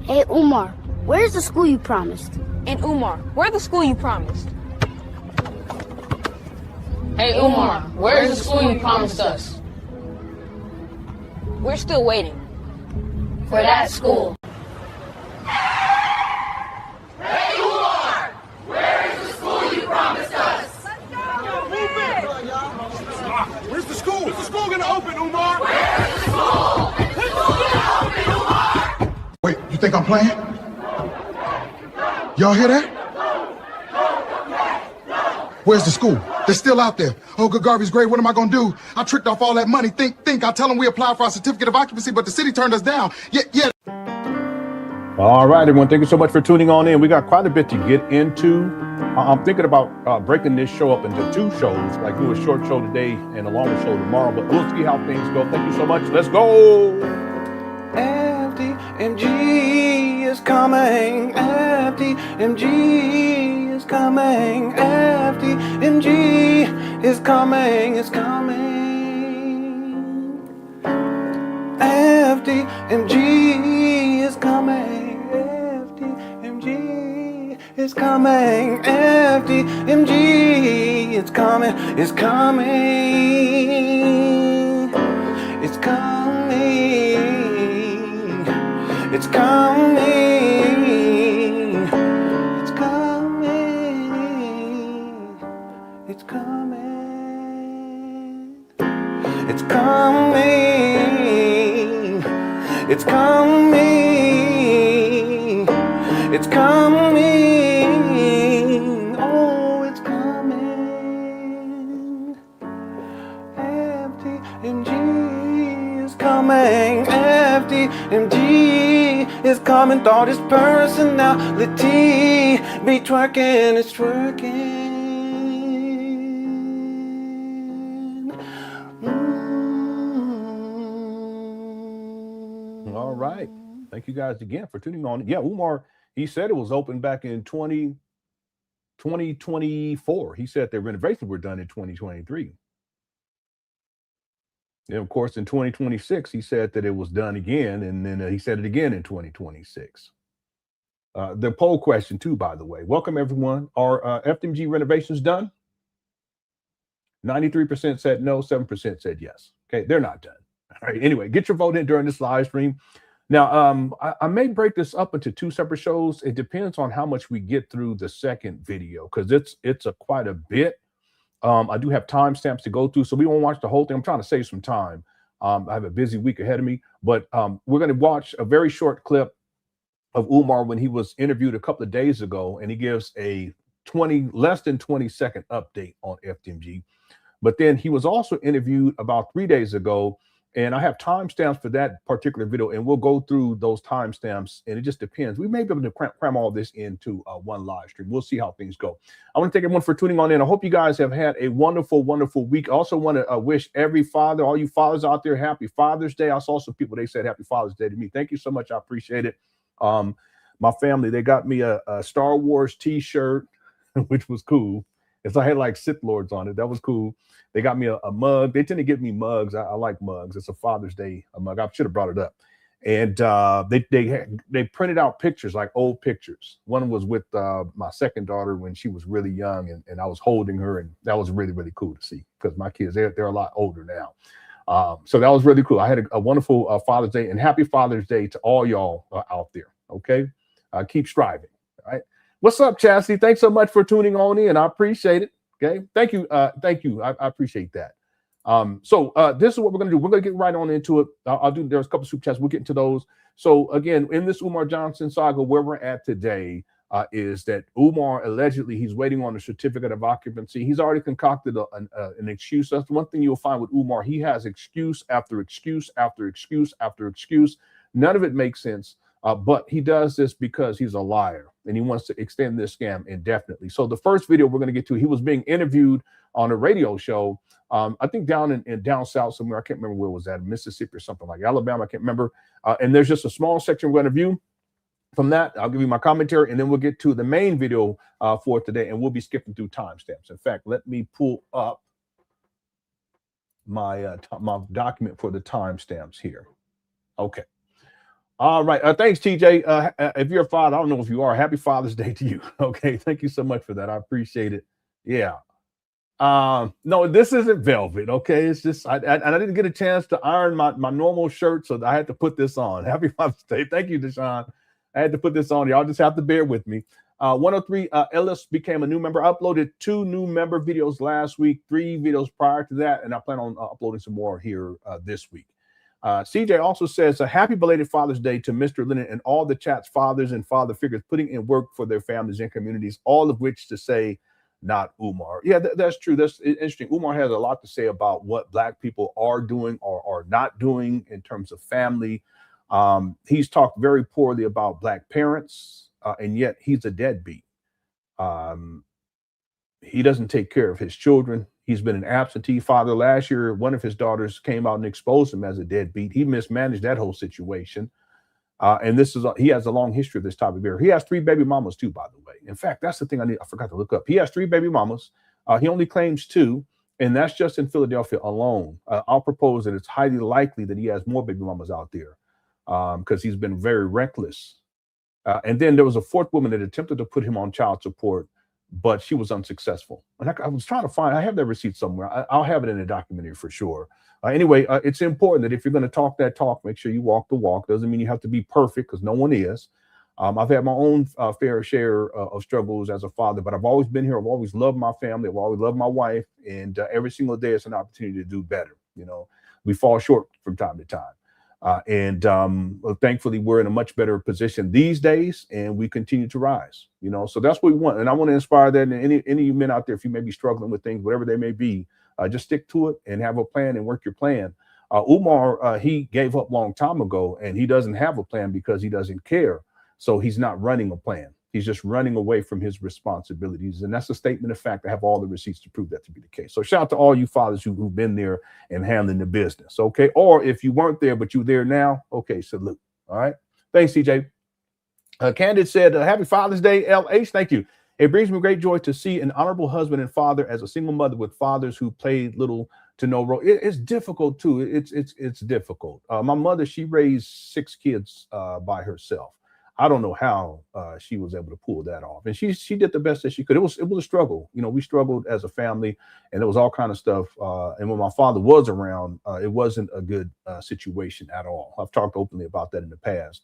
Hey, Umar, where's the school you promised? And Umar, where's the school you promised? Hey, Umar, where's the school you promised us? We're still waiting for that school. Hey, Umar, where is the school you promised us? Where's the school? Is the school gonna open, Umar? Where is the school? The school gonna open, Umar! Wait, you think I'm playing? Y'all hear that? Where's the school? They're still out there. Oh, good garbage, great. What am I gonna do? I tricked off all that money. Think. I tell them we applied for our certificate of occupancy, but the city turned us down. Yeah. All right, everyone. Thank you so much for tuning on in. We got quite a bit to get into. I'm thinking about breaking this show up into 2 shows, like do a short show today and a longer show tomorrow, but we'll see how things go. Thank you so much. Let's go. FDMG is coming. FDMG is coming. FDMG is coming. It's coming. FDMG is coming. FDMG is coming. FDMG is coming. It's coming. It's coming. It's coming. It's coming. It's coming. It's coming. It's coming. It's coming. Oh, it's coming. FDMG is coming. FDMG is coming. Thought its personality be twerking. It's twerking. All right. Thank you guys again for tuning on. Yeah, Umar, he said it was open back in 2024. He said their renovations were done in 2023. And of course, in 2026, he said that it was done again, and then he said it again in 2026. The poll question, too, by the way. Welcome, everyone. Are FDMG renovations done? 93% said no, 7% said yes. Okay, they're not done. All right, anyway, get your vote in during this live stream. Now, I may break this up into 2 separate shows. It depends on how much we get through the second video, because it's quite a bit. I do have timestamps to go through, so we won't watch the whole thing. I'm trying to save some time. I have a busy week ahead of me, but we're going to watch a very short clip of Umar when he was interviewed a couple of days ago, and he gives a less than 20-second update on FDMG. But then he was also interviewed about 3 days ago, and I have timestamps for that particular video, and we'll go through those timestamps, and it just depends. We may be able to cram all this into one live stream. We'll see how things go. I want to thank everyone for tuning on in. I hope you guys have had a wonderful, wonderful week. I also want to wish every father, all you fathers out there, happy Father's Day. I saw some people, they said happy Father's Day to me. Thank you so much. I appreciate it. My family, they got me a Star Wars t-shirt, which was cool. I had like Sith Lords on it. That was cool. They got me a mug. They tend to give me mugs. I like mugs. It's a Father's Day mug. I should have brought it up. And they printed out pictures, like old pictures. One was with my second daughter when she was really young, and I was holding her, and that was really, really cool to see, because my kids, they're a lot older now. So that was really cool. I had a wonderful Father's Day, and happy Father's Day to all y'all out there. Okay, keep striving. All right. What's up, Chastity? Thanks so much for tuning on in. I appreciate it. Okay, thank you. Thank you. I appreciate that. So this is what we're going to do. We're going to get right on into it. There's a couple of super chats. We'll get into those. So again, in this Umar Johnson saga, where we're at today is that Umar, allegedly, he's waiting on a certificate of occupancy. He's already concocted an excuse. That's one thing you'll find with Umar. He has excuse after excuse after excuse after excuse. None of it makes sense. But he does this because he's a liar, and he wants to extend this scam indefinitely. So the first video we're going to get to, he was being interviewed on a radio show, I think down in down south somewhere. I can't remember where it was at, Mississippi or something like Alabama. I can't remember. And there's just a small section we're going to view. From that, I'll give you my commentary, and then we'll get to the main video for today, and we'll be skipping through timestamps. In fact, let me pull up my my document for the timestamps here. Okay. All right. Thanks, TJ. If you're a father, I don't know if you are. Happy Father's Day to you. Okay. Thank you so much for that. I appreciate it. Yeah. No, this isn't velvet. Okay. It's just, I didn't get a chance to iron my normal shirt, so I had to put this on. Happy Father's Day. Thank you, Deshaun. I had to put this on. Y'all just have to bear with me. 103 Ellis became a new member. I uploaded 2 new member videos last week, 3 videos prior to that, and I plan on uploading some more here this week. CJ also says a happy belated Father's Day to Mr. Lenon and all the chat's fathers and father figures putting in work for their families and communities, all of which to say, not Umar. Yeah, that's true. That's interesting. Umar has a lot to say about what Black people are doing or are not doing in terms of family. He's talked very poorly about Black parents, and yet he's a deadbeat. He doesn't take care of his children. He's been an absentee father. Last year, one of his daughters came out and exposed him as a deadbeat. He mismanaged that whole situation. And he has a long history of this type of behavior. He has 3 baby mamas too, by the way. In fact, that's the thing I forgot to look up. He has 3 baby mamas. He only claims 2, and that's just in Philadelphia alone. I'll propose that it's highly likely that he has more baby mamas out there because he's been very reckless. And then there was a 4th woman that attempted to put him on child support, but she was unsuccessful. And I was trying to find, I have that receipt somewhere. I'll have it in a documentary for sure. Anyway, it's important that if you're going to talk that talk, make sure you walk the walk. Doesn't mean you have to be perfect, because no one is. I've had my own fair share of struggles as a father, but I've always been here. I've always loved my family. I've always loved my wife. And every single day it's an opportunity to do better. You know, we fall short from time to time. Thankfully, we're in a much better position these days, and we continue to rise. You know, so that's what we want. And I want to inspire that. And any of you men out there, if you may be struggling with things, whatever they may be, just stick to it and have a plan and work your plan. Umar, he gave up a long time ago, and he doesn't have a plan because he doesn't care. So he's not running a plan. He's just running away from his responsibilities. And that's a statement of fact. I have all the receipts to prove that to be the case. So shout out to all you fathers who've been there and handling the business. Okay. Or if you weren't there, but you're there now. Okay. Salute. All right. Thanks, CJ. Candid said, happy Father's Day, LH. Thank you. It brings me great joy to see an honorable husband and father as a single mother with fathers who played little to no role. It's difficult too. It's difficult. My mother, she raised 6 kids by herself. I don't know how she was able to pull that off, and she did the best that she could. It was a struggle. You know, we struggled as a family, and there was all kind of stuff. And when my father was around, it wasn't a good situation at all. I've talked openly about that in the past.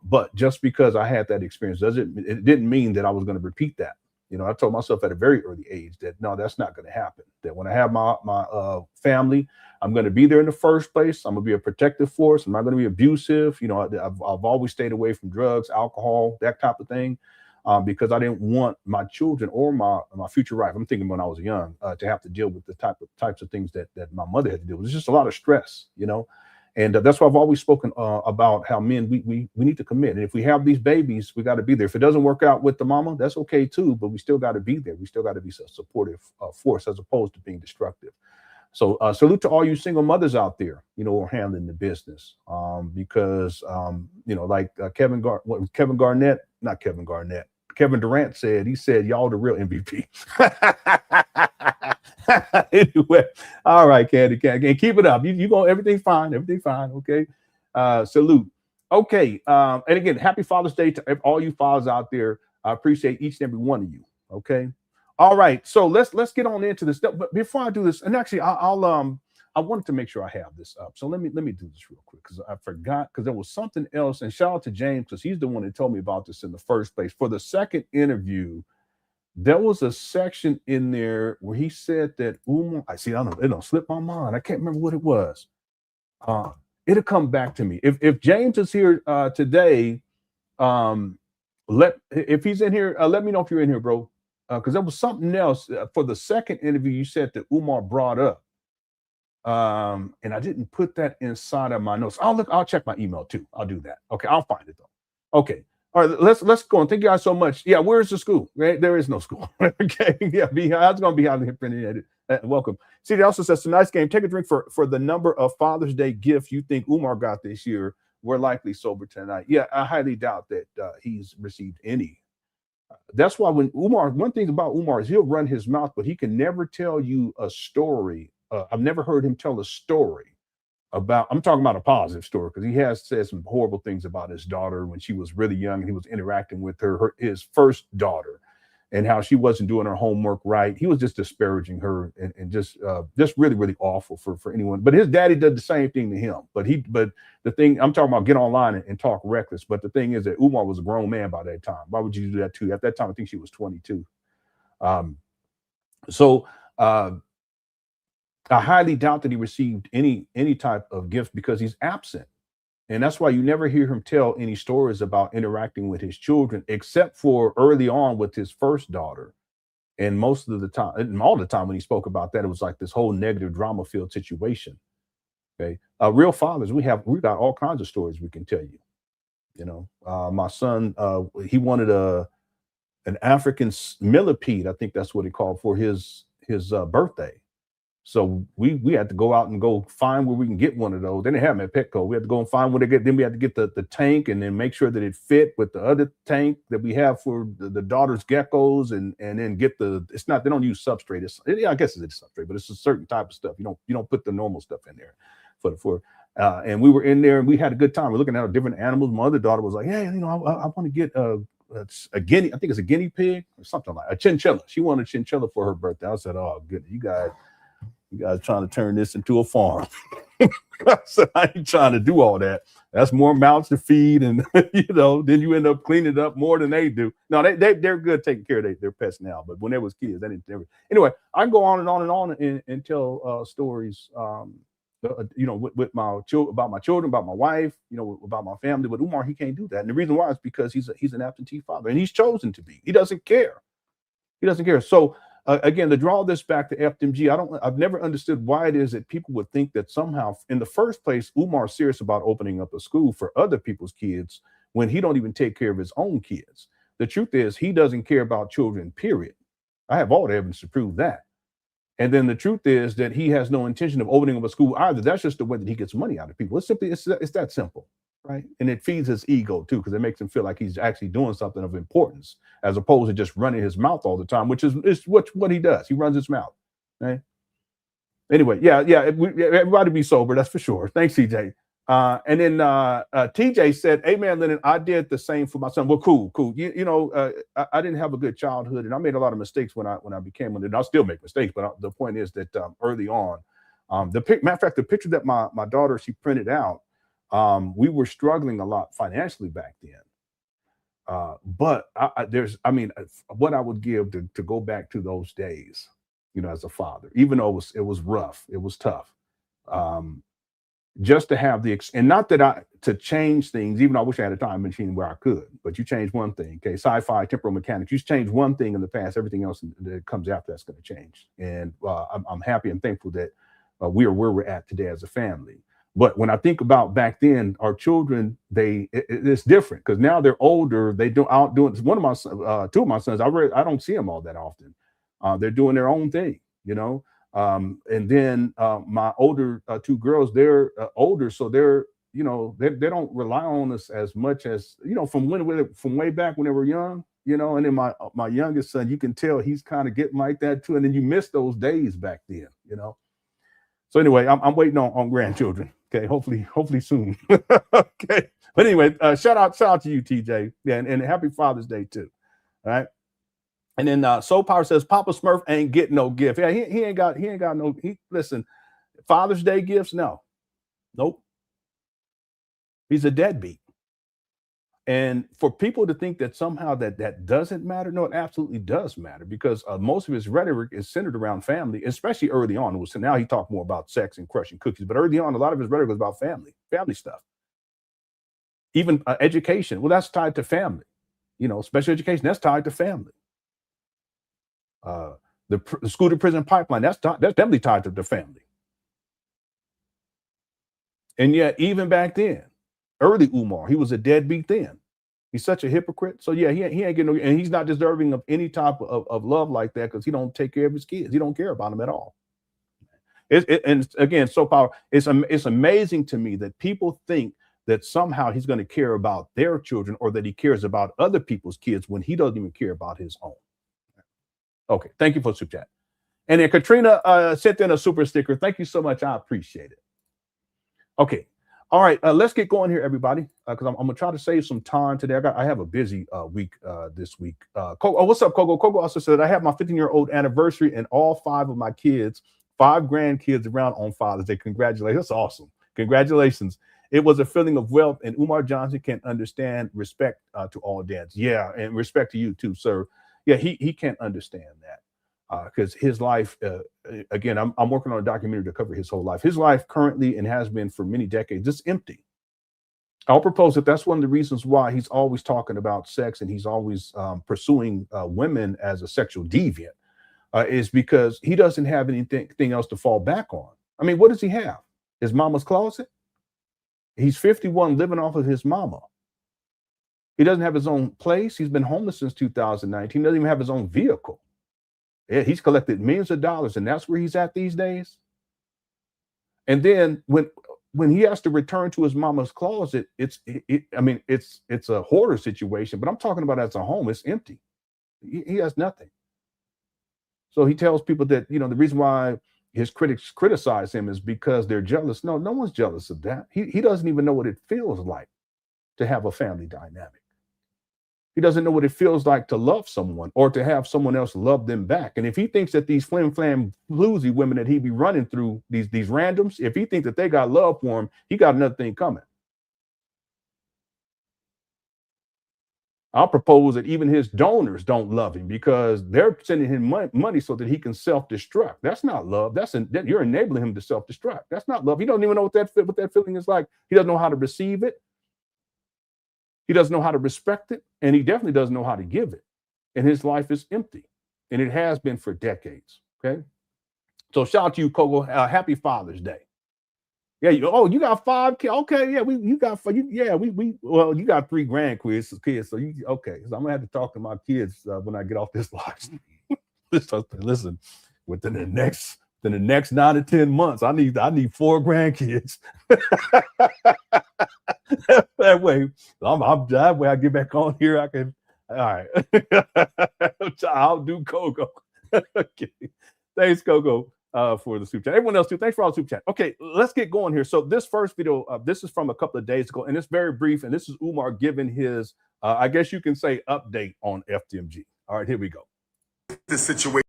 But just because I had that experience it didn't mean that I was going to repeat that. You know, I told myself at a very early age that no, that's not going to happen. That when I have my family, I'm going to be there in the first place. I'm going to be a protective force. I'm not going to be abusive. You know, I've always stayed away from drugs, alcohol, that type of thing, because I didn't want my children or my future wife. I'm thinking when I was young to have to deal with the types of things that my mother had to deal with. It's just a lot of stress, you know. And that's why I've always spoken about how men, we need to commit. And if we have these babies, we got to be there. If it doesn't work out with the mama, that's okay too, but we still got to be there. We still got to be a supportive force as opposed to being destructive. So salute to all you single mothers out there, you know, who are handling the business. Because, you know, like Kevin Durant said, he said, y'all the real MVP. Anyway, all right, Candy, keep it up. You go, everything fine. Okay. Salute. Okay. And again, happy Father's Day to all you fathers out there. I appreciate each and every one of you. Okay. All right. So let's get on into this. But before I do this, and actually I wanted to make sure I have this up. So let me do this real quick, because I forgot, because there was something else. And shout out to James, because he's the one that told me about this in the first place. For the second interview, there was a section in there where he said that Umar, I don't know, it don't slip my mind. I can't remember what it was. It'll come back to me. If James is here today, if he's in here, let me know if you're in here, bro. Because there was something else for the second interview you said that Umar brought up. And I didn't put that inside of my notes. I'll check my email too. I'll do that. Okay, I'll find it though. Okay. All right, let's go on. Thank you guys so much. Yeah, where's the school? Right? There is no school. Okay. Yeah, I was going to be out here. Welcome. See, it also says, tonight's game, take a drink for the number of Father's Day gifts you think Umar got this year. We're likely sober tonight. Yeah, I highly doubt that he's received any. That's why one thing about Umar is he'll run his mouth, but he can never tell you a story. I've never heard him tell a story I'm talking about a positive story, because he has said some horrible things about his daughter when she was really young, and he was interacting with his first daughter, and how she wasn't doing her homework right. He was just disparaging her, and just really, really awful for anyone. But his daddy did the same thing to him. But the thing I'm talking about, get online and talk reckless. But the thing is that Umar was a grown man by that time. Why would you do that too? At that time, I think she was 22. I highly doubt that he received any type of gift, because he's absent. And that's why you never hear him tell any stories about interacting with his children, except for early on with his first daughter. And most of the time, and all the time when he spoke about that, it was like this whole negative drama-filled situation. Okay. Real fathers, we got all kinds of stories we can tell you. You know, my son, he wanted an African millipede, I think that's what he called, for his birthday. So we had to go out and go find where we can get one of those. They didn't have them at Petco. We had to go and find where they get. Then we had to get the tank, and then make sure that it fit with the other tank that we have for the daughter's geckos, and then get it's not, they don't use substrate. I guess it's substrate, but it's a certain type of stuff. You don't put the normal stuff in there and we were in there, and we had a good time. We're looking at different animals. My other daughter was like, "Hey, I want to get a guinea. I think it's a guinea pig or something like a chinchilla. She wanted a chinchilla for her birthday." I said, "Oh, goodness, you guys trying to turn this into a farm." I said, "I ain't trying to do all that. That's more mouths to feed, and then you end up cleaning it up more than they do." No, they're good taking care of their pets now, but when they was kids, they didn't. Anyway, I can go on and on and on and tell stories, with my children, about my children, about my wife, about my family. But Umar, he can't do that, and the reason why is because he's an absentee father, and he's chosen to be. He doesn't care. He doesn't care. So. Again, to draw this back to FDMG, I've never understood why it is that people would think that somehow, in the first place, Umar's serious about opening up a school for other people's kids when he don't even take care of his own kids. The truth is, he doesn't care about children, period. I have all the evidence to prove that. And then the truth is that he has no intention of opening up a school either. That's just the way that he gets money out of people. It's that simple. Right. And it feeds his ego, too, because it makes him feel like he's actually doing something of importance, as opposed to just running his mouth all the time, which is what he does. He runs his mouth. Right. Anyway, everybody be sober. That's for sure. Thanks, TJ. And then TJ said, "Amen, Lenon. I did the same for my son." Well, cool. I didn't have a good childhood, and I made a lot of mistakes when I became one. And I still make mistakes, but the point is that early on, matter of fact, the picture that my daughter, she printed out. We were struggling a lot financially back then. But what I would give to go back to those days, as a father, even though it was rough, it was tough. Just to have and not that to change things, even though I wish I had a time machine where I could, but you change one thing, okay, sci-fi, temporal mechanics, you change one thing in the past, everything else that comes after that's going to change. And I'm happy and thankful that we are where we're at today as a family. But when I think about back then, our children, it's different, because now they're older. They two of my sons, I don't see them all that often. They're doing their own thing, and then my older two girls, they're older, so they're they don't rely on us as much as from way back when they were young, And then my youngest son, you can tell he's kind of getting like that too. And then you miss those days back then, So anyway, I'm waiting on grandchildren. Okay, hopefully soon. Okay, but anyway, shout out to you, TJ. Yeah, and happy Father's Day too. All right. And then Soul Power says Papa Smurf ain't getting no gift. Yeah, he ain't got no. Listen, Father's Day gifts, no, nope. He's a deadbeat. And for people to think that somehow that doesn't matter, no, it absolutely does matter, because most of his rhetoric is centered around family, especially early on. So now he talked more about sex and crushing cookies, but early on, a lot of his rhetoric was about family stuff. Even education, well, that's tied to family. Special education, that's tied to family. The school to prison pipeline, that's definitely tied to the family. And yet, even back then, early Umar, he was a deadbeat then. He's such a hypocrite. So yeah, he ain't getting no, and he's not deserving of any type of love like that, because he don't take care of his kids. He don't care about them at all. And again, so power. It's amazing to me that people think that somehow he's going to care about their children, or that he cares about other people's kids, when he doesn't even care about his own. Okay, thank you for the super chat. And then Katrina sent in a super sticker. Thank you so much. I appreciate it. Okay. All right. Let's get going here, everybody, because I'm gonna try to save some time today. I have a busy week this week. What's up, Coco? Coco also said I have my 15-year-old anniversary and all 5 of my kids, 5 grandkids around on Father's Day. Congratulations. That's awesome. Congratulations. It was a feeling of wealth, and Umar Johnson can understand respect to all dads. Yeah, and respect to you too, sir. Yeah, he can't understand that. Because his life, again, I'm working on a documentary to cover his whole life. His life currently and has been for many decades just empty. I'll propose that that's one of the reasons why he's always talking about sex and he's always pursuing women as a sexual deviant, is because he doesn't have anything else to fall back on. I mean, what does he have? His mama's closet? He's 51 living off of his mama. He doesn't have his own place. He's been homeless since 2019. He doesn't even have his own vehicle. Yeah, he's collected millions of dollars, and that's where he's at these days. And then when he has to return to his mama's closet, it's a hoarder situation. But I'm talking about as a home, it's empty. He has nothing. So he tells people that the reason why his critics criticize him is because they're jealous. No one's jealous of that. He doesn't even know what it feels like to have a family dynamic. He doesn't know what it feels like to love someone or to have someone else love them back. And if he thinks that these flim flam floozy women that he be running through, these randoms, if he thinks that they got love for him, he got another thing coming. I'll propose that even his donors don't love him because they're sending him money so that he can self-destruct. That's not love. You're enabling him to self-destruct. That's not love. He doesn't even know what that feeling is like. He doesn't know how to receive it. He doesn't know how to respect it, and he definitely doesn't know how to give it. And his life is empty, and it has been for decades. Okay, so shout out to you, Coco. Happy Father's Day. Yeah, you got 5 kids. Okay, yeah, you got 3 grandkids. So okay. So I'm gonna have to talk to my kids when I get off this live. Listen, within the next 9 to 10 months, I need 4 grandkids. that way I get back on here. I can. All right. I'll do Coco. Okay. Thanks, Coco, for the super chat. Everyone else too. Thanks for all the super chat. Okay, let's get going here. So this first video, this is from a couple of days ago, and it's very brief. And this is Umar giving his, I guess you can say, update on FDMG. All right, here we go. The situation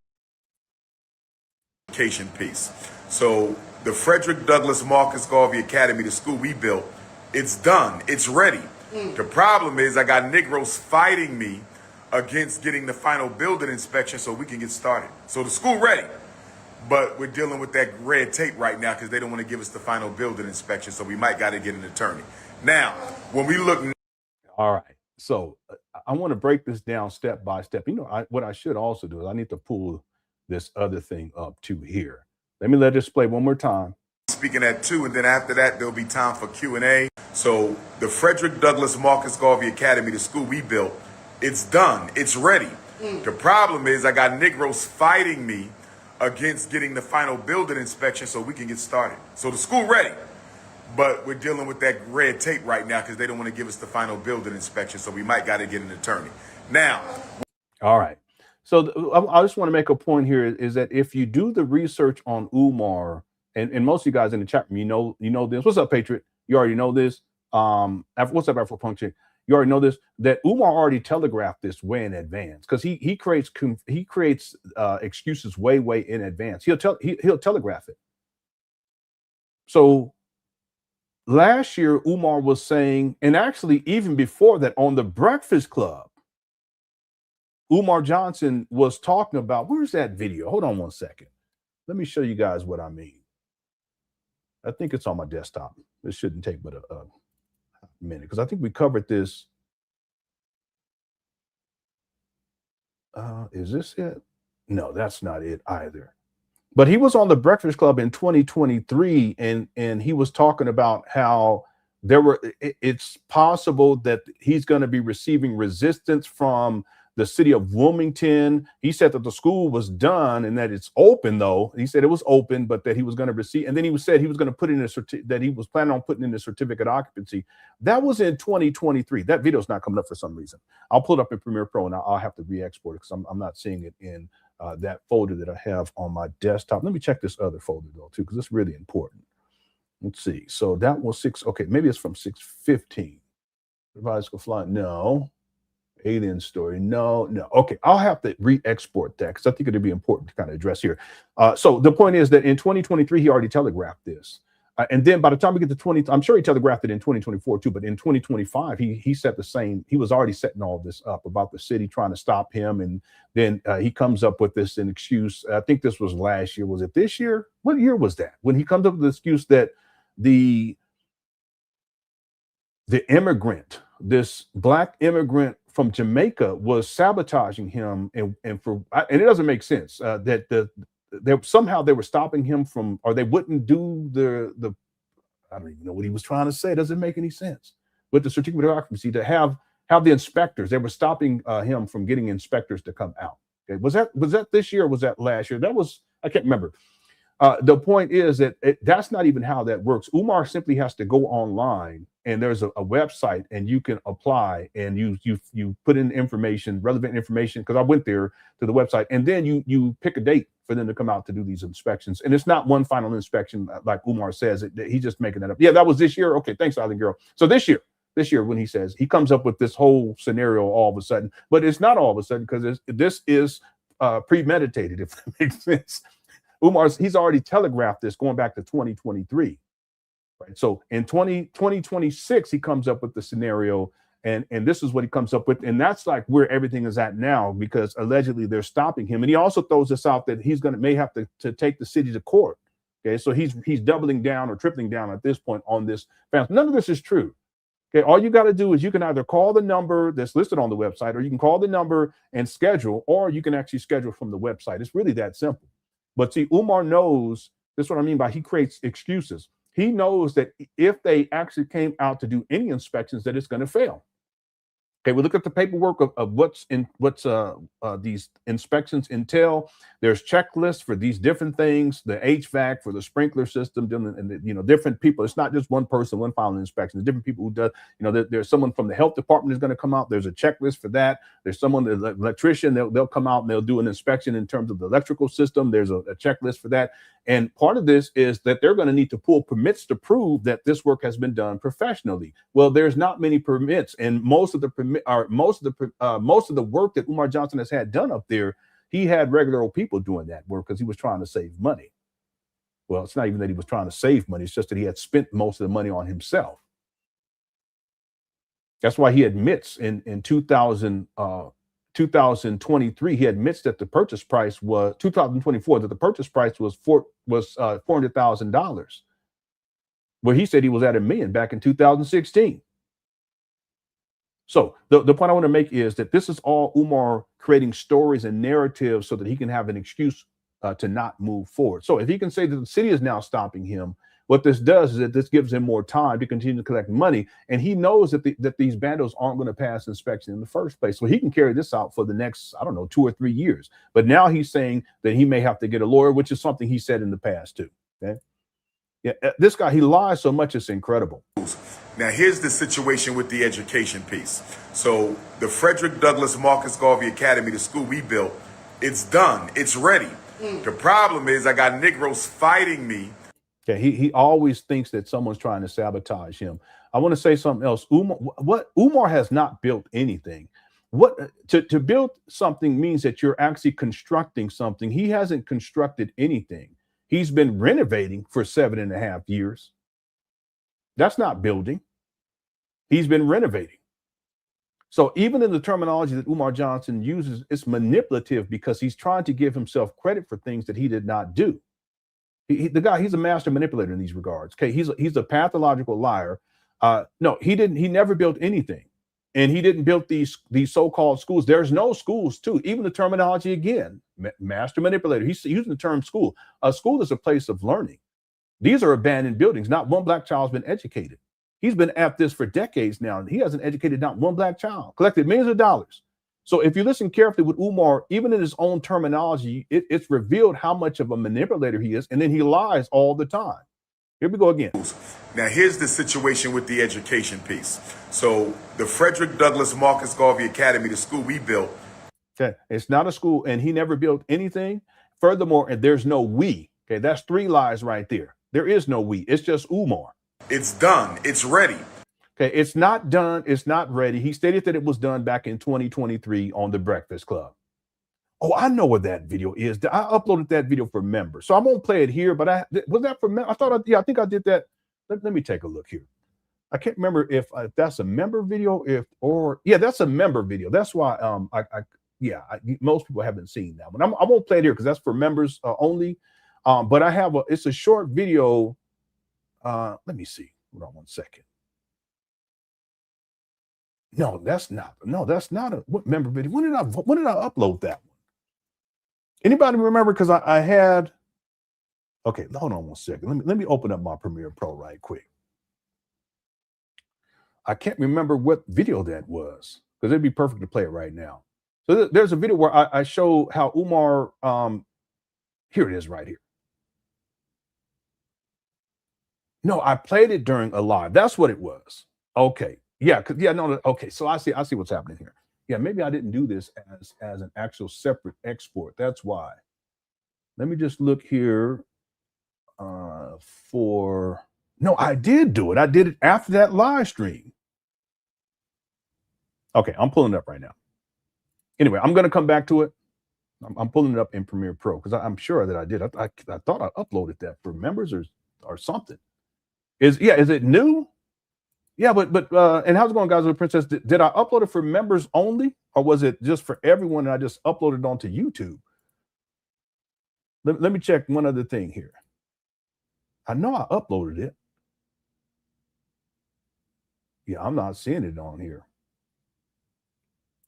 piece. So the Frederick Douglass Marcus Garvey Academy, the school we built, it's done. It's ready. The problem is I got Negroes fighting me against getting the final building inspection so we can get started. So the school ready, but we're dealing with that red tape right now because they don't want to give us the final building inspection. So we might got to get an attorney. Now, when we look. All right. So I want to break this down step by step. What I should also do is I need to pull this other thing up to here. Let this play one more time. Speaking at 2, and then after that, there'll be time for Q&A. So the Frederick Douglass Marcus Garvey Academy, the school we built, it's done. It's ready. The problem is I got Negroes fighting me against getting the final building inspection so we can get started. So the school ready, but we're dealing with that red tape right now because they don't want to give us the final building inspection. So we might got to get an attorney. Now. All right. So I just want to make a point here is that if you do the research on Umar, and most of you guys in the chat room, you know this. What's up, Patriot? You already know this. What's up, Afro Punk Chick? You already know this. That Umar already telegraphed this way in advance because he creates excuses way in advance. He'll telegraph it. So last year, Umar was saying, and actually even before that, on the Breakfast Club, Umar Johnson was talking about, where's that video? Hold on one second. Let me show you guys what I mean. I think it's on my desktop. It shouldn't take but a minute because I think we covered this. Is this it? No, that's not it either. But he was on the Breakfast Club in 2023, and he was talking about how it's possible that he's going to be receiving resistance from the city of Wilmington. He said that the school was done and that it's open, though. He said it was open, but that he was going to receive. And then he said he was going to put in that he was planning on putting in a certificate of occupancy. That was in 2023. That video's not coming up for some reason. I'll pull it up in Premiere Pro and I'll have to re-export it because I'm not seeing it in that folder that I have on my desktop. Let me check this other folder though too, because it's really important. Let's see. So that was 6. Okay, maybe it's from 6:15. Revised go fly. No. Alien story. No. Okay, I'll have to re-export that because I think it'd be important to kind of address here. So the point is that in 2023, he already telegraphed this. And then by the time we get to 20, I'm sure he telegraphed it in 2024 too, but in 2025, he set the same, he was already setting all this up about the city trying to stop him. And then he comes up with this an excuse. I think this was last year. Was it this year? What year was that? When he comes up with the excuse that the immigrant, this black immigrant from Jamaica was sabotaging him. And it doesn't make sense that somehow they were stopping him from, or they wouldn't do the I don't even know what he was trying to say. It doesn't make any sense. With the certificate of occupancy to have the inspectors, they were stopping him from getting inspectors to come out. Okay, was that this year or was that last year? That was, I can't remember. The point is that that's not even how that works. Umar simply has to go online and there's a website and you can apply and you put in information, relevant information, because I went there to the website, and then you pick a date for them to come out to do these inspections. And it's not one final inspection like Umar says. He's just making that up. Yeah, that was this year. Okay, thanks, Island Girl. So this year when he says, he comes up with this whole scenario all of a sudden, but it's not all of a sudden because this is premeditated, if that makes sense. He's already telegraphed this going back to 2023. Right. So in 2026, he comes up with the scenario, and this is what he comes up with. And that's like where everything is at now, because allegedly they're stopping him. And he also throws this out that he's may have to take the city to court. Okay, so he's doubling down or tripling down at this point on this. None of this is true. Okay, all you got to do is you can either call the number that's listed on the website, or you can call the number and schedule, or you can actually schedule from the website. It's really that simple. But see, Umar knows, this is what I mean by he creates excuses. He knows that if they actually came out to do any inspections, that it's going to fail. Okay, we look at the paperwork of what's these inspections entail. There's checklists for these different things, the HVAC for the sprinkler system, and different people. It's not just one person, one final inspection. There's different people who does. There's someone from the health department is going to come out. There's a checklist for that. There's someone, the electrician, they'll come out and they'll do an inspection in terms of the electrical system. There's a checklist for that. And part of this is that they're going to need to pull permits to prove that this work has been done professionally. Well, there's not many permits, and most of the work that Umar Johnson has had done up there, he had regular old people doing that work because he was trying to save money. Well, it's not even that he was trying to save money; it's just that he had spent most of the money on himself. That's why he admits in 2023, he admits that the purchase price was 2024, that the purchase price was $400,000, where he said he was at $1 million back in 2016. So the point I want to make is that this is all Umar creating stories and narratives so that he can have an excuse to not move forward. So if he can say that the city is now stopping him, what this does is that this gives him more time to continue to collect money. And he knows that these bandos aren't going to pass inspection in the first place. So he can carry this out for the next, 2 or 3 years. But now he's saying that he may have to get a lawyer, which is something he said in the past too. Okay. Yeah, this guy, he lies so much, it's incredible. Now, here's the situation with the education piece. So the Frederick Douglass Marcus Garvey Academy, the school we built, it's done. It's ready. The problem is I got Negroes fighting me. Okay, he always thinks that someone's trying to sabotage him. I want to say something else. Umar has not built anything. To build something means that you're actually constructing something. He hasn't constructed anything. He's been renovating for 7.5 years. That's not building. He's been renovating. So even in the terminology that Umar Johnson uses, it's manipulative because he's trying to give himself credit for things that he did not do. The guy, he's a master manipulator in these regards. Okay, he's a pathological liar. No, he never built anything. And he didn't build these so-called schools. There's no schools too. Even the terminology again, master manipulator. He's using the term school. A school is a place of learning. These are abandoned buildings. Not one black child's been educated. He's been at this for decades now, and he hasn't educated not one black child, collected millions of dollars. So if you listen carefully with Umar, even in his own terminology, it's revealed how much of a manipulator he is, and then he lies all the time. Here we go again. Now, here's the situation with the education piece. So the Frederick Douglass Marcus Garvey Academy, the school we built. Okay, it's not a school, and he never built anything. Furthermore, and there's no we. Okay, that's 3 lies right there. There is no we. It's just Umar. It's done. It's ready. Okay, it's not done. It's not ready. He stated that it was done back in 2023 on the Breakfast Club. Oh, I know what that video is. I uploaded that video for members. So I won't play it here, but was that for members? I think I did that. Let me take a look here. I can't remember if that's a member video, yeah, that's a member video. That's why most people haven't seen that one. I won't play it here because that's for members only. But I have it's a short video. Let me see. Hold on one second. No, that's not a member video. When did I upload that one? Anybody remember? Because I had. Okay, hold on one second. Let me open up my Premiere Pro right quick. I can't remember what video that was because it'd be perfect to play it right now. So there's a video where I show how Umar. Here it is right here. No, I played it during a live. That's what it was. Okay. Yeah. No. Okay. So I see what's happening here. Yeah. Maybe I didn't do this as an actual separate export. That's why. Let me just look here no, I did do it. I did it after that live stream. Okay. I'm pulling it up right now. Anyway, I'm going to come back to it. I'm pulling it up in Premiere Pro because I'm sure that I did. I thought I uploaded that for members or something. Is it new? Yeah, but and how's it going, guys with the princess? Did I upload it for members only, or was it just for everyone and I just uploaded it onto YouTube? Let me check one other thing here. I know I uploaded it. Yeah, I'm not seeing it on here.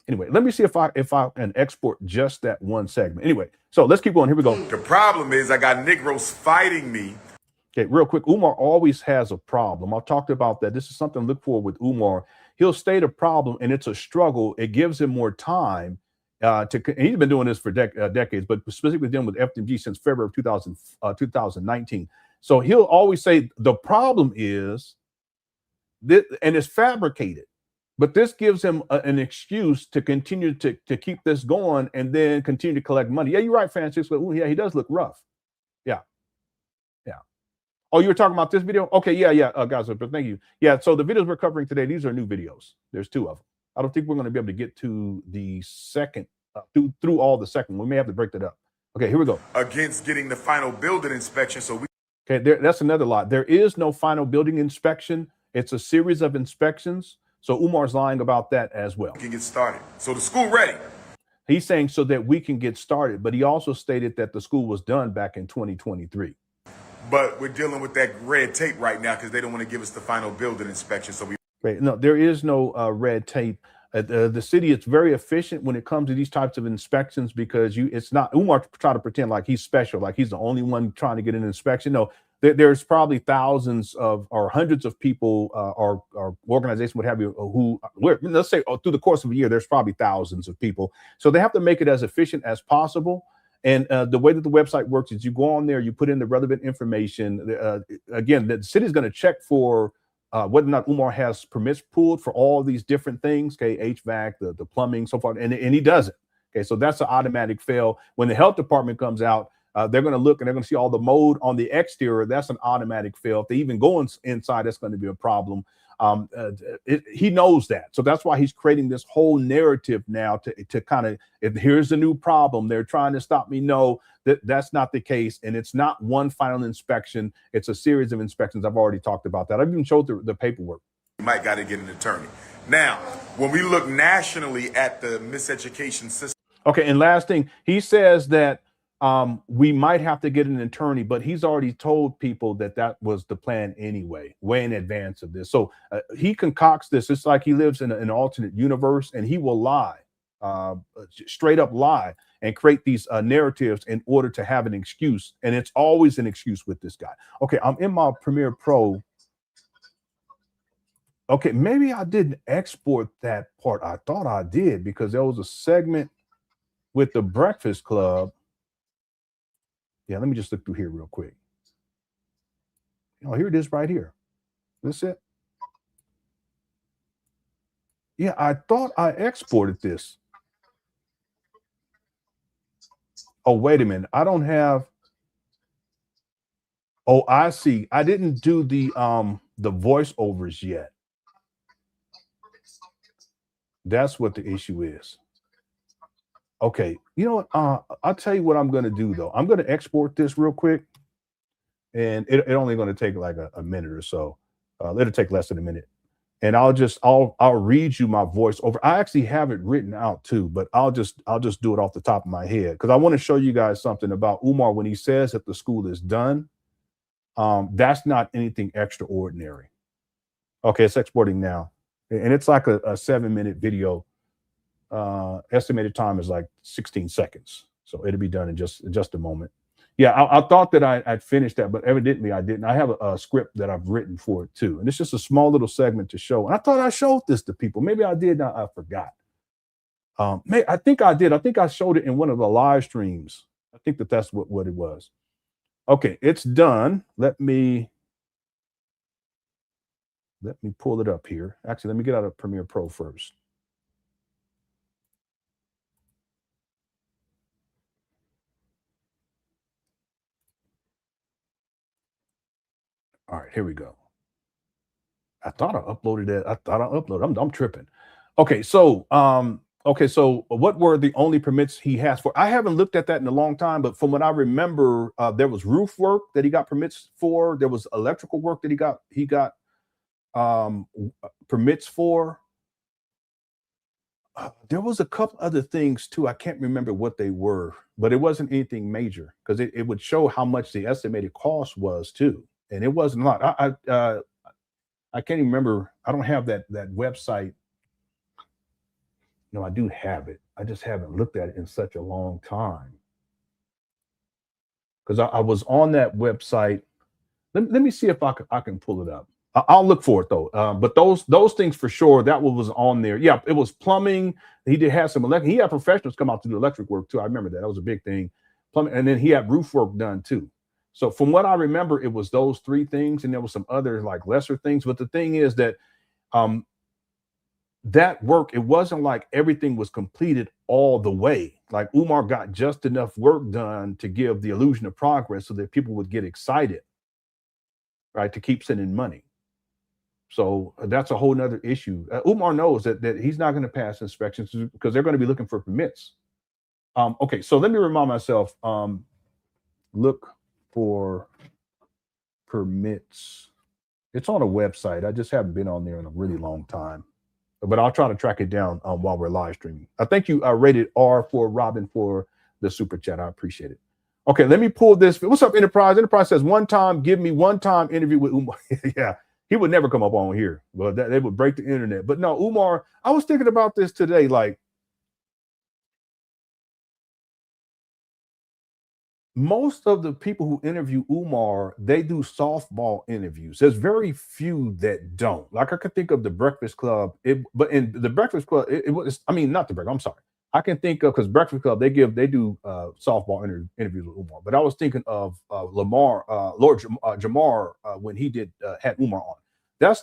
Anyway, let me see if I can export just that one segment. Anyway, so let's keep going. Here we go. The problem is I got Negroes fighting me. Okay, real quick, Umar always has a problem. I've talked about that. This is something to look for with Umar. He'll state a problem, and it's a struggle. It gives him more time and he's been doing this for decades, but specifically dealing with FDMG since February of 2019. So he'll always say the problem is this, and it's fabricated. But this gives him an excuse to continue to keep this going and then continue to collect money. Yeah, you're right, Francis. But yeah, he does look rough. Yeah. Oh, you were talking about this video? Okay, yeah, guys, but thank you. Yeah, so the videos we're covering today, these are new videos. There's 2 of them. I don't think we're going to be able to get to the second, through all the second. We may have to break that up. Okay, here we go. Against getting the final building inspection. So that's another lot. There is no final building inspection. It's a series of inspections. So Umar's lying about that as well. We can get started. So the school ready. He's saying so that we can get started, but he also stated that the school was done back in 2023. But we're dealing with that red tape right now because they don't want to give us the final building inspection. So no, there is no red tape. The city is very efficient when it comes to these types of inspections because it's not Umar try to pretend like he's special, like he's the only one trying to get an inspection. No, there's probably thousands or hundreds of people or organizations, what have you, who let's say through the course of a year, there's probably thousands of people. So they have to make it as efficient as possible. And the way that the website works is you go on there, you put in the relevant information. Again, the city is going to check for whether or not Umar has permits pulled for all these different things, okay, HVAC, the plumbing, so forth, and he doesn't. Okay, so that's an automatic fail. When the health department comes out, they're going to look and they're going to see all the mold on the exterior. That's an automatic fail. If they even go inside, that's going to be a problem. He knows that. So that's why he's creating this whole narrative now to kind of, here's the new problem. They're trying to stop me. No, that's not the case. And it's not one final inspection. It's a series of inspections. I've already talked about that. I've even showed the paperwork. You might got to get an attorney. Now, when we look nationally at the miseducation system. Okay. And last thing, he says that we might have to get an attorney, but he's already told people that was the plan anyway, way in advance of this. So he concocts this. It's like he lives in an alternate universe, and he will lie, straight up lie, and create these narratives in order to have an excuse. And it's always an excuse with this guy. Okay, I'm in my Premiere Pro. Okay, maybe I didn't export that part. I thought I did because there was a segment with the Breakfast Club. Yeah, let me just look through here real quick. Oh, here it is right here. That's it. Yeah, I thought I exported this. Oh, wait a minute. I don't have. Oh, I see. I didn't do the voiceovers yet. That's what the issue is. Okay, you know what? I'll tell you what I'm going to do though. I'm going to export this real quick, and it only going to take like a minute or so. It'll take less than a minute, and I'll read you my voiceover. I actually have it written out too, but I'll just do it off the top of my head because I want to show you guys something about Umar when he says that the school is done. That's not anything extraordinary. Okay, it's exporting now, and it's like a 7-minute video. Estimated time is like 16 seconds, so it'll be done in just a moment. Yeah, I thought that I'd finished that, but evidently I didn't. I have a script that I've written for it too, and it's just a small little segment to show. And I thought I showed this to people. Maybe I did. I forgot. I think I did. I think I showed it in one of the live streams. I think that's what it was. Okay, it's done. Let me pull it up here. Actually, let me get out of Premiere Pro first. All right, here we go. I thought I uploaded it. I'm tripping. Okay, so so what were the only permits he has for? I haven't looked at that in a long time, but from what I remember, there was roof work that he got permits for. There was electrical work that he got permits for. There was a couple other things too. I can't remember what they were, but it wasn't anything major because it would show how much the estimated cost was too, and it wasn't a lot. I can't even remember. I don't have that website. No, I do have it. I just haven't looked at it in such a long time. Because I was on that website. Let me see if I can pull it up. I'll look for it though. But those things for sure, that was on there. Yeah, it was plumbing. He did have some electric. He had professionals come out to do electric work too. I remember that. That was a big thing. Plumbing, and then he had roof work done too. So from what I remember, it was those three things, and there was some other like lesser things. But the thing is that that work, it wasn't like everything was completed all the way. Like Umar got just enough work done to give the illusion of progress so that people would get excited, right, to keep sending money. So that's a whole nother issue. Umar knows that he's not going to pass inspections because they're going to be looking for permits. Okay, so let me remind myself, look for permits. It's on a website. I just haven't been on there in a really long time, but I'll try to track it down while we're live streaming. I thank you, rated R for Robin for the super chat. I appreciate it. Okay, let me pull this. What's up, Enterprise? Enterprise says, give me one time interview with Umar. Yeah, he would never come up on here. Well, they would break the internet. But no, Umar, I was thinking about this today. Like, most of the people who interview Umar, they do softball interviews. There's very few that don't. Like, I could think of the Breakfast Club, but in the Breakfast Club, it was, I mean, not the Breakfast, I'm sorry. I can think of, because Breakfast Club, they do softball interviews with Umar. But I was thinking of Lord Jamar when he had Umar on.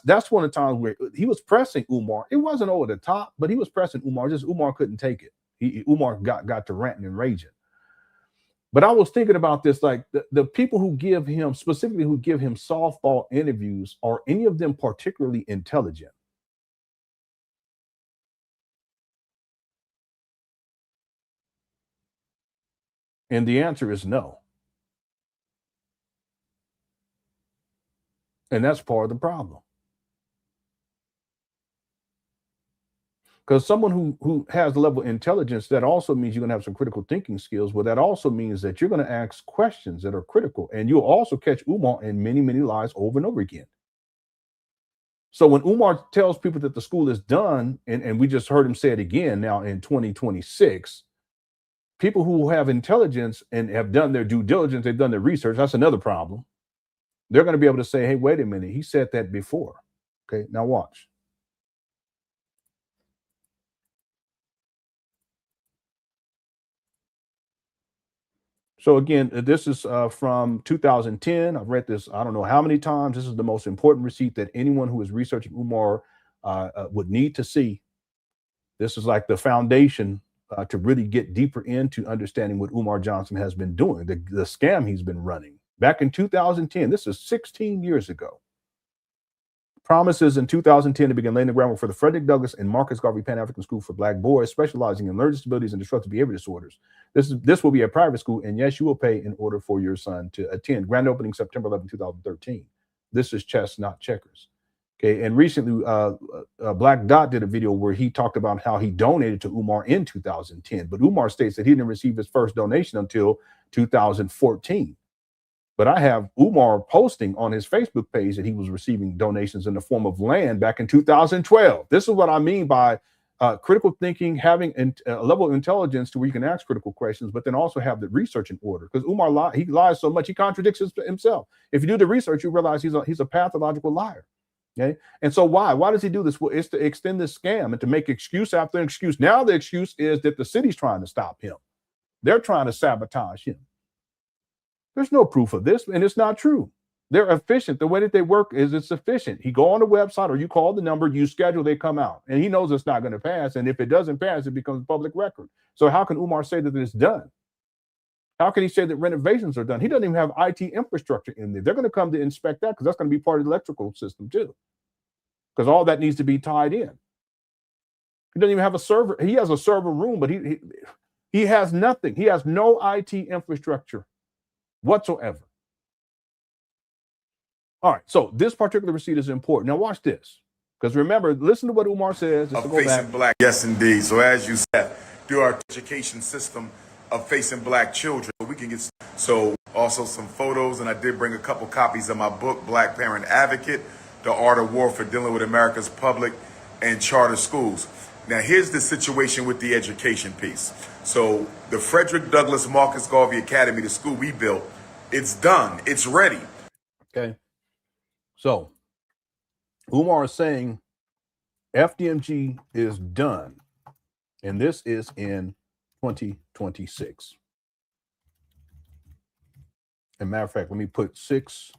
That's one of the times where he was pressing Umar. It wasn't over the top, but he was pressing Umar. Just Umar couldn't take it. Umar got to ranting and raging. But I was thinking about this, like the people who give him softball interviews, are any of them particularly intelligent? And the answer is no. And that's part of the problem. Because someone who has the level of intelligence, that also means you're going to have some critical thinking skills. Well, that also means that you're going to ask questions that are critical. And you'll also catch Umar in many, many lies over and over again. So when Umar tells people that the school is done, and we just heard him say it again now in 2026, people who have intelligence and have done their due diligence, they've done their research, that's another problem. They're going to be able to say, hey, wait a minute, he said that before. Okay, now watch. So again, this is from 2010. I've read this, I don't know how many times. This is the most important receipt that anyone who is researching Umar would need to see. This is like the foundation to really get deeper into understanding what Umar Johnson has been doing, the scam he's been running. back in 2010, this is 16 years ago, promises in 2010 to begin laying the groundwork for the Frederick Douglass and Marcus Garvey Pan African School for Black boys, specializing in learning disabilities and disruptive behavior disorders. This will be a private school, and yes, you will pay in order for your son to attend. Grand opening September 11, 2013. This is chess, not checkers. Okay, and recently, Black Dot did a video where he talked about how he donated to Umar in 2010, but Umar states that he didn't receive his first donation until 2014. But I have Umar posting on his Facebook page that he was receiving donations in the form of land back in 2012. This is what I mean by critical thinking, having a level of intelligence to where you can ask critical questions, but then also have the research in order. Because Umar he lies so much, he contradicts himself. If you do the research, you realize he's a pathological liar. Okay, and so why does he do this? Well, it's to extend this scam and to make excuse after excuse. Now the excuse is that the city's trying to stop him. They're trying to sabotage him. There's no proof of this, and it's not true. They're efficient. The way that they work is it's efficient. You go on the website or you call the number, you schedule, they come out. And he knows it's not going to pass. And if it doesn't pass, it becomes public record. So how can Umar say that it's done? How can he say that renovations are done? He doesn't even have IT infrastructure in there. They're going to come to inspect that because that's going to be part of the electrical system too. Because all that needs to be tied in. He doesn't even have a server. He has a server room, but he has nothing. He has no IT infrastructure whatsoever. All right, so this particular receipt is important. Now watch this, because remember, listen to what Umar says. Of facing black, yes indeed. So as you said, through our education system of facing black children, we can get also some photos, and I did bring a couple copies of my book, Black Parent Advocate, The Art of War for Dealing with America's Public and Charter Schools. Now here's the situation with the education piece. So the Frederick Douglass Marcus Garvey Academy, the school we built, it's done, it's ready. Okay. So Umar is saying FDMG is done, and this is in 2026. As a matter of fact, let me put 6/20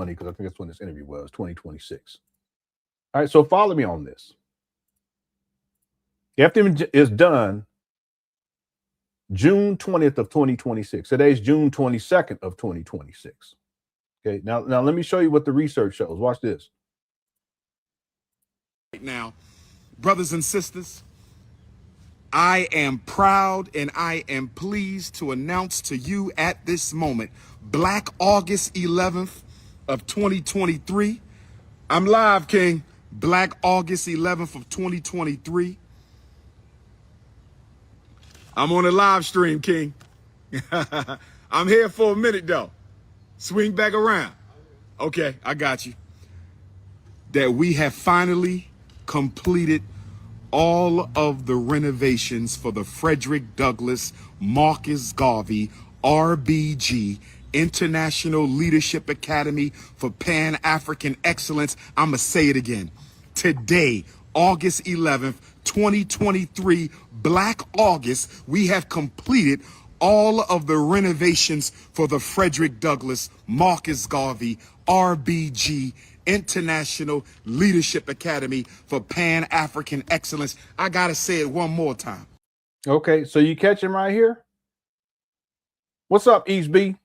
because I think that's when this interview was, 2026. All right, so follow me on this. FDMG is done June 20th of 2026. Today's June 22nd of 2026. Okay, now let me show you what the research shows. Watch this. Right now, brothers and sisters, I am proud and I am pleased to announce to you at this moment, Black August 11th of 2023. I'm live, King. Black August 11th of 2023. I'm on a live stream, King. I'm here for a minute, though. Swing back around. Okay, I got you. That we have finally completed all of the renovations for the Frederick Douglass Marcus Garvey RBG International Leadership Academy for Pan African Excellence. I'm going to say it again. Today, August 11th, 2023, Black August, we have completed all of the renovations for the Frederick Douglass Marcus Garvey RBG International Leadership Academy for Pan African Excellence. I got to say it one more time. Okay, so you catch him right here? What's up, East B?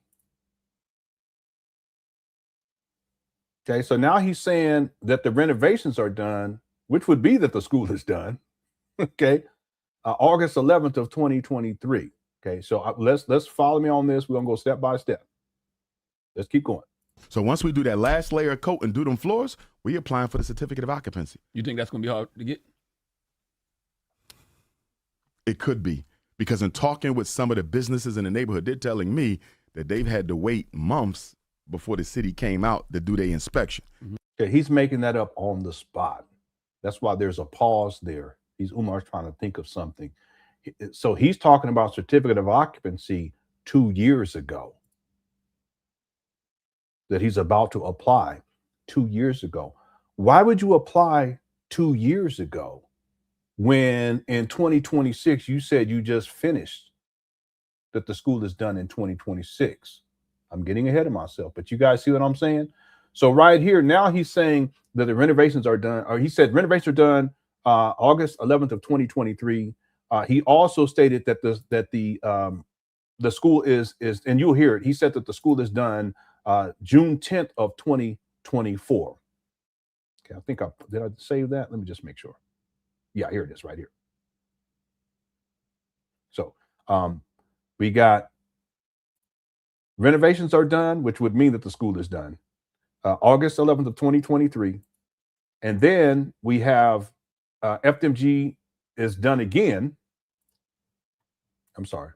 Okay, so now he's saying that the renovations are done, which would be that the school is done. Okay, August 11th of 2023. Okay, so let's follow me on this. We're gonna go step by step. Let's keep going. So once we do that last layer of coat and do them floors, we applying for the certificate of occupancy. You think that's gonna be hard to get? It could be, because in talking with some of the businesses in the neighborhood, they're telling me that they've had to wait months before the city came out to do their inspection. Okay, he's making that up on the spot. That's why there's a pause there. Umar's trying to think of something. So he's talking about certificate of occupancy 2 years ago that he's about to apply 2 years ago. Why would you apply 2 years ago when in 2026 you said you just finished, that the school is done in 2026? I'm getting ahead of myself, but you guys see what I'm saying? So right here, now he's saying that the renovations are done, or he said renovations are done August 11th of 2023. He also stated that the school is, and you'll hear it. He said that the school is done June 10th of 2024. Okay, I think did I save that? Let me just make sure. Yeah, here it is right here. So we got renovations are done, which would mean that the school is done. August 11th of 2023. And then we have FDMG is done again. I'm sorry.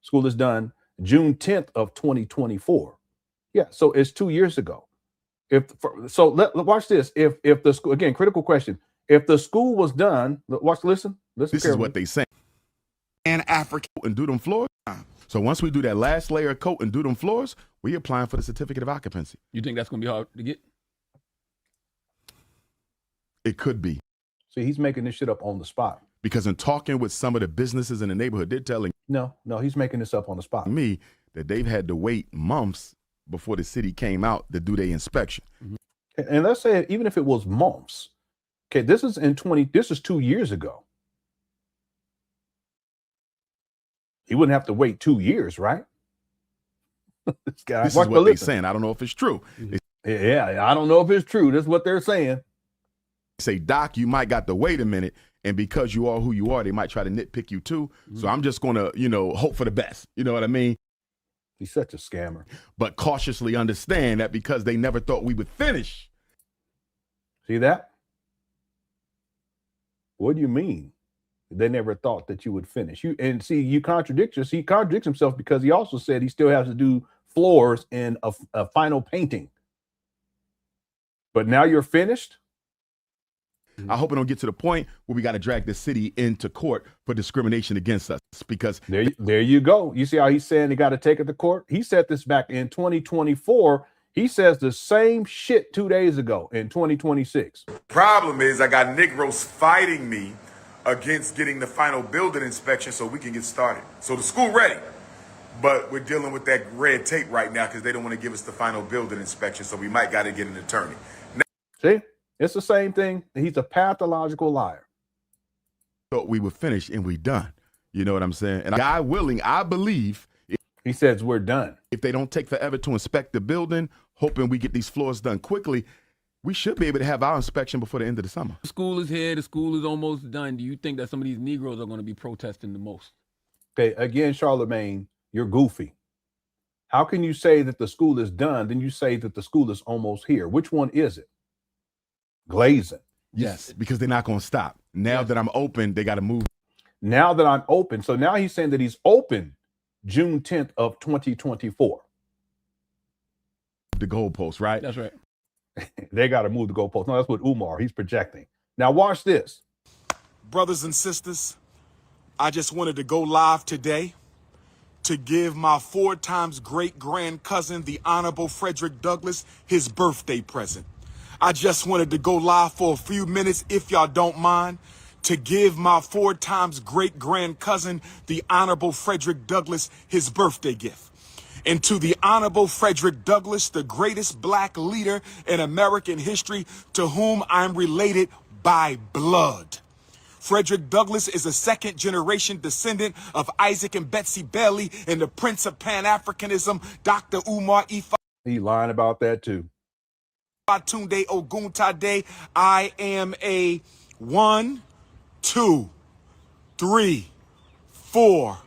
School is done June 10th of 2024. Yeah, so it's 2 years ago. Watch this. If the school, again, critical question. If the school was done, listen. This carefully. Is what they say. Pan African and do them floors. So once we do that last layer of coat and do them floors, we applying for the certificate of occupancy. You think that's going to be hard to get? It could be. See, he's making this shit up on the spot. Because in talking with some of the businesses in the neighborhood, they're telling No, he's making this up on the spot. me that they've had to wait months before the city came out to do their inspection. Mm-hmm. And let's say even if it was months, okay, this is 2 years ago. He wouldn't have to wait 2 years, right? This is what they're saying. I don't know if it's true. Yeah, I don't know if it's true. That's what they're saying. Say, Doc, you might got to wait a minute. And because you are who you are, they might try to nitpick you too. Mm-hmm. So I'm just going to, hope for the best. You know what I mean? He's such a scammer. But cautiously understand that because they never thought we would finish. See that? What do you mean? They never thought that you would finish. He contradicts himself because he also said he still has to do floors in a final painting. But now you're finished? I hope it don't get to the point where we got to drag the city into court for discrimination against us because there you go. You see how he's saying they got to take it to court? He said this back in 2024. He says the same shit 2 days ago in 2026. Problem is I got Negroes fighting me against getting the final building inspection so we can get started. So the school ready, but we're dealing with that red tape right now because they don't want to give us the final building inspection. So we might got to get an attorney. See? It's the same thing. He's a pathological liar. Thought we were finished and we done. You know what I'm saying? And God willing, I believe. He says we're done. If they don't take forever to inspect the building, hoping we get these floors done quickly, we should be able to have our inspection before the end of the summer. The school is here. The school is almost done. Do you think that some of these Negroes are going to be protesting the most? Okay, again, Charlemagne, you're goofy. How can you say that the school is done, then you say that the school is almost here? Which one is it? Glazing. Yes, because they're not going to stop. Now that I'm open, they got to move. Now that I'm open. So now he's saying that he's open June 10th of 2024. The goalpost, right? That's right. They got to move the goalpost. No, that's what Umar, he's projecting. Now watch this. Brothers and sisters, I just wanted to go live today to give my 4 times great-grand cousin, the Honorable Frederick Douglass, his birthday present. I just wanted to go live for a few minutes, if y'all don't mind, to give my 4 times great-grand cousin, the Honorable Frederick Douglass, his birthday gift. And to the Honorable Frederick Douglass, the greatest black leader in American history, to whom I'm related by blood. Frederick Douglass is a second-generation descendant of Isaac and Betsy Bailey and the Prince of Pan Africanism, Dr. Umar Ifa. He lying about that too. Batunde Oguntade. I am a 1, 2, 3, 4,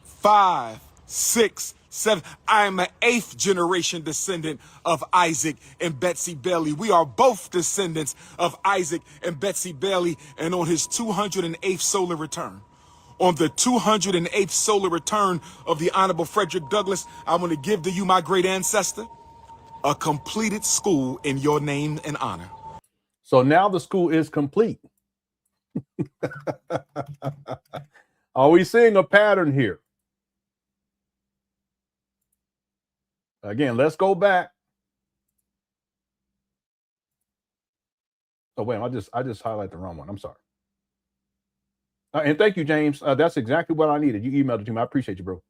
5, 6, 7. I am an 8th generation descendant of Isaac and Betsy Bailey. We are both descendants of Isaac and Betsy Bailey. And on his 208th solar return, on the 208th solar return of the Honorable Frederick Douglass, I want to give to you, my great ancestor, a completed school in your name and honor. So now the school is complete. Are we seeing a pattern here? Again, let's go back. Oh, wait, I just highlight the wrong one. I'm sorry. And thank you, James. That's exactly what I needed. You emailed it to me. I appreciate you, bro.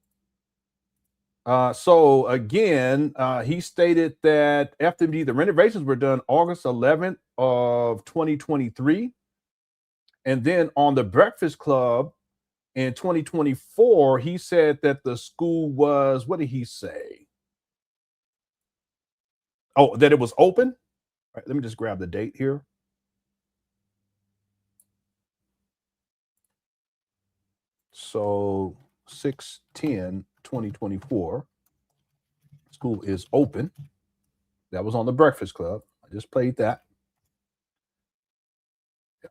So again, he stated that FDMG, the renovations were done August 11th of 2023. And then on the Breakfast Club in 2024, he said that the school was, what did he say? Oh, that it was open? All right, let me just grab the date here. So 6/10/2024, school is open. That was on the Breakfast Club. I just played that.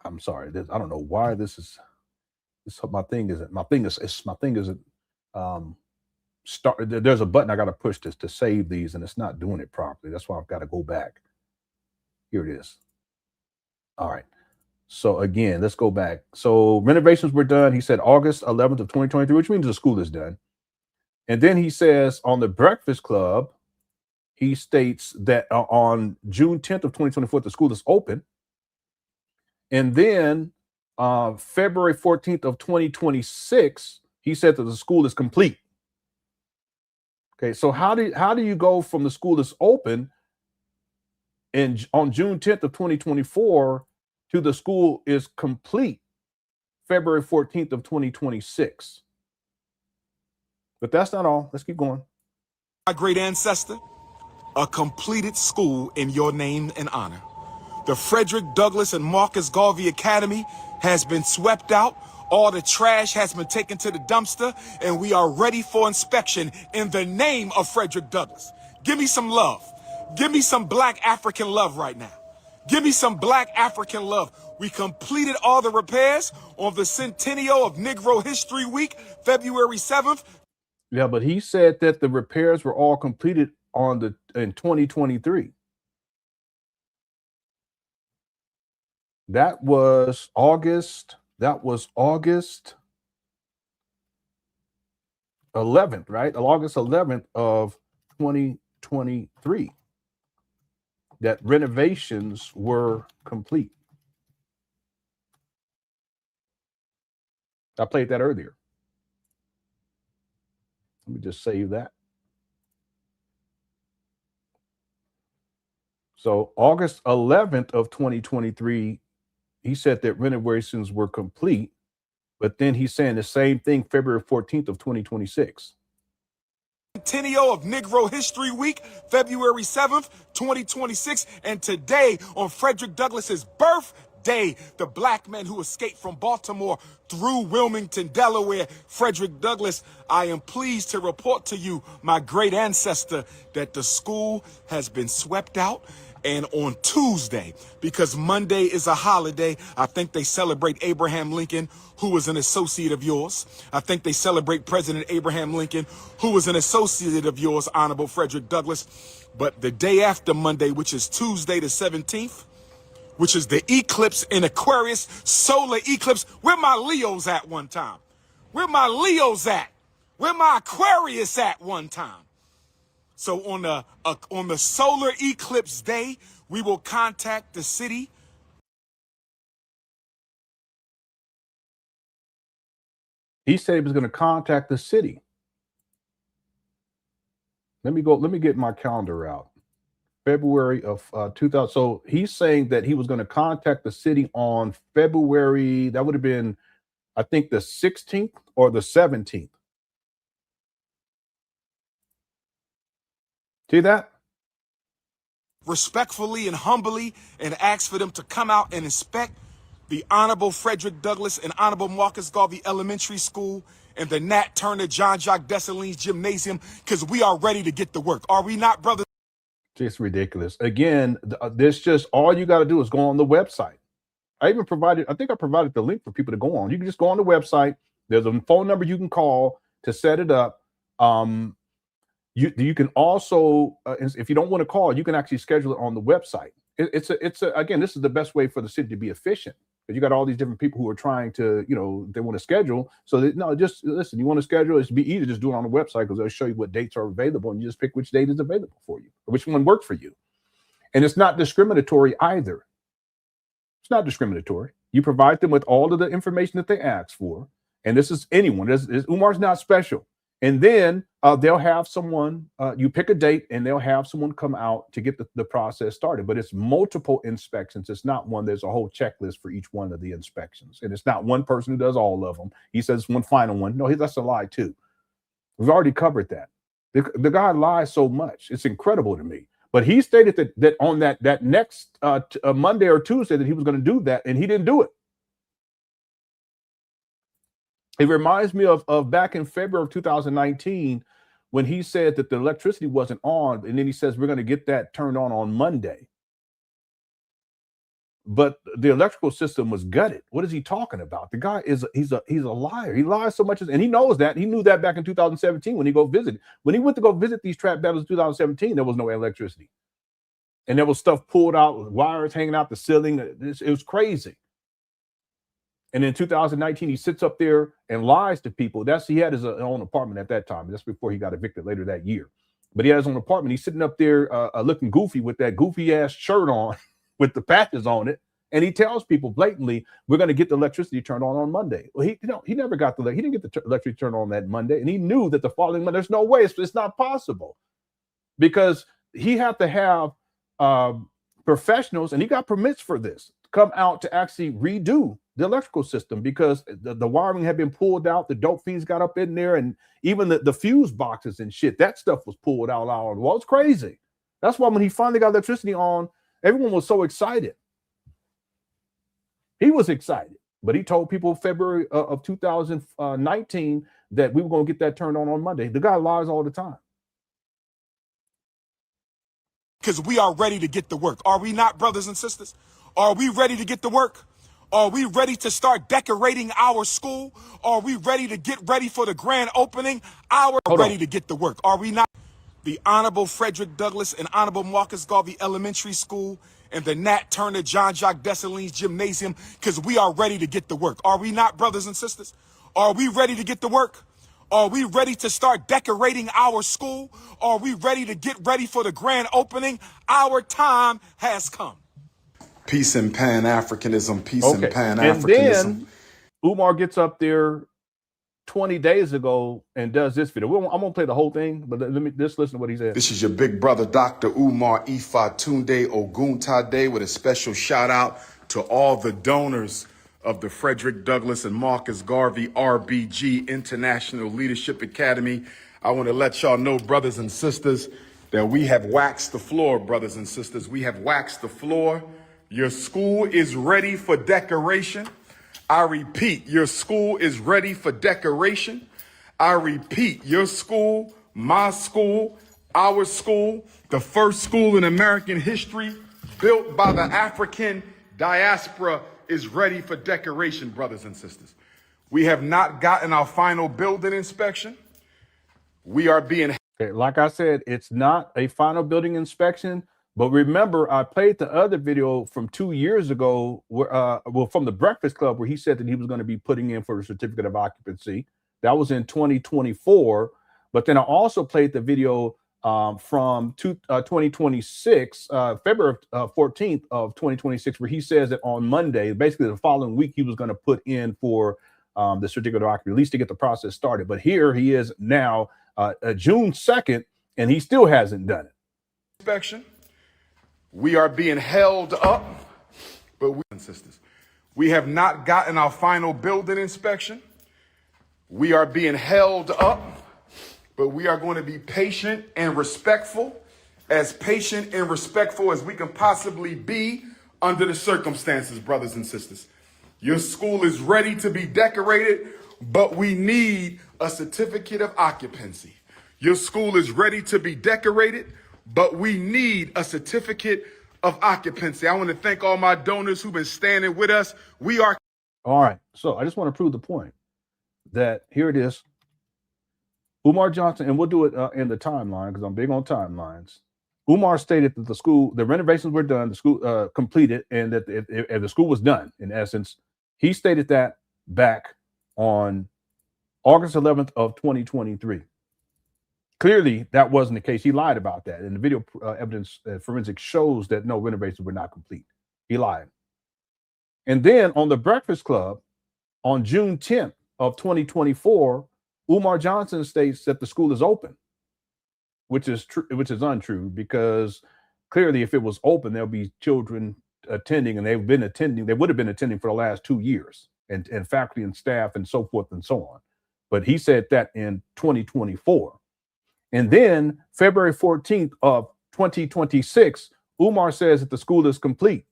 I'm sorry. I don't know why this is. My thing isn't. Start. There's a button I got to push to save these, and it's not doing it properly. That's why I've got to go back. Here it is. All right. So again, let's go back. So renovations were done. He said August 11th of 2023, which means the school is done. And then he says on the Breakfast Club, he states that on June 10th of 2024, the school is open. And then February 14th of 2026, he said that the school is complete. Okay, so how do you go from the school is open and on June 10th of 2024 to the school is complete February 14th of 2026? But that's not all. Let's keep going. My great ancestor, a completed school in your name and honor. The Frederick Douglass and Marcus Garvey Academy has been swept out. All the trash has been taken to the dumpster, and we are ready for inspection in the name of Frederick Douglass. Give me some love. Give me some Black African love right now. Give me some Black African love. We completed all the repairs on the centennial of Negro History Week, February 7th. Yeah, but he said that the repairs were all completed in 2023. That was August 11th, right? August 11th of 2023. That renovations were complete. I played that earlier. Let me just save that. So August 11th of 2023, he said that renovations were complete, but then he's saying the same thing February 14th of 2026. Centennial of Negro History Week, February 7th, 2026. And today, on Frederick Douglass's birthday, the Black man who escaped from Baltimore through Wilmington, Delaware, Frederick Douglass, I am pleased to report to you, my great ancestor, that the school has been swept out. And on Tuesday, because Monday is a holiday, I think they celebrate Abraham Lincoln, who was an associate of yours. I think they celebrate President Abraham Lincoln, who was an associate of yours, Honorable Frederick Douglass. But the day after Monday, which is Tuesday the 17th, which is the eclipse in Aquarius, solar eclipse. Where my Leos at one time? Where my Leos at? Where my Aquarius at one time? So on the solar eclipse day, we will contact the city. He said he was going to contact the city. Let me get my calendar out. February of 2000. So he's saying that he was going to contact the city on February. That would have been, I think, the 16th or the 17th. See that? Respectfully and humbly, and ask for them to come out and inspect the Honorable Frederick Douglass and Honorable Marcus Garvey Elementary School and the Nat Turner John Jacques Dessalines Gymnasium, because we are ready to get to work. Are we not, brothers? It's ridiculous. Again, there's just all you got to do is go on the website. I think I provided the link for people to go on. You can just go on the website. There's a phone number you can call to set it up. You can also, if you don't want to call, you can actually schedule it on the website. Again, this is the best way for the city to be efficient, because you got all these different people who are trying to, they want to schedule. So just listen, you want to schedule, it's be easy, just do it on the website, because they'll show you what dates are available, and you just pick which date is available for you, or which one worked for you. And it's not discriminatory either. It's not discriminatory. You provide them with all of the information that they ask for. And this is anyone. Umar's not special. And then they'll have someone, you pick a date, and they'll have someone come out to get the process started. But it's multiple inspections. It's not one. There's a whole checklist for each one of the inspections. And it's not one person who does all of them. He says one final one. No, that's a lie too. We've already covered that. The guy lies so much. It's incredible to me. But he stated that on that next Monday or Tuesday that he was going to do that, and he didn't do it. It reminds me of back in February of 2019 when he said that the electricity wasn't on, and then he says we're going to get that turned on Monday. But the electrical system was gutted. What is he talking about? The guy he's a liar. He lies so much, and he knows that. He knew that back in 2017 when he went to go visit these trap battles in 2017. There was no electricity, and there was stuff pulled out, wires hanging out the ceiling. It was crazy. And in 2019, he sits up there and lies to people. He had his own apartment at that time. That's before he got evicted later that year. But he had his own apartment. He's sitting up there looking goofy with that goofy ass shirt on with the patches on it. And he tells people blatantly, we're going to get the electricity turned on Monday. Well, he never got he didn't get the electricity turned on that Monday. And he knew that the following Monday, there's no way, it's not possible. Because he had to have professionals, and he got permits for this, come out to actually redo the electrical system because the wiring had been pulled out, the dope fiends got up in there, and even the fuse boxes and shit, that stuff was pulled out of the wall. It's crazy. That's why when he finally got electricity on, everyone was so excited. He was excited, but he told people February of 2019 that we were going to get that turned on Monday. The guy lies all the time. Because we are ready to get to work. Are we not, brothers and sisters? Are we ready to get to work? Are we ready to start decorating our school? Are we ready to get ready for the grand opening? Ready to get to work. Are we not? The Honorable Frederick Douglass and Honorable Marcus Garvey Elementary School and the Nat Turner John Jacques Dessalines Gymnasium, because we are ready to get to work. Are we not, brothers and sisters? Are we ready to get to work? Are we ready to start decorating our school? Are we ready to get ready for the grand opening? Our time has come. Peace and Pan Africanism. Peace and Pan Africanism. And then Umar gets up there 20 days ago and does this video. I'm going to play the whole thing, but let me just listen to what he said. This is your big brother, Dr. Umar Ifatunde Oguntade, with a special shout out to all the donors of the Frederick Douglass and Marcus Garvey RBG International Leadership Academy. I want to let y'all know, brothers and sisters, that we have waxed the floor, brothers and sisters. We have waxed the floor. Your school is ready for decoration. I repeat, your school is ready for decoration. I repeat, your school, my school, our school, the first school in American history built by the African diaspora is ready for decoration, brothers and sisters. We have not gotten our final building inspection. We are being... Okay, like I said, it's not a final building inspection. But remember, I played the other video from 2 years ago, where, from the Breakfast Club, where he said that he was going to be putting in for a certificate of occupancy. That was in 2024. But then I also played the video from 2026, February 14th of 2026, where he says that on Monday, basically the following week, he was going to put in for the certificate of occupancy, at least to get the process started. But here he is now, June 2nd, and he still hasn't done it. Inspection. We are being held up, but we have not gotten our final building inspection. We are being held up, but we are going to be patient and respectful as we can possibly be under the circumstances, brothers and sisters. Your school is ready to be decorated, but we need a certificate of occupancy. Your school is ready to be decorated, but we need a certificate of occupancy. I want to thank all my donors who've been standing with us. We are... All right. So I just want to prove the point that here it is. Umar Johnson, and we'll do it in the timeline because I'm big on timelines. Umar stated that the renovations were done, the school completed, and that if the school was done, in essence. He stated that back on August 11th of 2023. Clearly, that wasn't the case. He lied about that. And the video evidence forensic shows that no, renovations were not complete. He lied. And then on the Breakfast Club, on June 10th of 2024, Umar Johnson states that the school is open, which is untrue, because clearly if it was open, there'll be children attending, and they would have been attending for the last 2 years, and faculty and staff and so forth and so on. But he said that in 2024. And then February 14th of 2026, Umar says that the school is complete.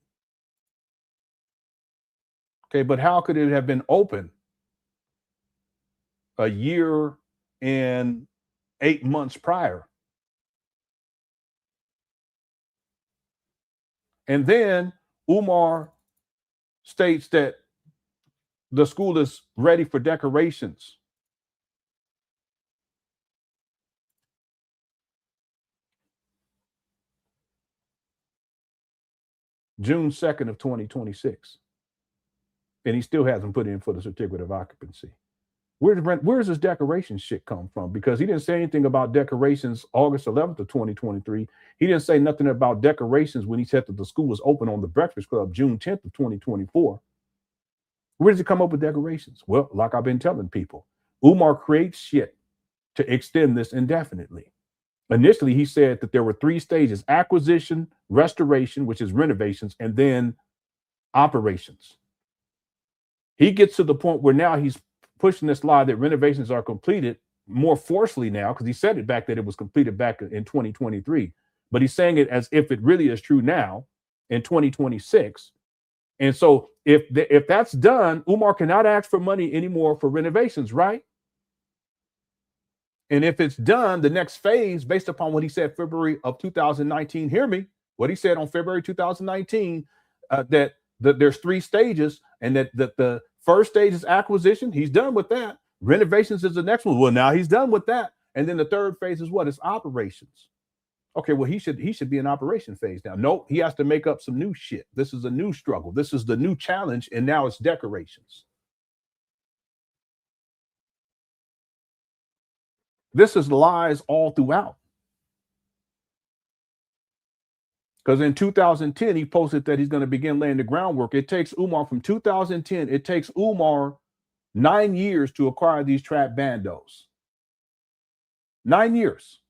Okay, but how could it have been open a year and 8 months prior? And then Umar states that the school is ready for decorations. June 2nd of 2026. And he still hasn't put in for the certificate of occupancy. Where's this decoration shit come from? Because he didn't say anything about decorations August 11th of 2023. He didn't say nothing about decorations when he said that the school was open on the Breakfast Club June 10th of 2024. Where does he come up with decorations? Well, like I've been telling people, Umar creates shit to extend this indefinitely. Initially, he said that there were 3 stages: acquisition, restoration, which is renovations, and then operations. He gets to the point where now he's pushing this lie that renovations are completed more forcefully now, because he said it back that it was completed back in 2023, but he's saying it as if it really is true now in 2026. And so if that's done, Umar cannot ask for money anymore for renovations, right? And if it's done, the next phase, based upon what he said February of 2019, hear me, what he said on February 2019, that there's 3 stages, and that the first stage is acquisition. He's done with that. Renovations is the next one. Well, now he's done with that. And then the third phase is what? It's operations. Okay, well, he should be in operation phase now. No, he has to make up some new shit. This is a new struggle. This is the new challenge, and now it's decorations. This is lies all throughout. Because in 2010, he posted that he's going to begin laying the groundwork. It takes Umar from 2010, it takes Umar 9 years to acquire these trap bandos. 9 years.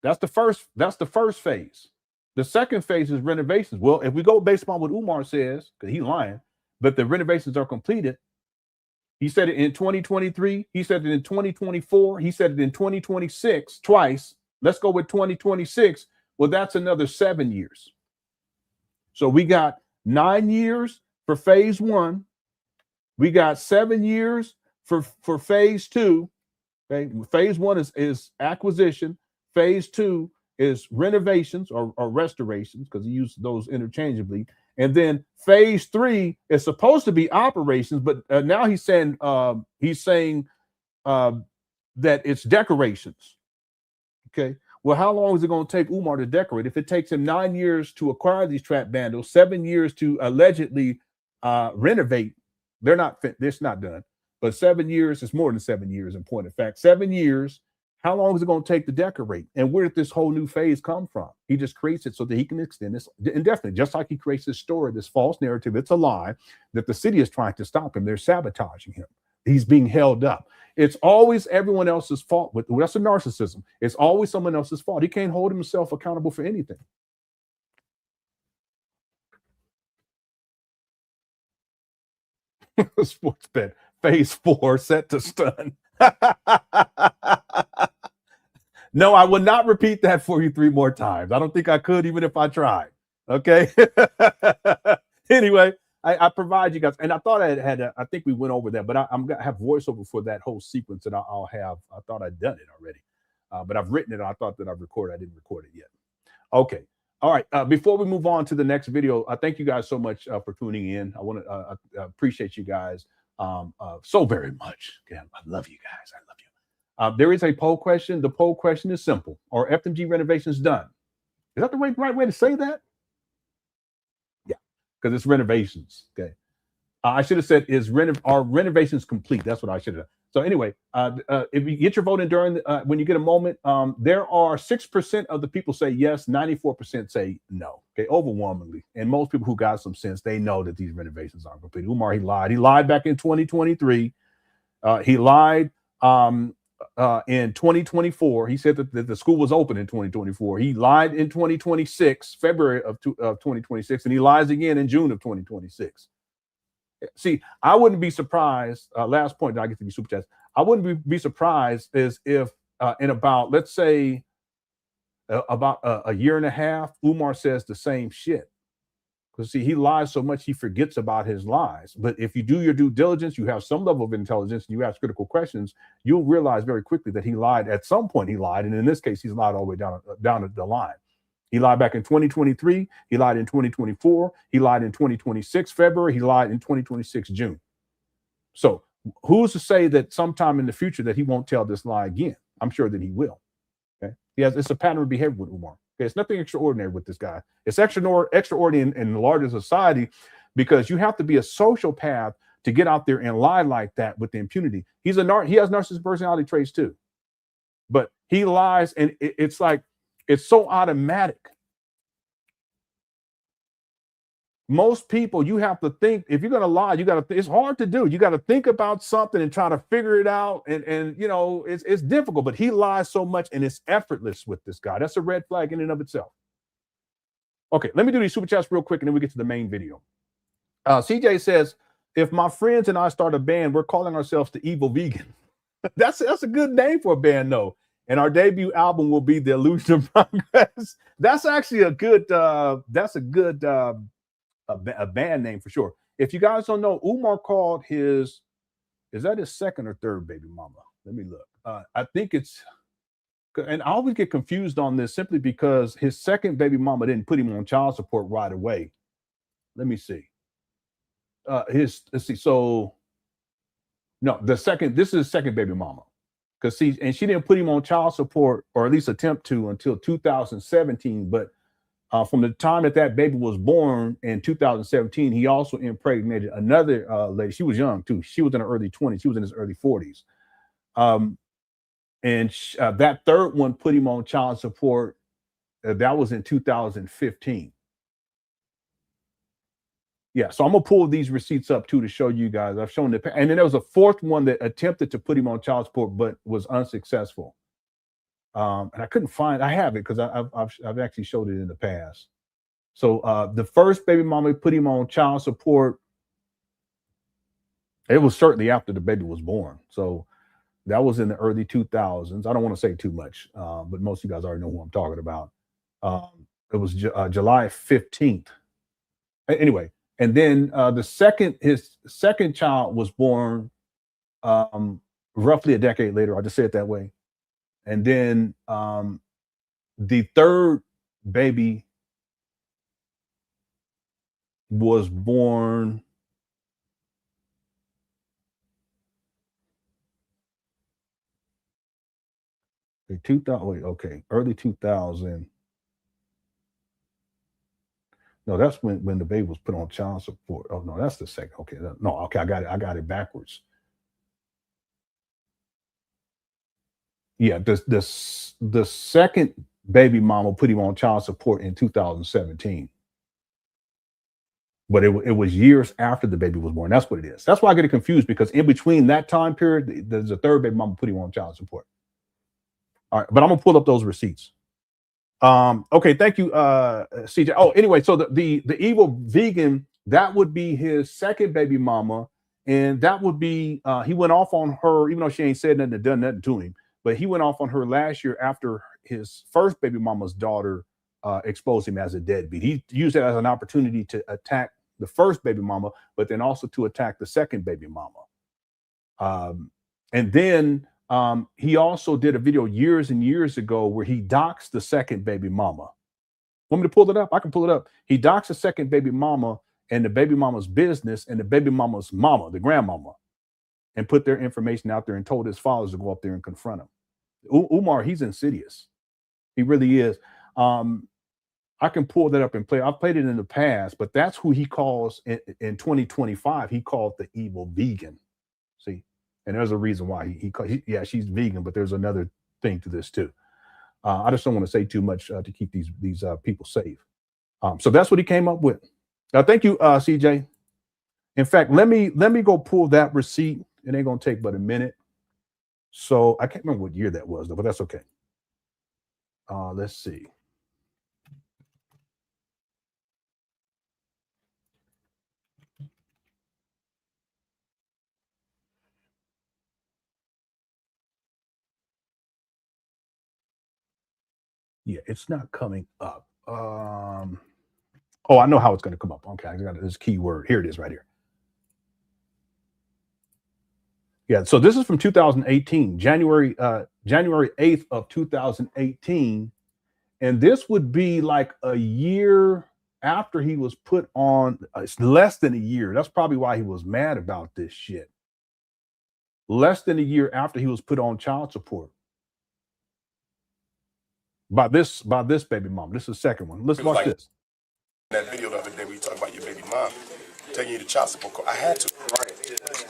That's the first phase. The second phase is renovations. Well, if we go based upon what Umar says, because he's lying, but the renovations are completed. He said it in 2023. He said it in 2024. He said it in 2026 twice. Let's go with 2026. Well, that's another 7 years. So we got 9 years for phase 1. We got 7 years for phase 2. Okay? Phase 1 is acquisition. Phase 2 is renovations or restorations, because he used those interchangeably. And then phase 3 is supposed to be operations, but now he's saying that it's decorations. Okay. Well, how long is it going to take Umar to decorate? If it takes him 9 years to acquire these trap bandos, 7 years to allegedly renovate, it's not done. But 7 years is more than 7 years in point of fact. 7 years. How long is it going to take to decorate? And where did this whole new phase come from? He just creates it so that he can extend this indefinitely, just like he creates this story, this false narrative. It's a lie that the city is trying to stop him. They're sabotaging him. He's being held up. It's always everyone else's fault. That's a narcissism. It's always someone else's fault. He can't hold himself accountable for anything. Sports bet, phase 4 set to stun. No, I would not repeat that for you 3 more times. I don't think I could, even if I tried. Okay. Anyway, I provide you guys, and I thought I think we went over that, but I'm gonna have voiceover for that whole sequence that I'll have. I thought I'd done it already, but I've written it. I thought that I've recorded. I didn't record it yet. Okay. All right. Before we move on to the next video, I thank you guys so much for tuning in. I want to appreciate you guys so very much. Again, I love you guys. I love you. There is a poll question. The poll question is simple: are FDMG renovations done? Is that the right way to say that? Yeah, because it's renovations. Okay. I should have said, are renovations complete? That's what I should have done. So anyway, if you get your vote in during when you get a moment, there are 6% of the people say yes, 94% say no. Okay, overwhelmingly, and most people who got some sense, they know that these renovations aren't complete. Umar, he lied. He lied back in 2023. He lied in 2024. He said that the school was open in 2024. He lied in 2026, February of 2026, and he lies again in June of 2026. See, I wouldn't be surprised. Last point, I get to be super chats. I wouldn't be surprised as if in about, let's say, About a year and a half, Umar says the same shit. Because see, he lies so much he forgets about his lies. But if you do your due diligence, you have some level of intelligence, and you ask critical questions, you'll realize very quickly that he lied. At some point, he lied, and in this case, he's lied all the way down the line. He lied back in 2023. He lied in 2024. He lied in 2026 February. He lied in 2026 June. So who's to say that sometime in the future that he won't tell this lie again? I'm sure that he will. Okay, it's a pattern of behavior with Umar. Okay, it's nothing extraordinary with this guy. It's extraordinary in the larger society because you have to be a sociopath to get out there and lie like that with the impunity. He has narcissistic personality traits too, but he lies, and it's like it's so automatic. Most people, you have to think, if you're going to lie, it's hard to do. You got to think about something and try to figure it out. And you know, it's difficult, but he lies so much and it's effortless with this guy. That's a red flag in and of itself. Okay, let me do these super chats real quick and then we get to the main video. CJ says, if my friends and I start a band, we're calling ourselves the Evil Vegan. That's a good name for a band, though. And our debut album will be The Illusion of Progress. That's actually a good a band name for sure. If you guys don't know, Umar called is that his second or third baby mama? Let me look. I think it's, and I always get confused on this simply because his second baby mama didn't put him on child support right away. Let me see. Let's see. So no, this is his second baby mama. Because see, and she didn't put him on child support, or at least attempt to, until 2017. But from the time that baby was born in 2017, he also impregnated another lady. She was young too. She was in her early 20s. She was in his early 40s. That third one put him on child support. That was in 2015. Yeah, so I'm gonna pull these receipts up too to show you guys. I've shown it, and then there was a fourth one that attempted to put him on child support but was unsuccessful. And I couldn't find. I have it because I've actually showed it in the past. So the first baby mama put him on child support. It was certainly after the baby was born. So that was in the early 2000s. I don't want to say too much, but most of you guys already know who I'm talking about. It was July 15th. Anyway. And then his second child was born roughly a decade later. I'll just say it that way. And then the third baby was born in 2000. Early 2000. No, that's when the baby was put on child support. Oh no, that's the second. Okay, I got it backwards. Yeah, the second baby mama put him on child support in 2017. But it was years after the baby was born. That's what it is. That's why I get confused, because in between that time period, there's a third baby mama put him on child support. All right, but I'm gonna pull up those receipts. Okay, thank you, CJ. Oh, anyway, so the evil vegan, that would be his second baby mama, and that would be he went off on her, even though she ain't said nothing or done nothing to him, but he went off on her last year after his first baby mama's daughter exposed him as a deadbeat. He used it as an opportunity to attack the first baby mama, but then also to attack the second baby mama. And then he also did a video years and years ago where he doxed the second baby mama. Want me to pull it up? I can pull it up. He doxed the second baby mama and the baby mama's business and the baby mama's mama, the grandmama, and put their information out there and told his followers to go up there and confront him. Umar, he's insidious. He really is. I can pull that up and play. I've played it in the past, but that's who he calls in 2025. He called the evil vegan. See? And there's a reason why yeah, she's vegan, but there's another thing to this too. I just don't want to say too much to keep these people safe. So that's what he came up with. Thank you, CJ. In fact, let me go pull that receipt. It ain't gonna take but a minute. So I can't remember what year that was though, but that's okay. Let's see. Yeah, it's not coming up. Oh, I know how it's going to come up. Okay, I got this keyword. Here it is right here. Yeah, so this is from 2018, January 8th of 2018. And this would be like a year after he was put on. It's less than a year. That's probably why he was mad about this shit. Less than a year after he was put on child support. By this baby mom. This is the second one. Let's watch this. That video the other day where you talk about your baby mom taking you to child support. I had to.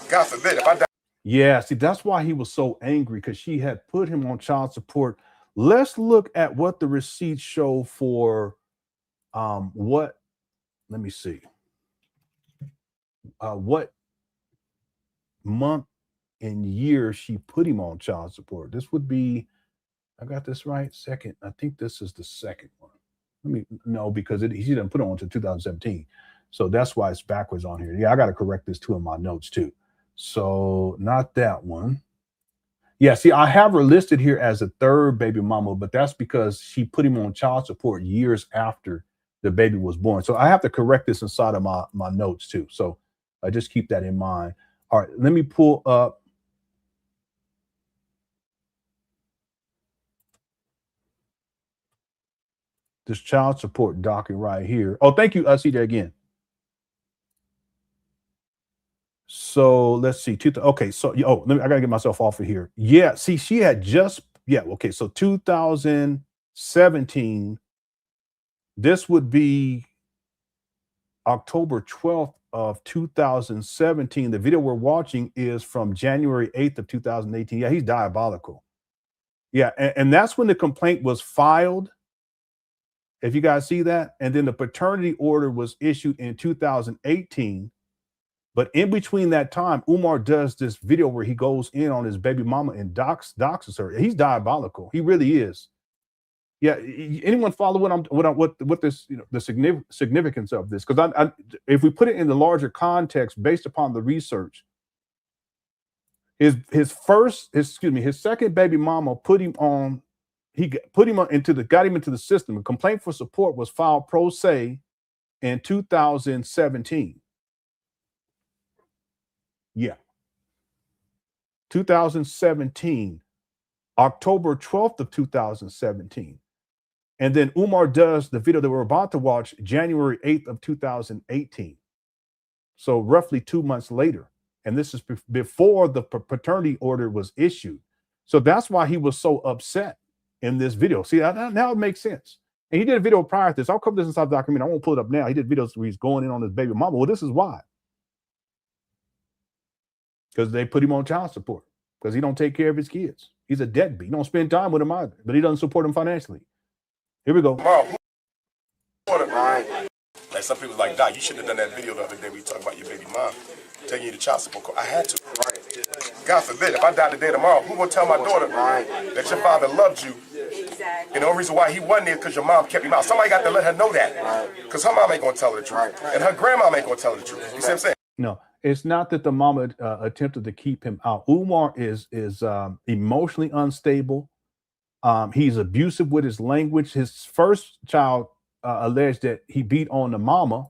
God forbid if I die. Yeah, see, that's why he was so angry, because she had put him on child support. Let's look at what the receipts show for what, let me see. What month and year she put him on child support. This would be, I got this right, second. I think this is the second one. Let me, no, because he didn't put it on until 2017. So that's why it's backwards on here. Yeah, I got to correct this too in my notes too. So not that one. Yeah, see, I have her listed here as a third baby mama, but that's because she put him on child support years after the baby was born. So I have to correct this inside of my notes too. So I just keep that in mind. All right, let me pull up. This child support docket right here. Oh, thank you, CJ, again. So let's see. Okay, so I gotta get myself off of here. Yeah, see, she had just okay. So 2017. This would be October 12th of 2017. The video we're watching is from January 8th of 2018. Yeah, he's diabolical. Yeah, and that's when the complaint was filed. If you guys see that, and then the paternity order was issued in 2018. But in between that time, Umar does this video where he goes in on his baby mama and doxes her. He's diabolical. He really is. Yeah. Anyone follow what this, the significance of this? Because if we put it in the larger context, based upon the research, his second baby mama put him on. Got him into the system. A complaint for support was filed pro se in 2017. Yeah. 2017, October 12th of 2017. And then Umar does the video that we're about to watch January 8th of 2018. So roughly 2 months later. And this is before the paternity order was issued. So that's why he was so upset in this video. See, now it makes sense. And he did a video prior to this. I'll cover this inside the documentary. I won't pull it up now. He did videos where he's going in on his baby mama. Well, this is why. Because they put him on child support. Because he don't take care of his kids. He's a deadbeat. He don't spend time with them either. But he doesn't support them financially. Here we go. Like some people like, Doc, you shouldn't have done that video the other day where you talk about your baby mom taking you to child support. I had to. God forbid, if I die today tomorrow, who gonna tell my daughter that your father loved you? Exactly. And the only reason why he wasn't there because your mom kept him out. Somebody got to let her know that. Because her mom ain't gonna tell her the truth. And her grandma ain't gonna tell her the truth. You see what I'm saying? No, it's not that the mama attempted to keep him out. Umar is emotionally unstable. He's abusive with his language. His first child alleged that he beat on the mama.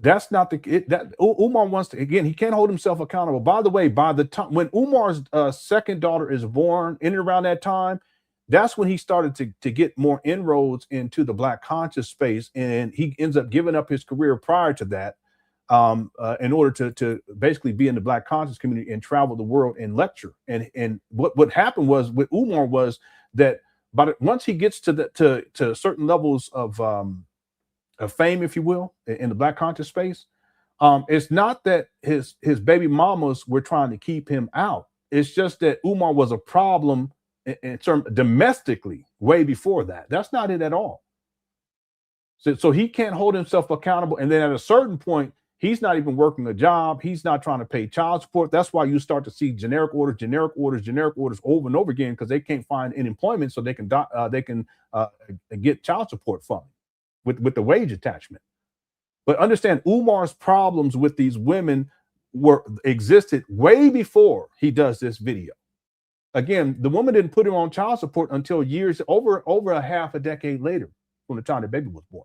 That's not that Umar wants to, again, he can't hold himself accountable. By the way, by the time when Umar's second daughter is born, in and around that time, that's when he started to get more inroads into the Black conscious space. And he ends up giving up his career prior to that in order to basically be in the Black conscious community and travel the world and lecture. And what happened was with Umar was that once he gets to certain levels of fame, if you will, in the Black conscious space, it's not that his baby mamas were trying to keep him out. It's just that Umar was a problem in terms domestically way before that. That's not it at all. So he can't hold himself accountable. And then at a certain point, he's not even working a job. He's not trying to pay child support. That's why you start to see generic orders over and over again, because they can't find any employment, so they can get child support from him with the wage attachment. But understand, Umar's problems with these women existed way before he does this video. Again, the woman didn't put him on child support until years over a half a decade later, when the time the baby was born.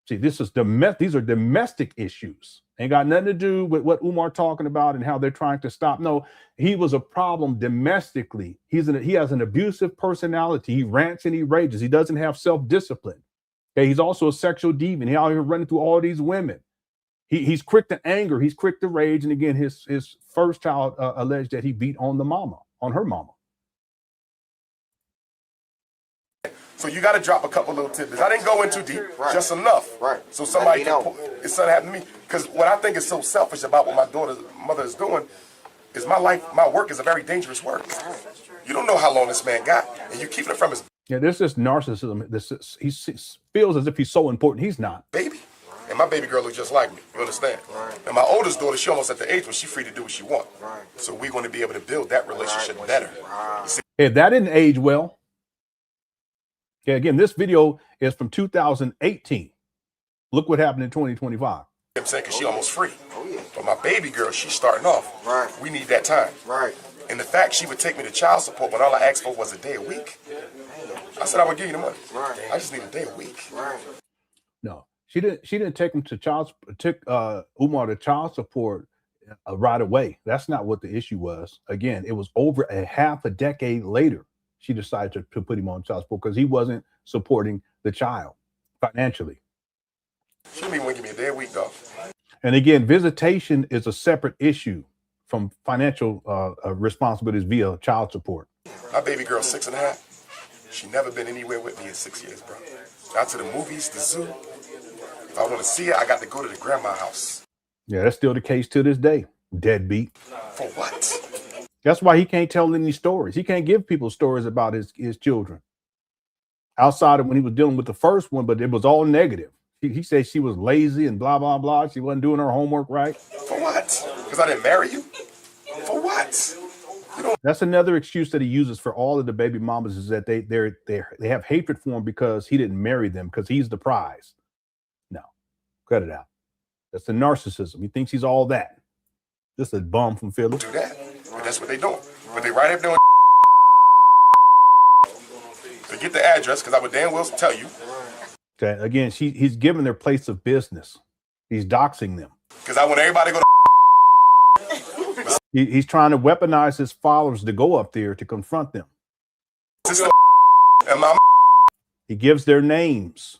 See, these are domestic issues. Ain't got nothing to do with what Umar talking about and how they're trying to stop. No, he was a problem domestically. He has an abusive personality. He rants and he rages. He doesn't have self-discipline. Okay, he's also a sexual deviant. He out here running through all these women. He's quick to anger. He's quick to rage. And again, his first child alleged that he beat on her mama. So you got to drop a couple little tidbits. I didn't go in too deep, just enough. Right. So somebody can pull, if something happened to me. Because what I think is so selfish about what my mother is doing is my work is a very dangerous work. You don't know how long this man got, and you keep it from his. Yeah, there's this narcissism. He feels as if he's so important. He's not. Baby. And my baby girl looks just like me. You understand? Right. And my oldest daughter, she almost at the age when she's free to do what she wants. Right. So we're going to be able to build that relationship better. Right. Hey, that didn't age well. Okay, again, this video is from 2018. Look what happened in 2025. I'm saying, because she almost free. Oh, yeah. But my baby girl, she's starting off. Right. We need that time. Right. And the fact she would take me to child support when all I asked for was a day a week. I said I would give you the money. Right. I just need a day a week. Right. No, she didn't take him to Umar to child support right away. That's not what the issue was. Again, it was over a half a decade later. She decided to put him on child support because he wasn't supporting the child financially. She didn't even give me a day a week, though. And again, visitation is a separate issue from financial responsibilities via child support. My baby girl's 6.5. She never been anywhere with me in 6 years, bro. Out to the movies, the zoo. If I want to see her, I got to go to the grandma's house. Yeah, that's still the case to this day. Deadbeat. For what? That's why he can't tell any stories. He can't give people stories about his children. Outside of when he was dealing with the first one, but it was all negative. He said she was lazy and blah, blah, blah. She wasn't doing her homework right. For what? Because I didn't marry you? For what? That's another excuse that he uses for all of the baby mamas is that they have hatred for him because he didn't marry them because he's the prize. No, cut it out. That's the narcissism. He thinks he's all that. Just a bum from Philly. Do that. But that's what they doing. But they right up there on to get the address because I would damn well tell you. Okay, again, he's giving their place of business. He's doxing them. Because I want everybody to go to he's trying to weaponize his followers to go up there to confront them. And my he gives their names.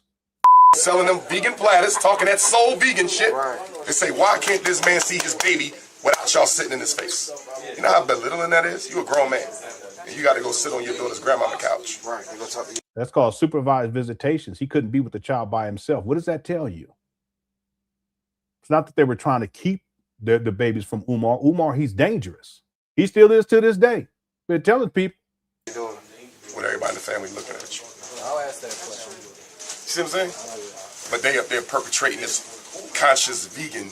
Selling them vegan platters, talking that soul vegan shit. They say, why can't this man see his baby without y'all sitting in his face? You know how belittling that is? You a grown man. And you got to go sit on your daughter's grandmama couch. Right. That's called supervised visitations. He couldn't be with the child by himself. What does that tell you? It's not that they were trying to keep the babies from Umar. Umar, he's dangerous. He still is to this day. They're telling people. With everybody in the family looking at you. I'll ask that question. See what I'm saying? But they up there perpetrating this conscious vegan,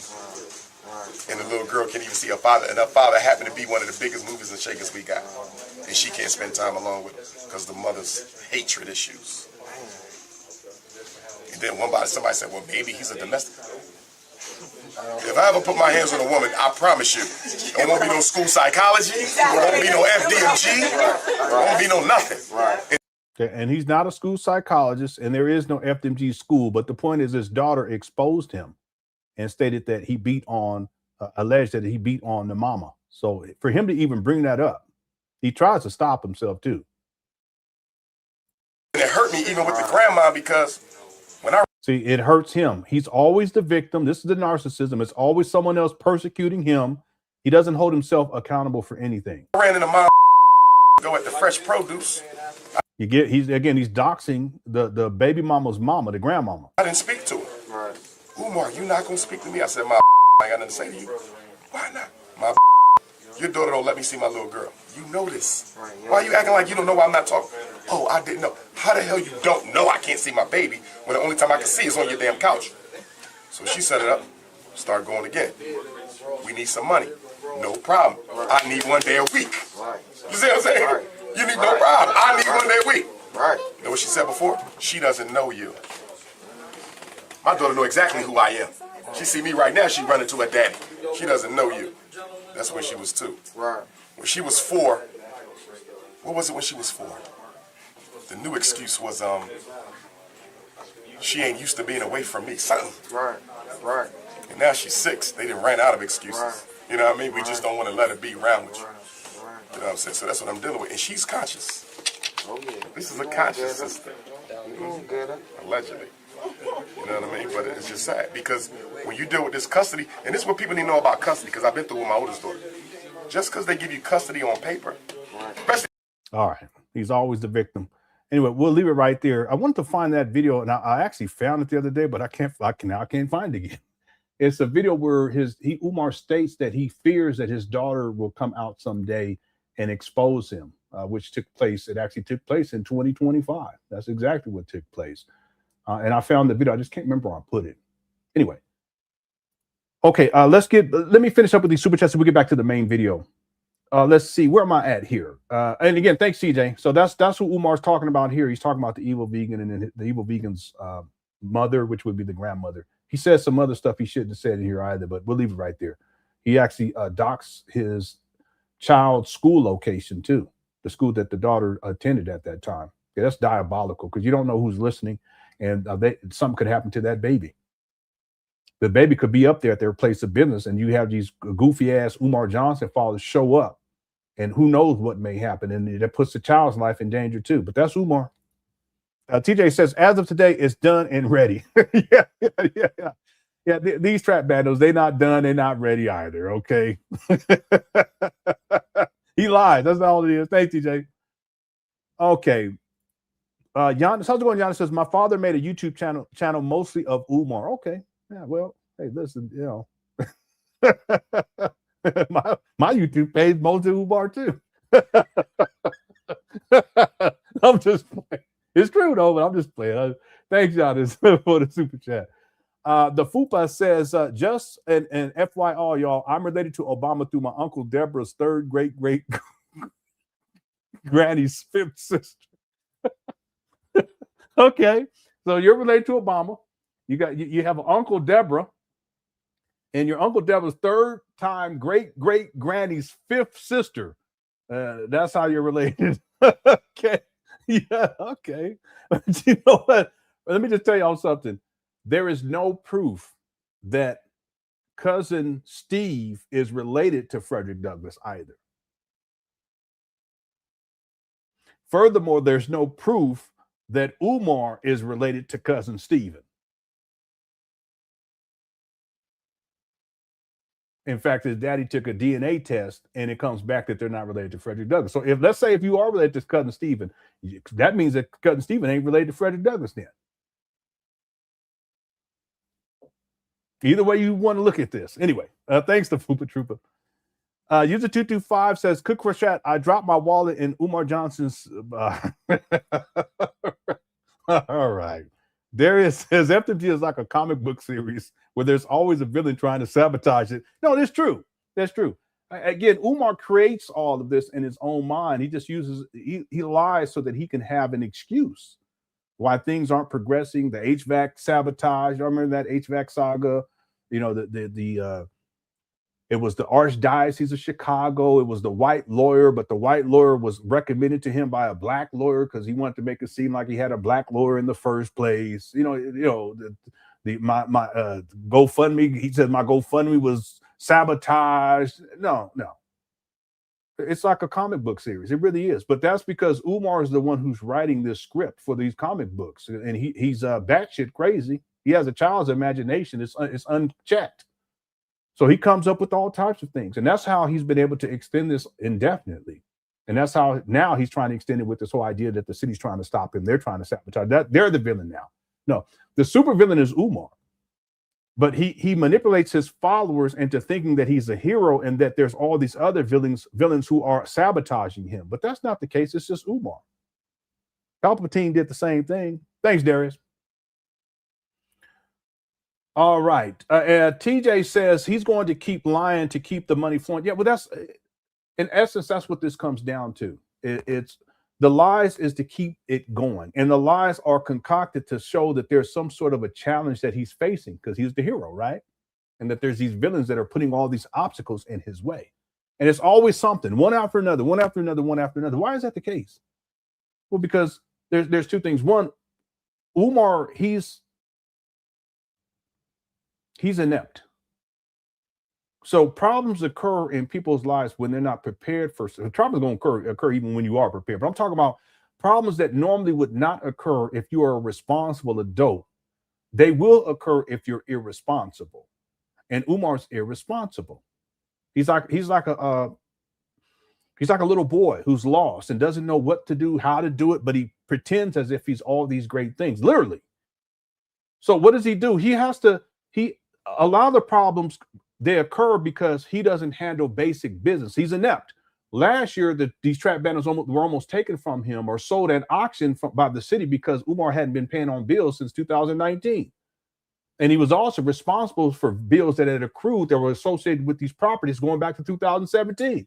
and the little girl can't even see her father, and her father happened to be one of the biggest movers and shakers we got, and she can't spend time alone with him because the mother's hatred issues. And then somebody said, well, maybe he's a domestic. If I ever put my hands on a woman, I promise you, it won't be no school psychology, it won't be no FDMG, it won't be no nothing. Okay, and he's not a school psychologist, and there is no FDMG school, but the point is his daughter exposed him and stated that he alleged that he beat on the mama. So for him to even bring that up, he tries to stop himself too. And it hurt me even with the grandma because when I see, it hurts him. He's always the victim. This is the narcissism. It's always someone else persecuting him. He doesn't hold himself accountable for anything. I ran into mom go at the fresh produce. He's doxing the baby mama's mama, the grandmama. I didn't speak to her. Right. Umar, you not gonna speak to me? I said, my I got nothing to say to you. Why not? My your daughter don't let me see my little girl. You know this. Right, yeah. Why are you acting like you don't know why I'm not talking? Oh, I didn't know. How the hell you don't know I can't see my baby when the only time I can see is on your damn couch? So she set it up, start going again. We need some money. No problem. I need 1 day a week. Right. You see what I'm saying? Right. You need no problem. I need 1 day a week. Right. You know what she said before? She doesn't know you. My daughter know exactly who I am. She see me right now, she running to her daddy. She doesn't know you. That's when she was 2. Right. When she was 4, what was it when she was 4? The new excuse was, she ain't used to being away from me. Something. Right. Right. And now she's 6. They done ran out of excuses. Right. You know what I mean? We just don't want to let her be around with you. Right. You know what I'm saying? So that's what I'm dealing with. And she's conscious. Oh, yeah. This is a conscious sister. Good. Allegedly. You know what I mean? But it's just sad because when you deal with this custody, and this is what people need to know about custody, because I've been through with my oldest daughter. Just because they give you custody on paper, especially. All right. He's always the victim. Anyway, we'll leave it right there. I wanted to find that video, and I actually found it the other day, but I can't find it again. It's a video where Umar states that he fears that his daughter will come out someday and expose him, which took place. It actually took place in 2025. That's exactly what took place. And I found the video. I just can't remember where I put it. Anyway. Okay, let me finish up with these super chats and we'll get back to the main video. Let's see, where am I at here? And again, thanks, CJ. So that's who Umar's talking about here. He's talking about the evil vegan and then the evil vegan's mother, which would be the grandmother. He says some other stuff he shouldn't have said in here either, but we'll leave it right there. He actually docks his child's school location too, the school that the daughter attended at that time. Okay, that's diabolical because you don't know who's listening, and something could happen to that baby. The baby could be up there at their place of business, and you have these goofy ass Umar Johnson followers show up, and who knows what may happen, and that puts the child's life in danger too. But that's Umar. TJ says, as of today, it's done and ready. Yeah. These trap battles, they're not done, they're not ready either. Okay. He lies. That's all it is. Thanks, TJ. Okay. Giannis, how's it going? Giannis says, my father made a YouTube channel mostly of Umar. Okay. Yeah, well, hey, listen, you know, my YouTube page mostly Umar too. I'm just playing. It's true though, but I'm just playing. Thanks, Giannis, for the super chat. The Fupa says, just an FYI, y'all, I'm related to Obama through my uncle Deborah's third great granny's 5th sister. Okay, so you're related to Obama. You have an Uncle Deborah, and your Uncle Deborah's third time great granny's 5th sister. That's how you're related. Okay, yeah, okay. But you know what? Let me just tell y'all something. There is no proof that cousin Steve is related to Frederick Douglass either. Furthermore, there's no proof that Umar is related to cousin Stephen. In fact, his daddy took a DNA test and it comes back that they're not related to Frederick Douglass. So let's say if you are related to cousin Stephen, that means that cousin Stephen ain't related to Frederick Douglass then. Either way you want to look at this. Anyway, thanks to Fupa Troopa. User 225 says, Cook for chat, I dropped my wallet in Umar Johnson's. All right. Darius says, FDMG is like a comic book series where there's always a villain trying to sabotage it. No, that's true. That's true. Again, Umar creates all of this in his own mind. He just he lies so that he can have an excuse why things aren't progressing. The HVAC sabotage. I remember that HVAC saga. You know, it was the Archdiocese of Chicago. It was the white lawyer, but the white lawyer was recommended to him by a black lawyer because he wanted to make it seem like he had a black lawyer in the first place. My GoFundMe. He said my GoFundMe was sabotaged. No. It's like a comic book series. It really is. But that's because Umar is the one who's writing this script for these comic books, and he's batshit crazy. He has a child's imagination. It's unchecked. So he comes up with all types of things. And that's how he's been able to extend this indefinitely. And that's how now he's trying to extend it with this whole idea that the city's trying to stop him. They're trying to sabotage that. They're the villain now. No, the super villain is Umar. But he manipulates his followers into thinking that he's a hero and that there's all these other villains who are sabotaging him. But that's not the case. It's just Umar. Palpatine did the same thing. Thanks, Darius. All right. TJ says he's going to keep lying to keep the money flowing. Yeah, well, that's in essence, that's what this comes down to. It's the lies is to keep it going. And the lies are concocted to show that there's some sort of a challenge that he's facing because he's the hero, right? And that there's these villains that are putting all these obstacles in his way. And it's always something, one after another, one after another, one after another. Why is that the case? Well, because there's two things. One, Umar, he's inept. So problems occur in people's lives when they're not prepared for. Trouble is going to occur even when you are prepared. But I'm talking about problems that normally would not occur if you are a responsible adult. They will occur if you're irresponsible. And Umar's irresponsible. He's like a little boy who's lost and doesn't know what to do, how to do it, but he pretends as if he's all these great things, literally. So what does he do? A lot of the problems, they occur because he doesn't handle basic business. He's inept. Last year, these trap banners were almost taken from him or sold at auction by the city because Umar hadn't been paying on bills since 2019. And he was also responsible for bills that had accrued that were associated with these properties going back to 2017.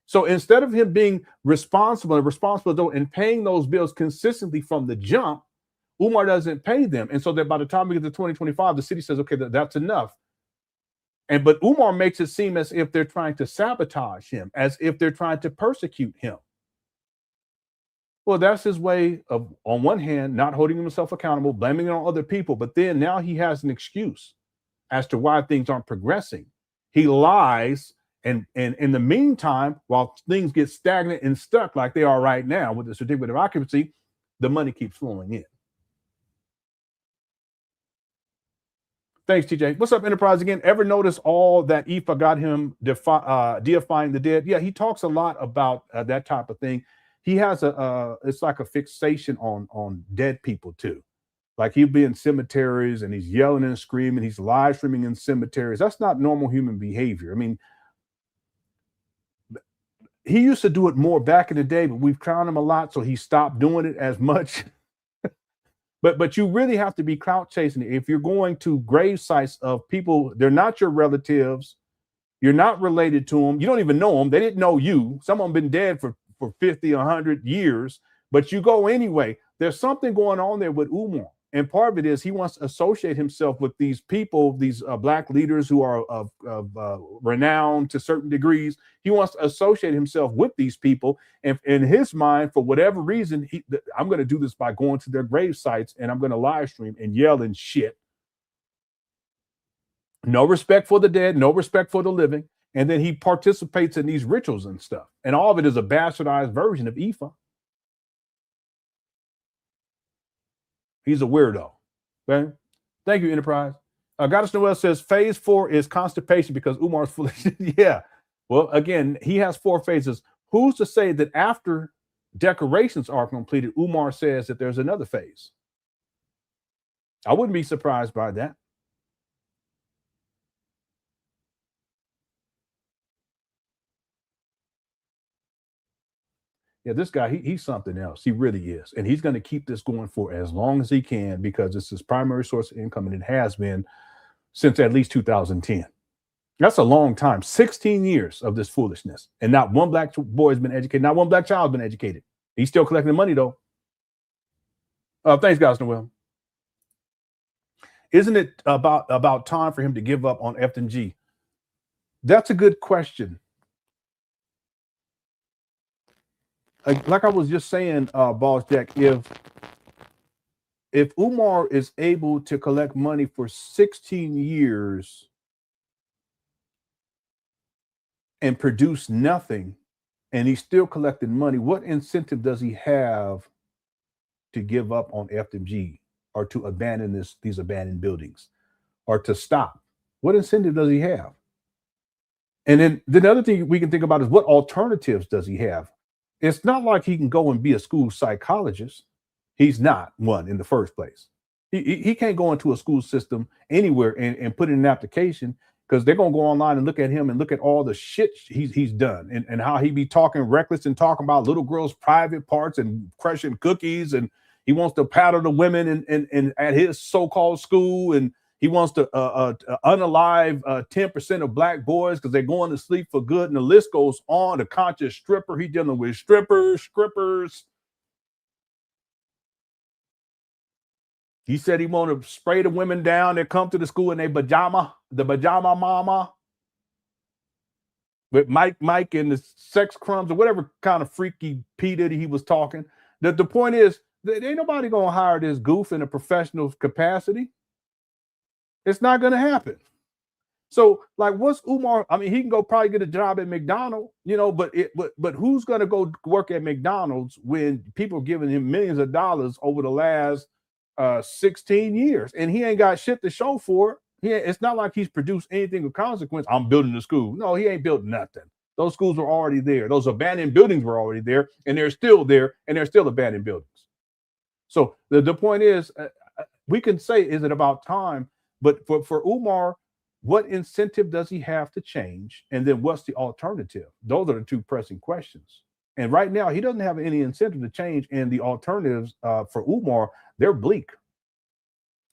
So instead of him being responsible and paying those bills consistently from the jump, Umar doesn't pay them. And so that by the time we get to 2025, the city says, okay, that's enough. But Umar makes it seem as if they're trying to sabotage him, as if they're trying to persecute him. Well, that's his way of, on one hand, not holding himself accountable, blaming it on other people. But then now he has an excuse as to why things aren't progressing. He lies. And in the meantime, while things get stagnant and stuck like they are right now with the certificate of occupancy, the money keeps flowing in. Thanks, TJ. What's up, Enterprise? Again, ever notice all that Ifa got him deifying the dead? Yeah, he talks a lot about that type of thing. He has it's like a fixation on dead people too. Like he'll be in cemeteries and he's yelling and screaming. He's live streaming in cemeteries. That's not normal human behavior. I mean, he used to do it more back in the day, but we've clowned him a lot, so he stopped doing it as much. But you really have to be clout chasing it. If you're going to grave sites of people, they're not your relatives. You're not related to them. You don't even know them. They didn't know you. Some of them been dead for 50, 100 years, but you go anyway. There's something going on there with Umar. And part of it is he wants to associate himself with these people, these black leaders who are of renown to certain degrees. He wants to associate himself with these people. And in his mind, for whatever reason, I'm going to do this by going to their grave sites and I'm going to live stream and yell and shit. No respect for the dead, no respect for the living. And then he participates in these rituals and stuff. And all of it is a bastardized version of Ifa. He's a weirdo. Okay? Thank you, Enterprise. Goddess Noel says phase 4 is constipation because Umar's full of shit. Yeah. Well, again, he has 4 phases. Who's to say that after decorations are completed, Umar says that there's another phase? I wouldn't be surprised by that. Yeah, this guy, he's something else. He really is. And he's going to keep this going for as long as he can because it's his primary source of income, and it has been since at least 2010. That's a long time. 16 years of this foolishness. And not one black boy has been educated. Not one black child has been educated. He's still collecting money, though. Thanks, guys, Noel. Isn't it about time for him to give up on FDMG? That's a good question. Like I was just saying, Boss Jack, if Umar is able to collect money for 16 years and produce nothing, and he's still collecting money, what incentive does he have to give up on FDMG or to abandon these abandoned buildings or to stop? What incentive does he have? And then the other thing we can think about is what alternatives does he have? It's not like he can go and be a school psychologist. He's not one in the first place. He can't go into a school system anywhere and put in an application because they're going to go online and look at him and look at all the shit he's done and how he be talking reckless and talking about little girls' private parts and crushing cookies. And he wants to paddle the women and at his so-called school. And he wants to unalive 10% of black boys because they're going to sleep for good. And the list goes on. The conscious stripper, he's dealing with strippers. He said he want to spray the women down that come to the school in their the pajama mama. with Mike and the sex crumbs or whatever kind of freaky P. Diddy he was talking. The point is that ain't nobody gonna hire this goof in a professional capacity. It's not gonna happen. So, like, what's Umar? I mean, he can go probably get a job at McDonald's, you know, but who's gonna go work at McDonald's when people are giving him millions of dollars over the last 16 years and he ain't got shit to show for it? It's not like he's produced anything of consequence. I'm building a school. No, he ain't built nothing. Those schools were already there. Those abandoned buildings were already there, and they're still there, and they're still abandoned buildings. So the point is, we can say, is it about time? But for Umar, what incentive does he have to change? And then what's the alternative? Those are the two pressing questions. And right now, he doesn't have any incentive to change, and the alternatives for Umar, they're bleak.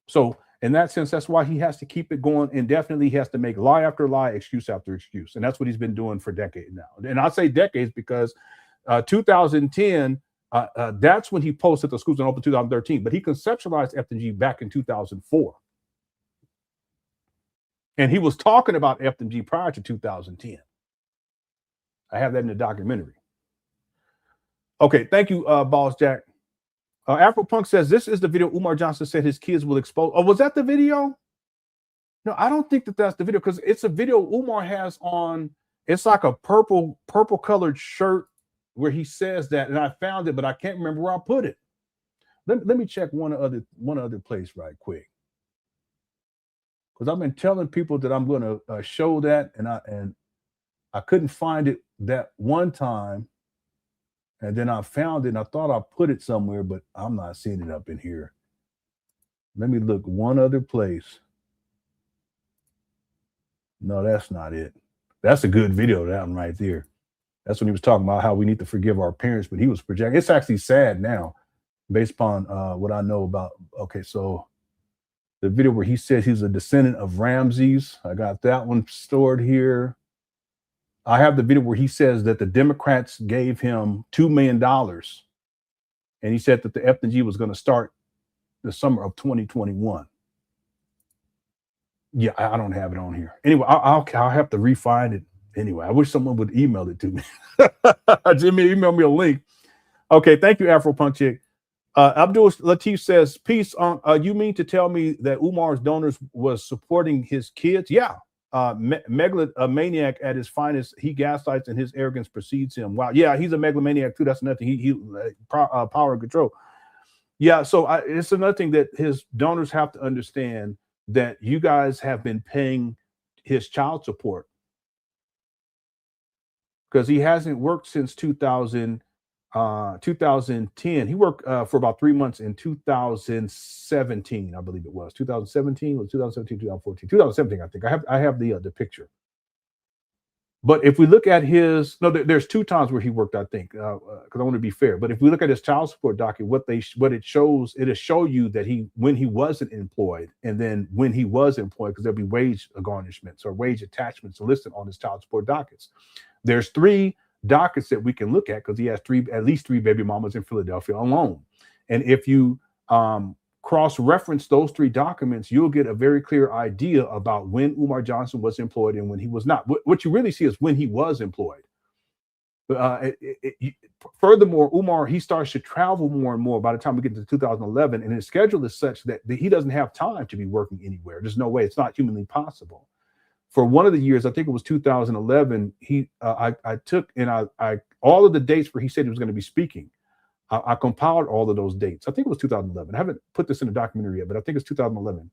So in that sense, that's why he has to keep it going indefinitely. He has to make lie after lie, excuse after excuse. And that's what he's been doing for decades now. And I say decades because 2010, that's when he posted the schools in open 2013. But he conceptualized FDMG back in 2004. And he was talking about FDMG prior to 2010. I have that in the documentary. Okay, thank you, Boss Jack. Afropunk says, this is the video Umar Johnson said his kids will expose. Oh, was that the video? No, I don't think that's the video because it's a video Umar has on. It's like a purple colored shirt where he says that, and I found it, but I can't remember where I put it. Let me check one other place right quick. Because I've been telling people that I'm going to show that, and I couldn't find it that one time. And then I found it and I thought I put it somewhere, but I'm not seeing it up in here. Let me look one other place. No, that's not it. That's a good video, that one right there. That's when he was talking about how we need to forgive our parents, but he was projecting. It's actually sad now based upon what I know about. Okay, so the video where he says he's a descendant of Ramses. I got that one stored here. I have the video where he says that the Democrats gave him $2 million. And he said that the FDMG was going to start the summer of 2021. Yeah, I don't have it on here. Anyway, I'll have to re-find it. Anyway, I wish someone would email it to me. Jimmy, email me a link. Okay, thank you, Afropunk Chick. Abdul Latif says, peace on, you mean to tell me that Umar's donors was supporting his kids? Yeah. Megalomaniac at his finest, he gaslights and his arrogance precedes him. Wow, yeah, he's a megalomaniac too. That's nothing. He power and control. Yeah, so it's another thing that his donors have to understand, that you guys have been paying his child support because he hasn't worked since 2010. He worked for about 3 months in 2017, I believe it was. 2017 or 2017, 2014, 2017, I think. I have the picture. But if we look at his, there's 2 times where he worked, I think, because I want to be fair. But if we look at his child support docket, what it shows, it'll show you that when he wasn't employed, and then when he was employed, because there'll be wage garnishments or wage attachments listed on his child support dockets. There's 3 dockets that we can look at because he has at least 3 baby mamas in Philadelphia alone. And if you cross-reference those 3 documents, you'll get a very clear idea about when Umar Johnson was employed and when he was not. What you really see is when he was employed. Furthermore, Umar, he starts to travel more and more by the time we get to 2011, and his schedule is such that he doesn't have time to be working anywhere. There's no way. It's not humanly possible. For one of the years, I think it was 2011, I took and I all of the dates where he said he was going to be speaking, I compiled all of those dates. I think it was 2011. I haven't put this in the documentary yet, but I think it's 2011.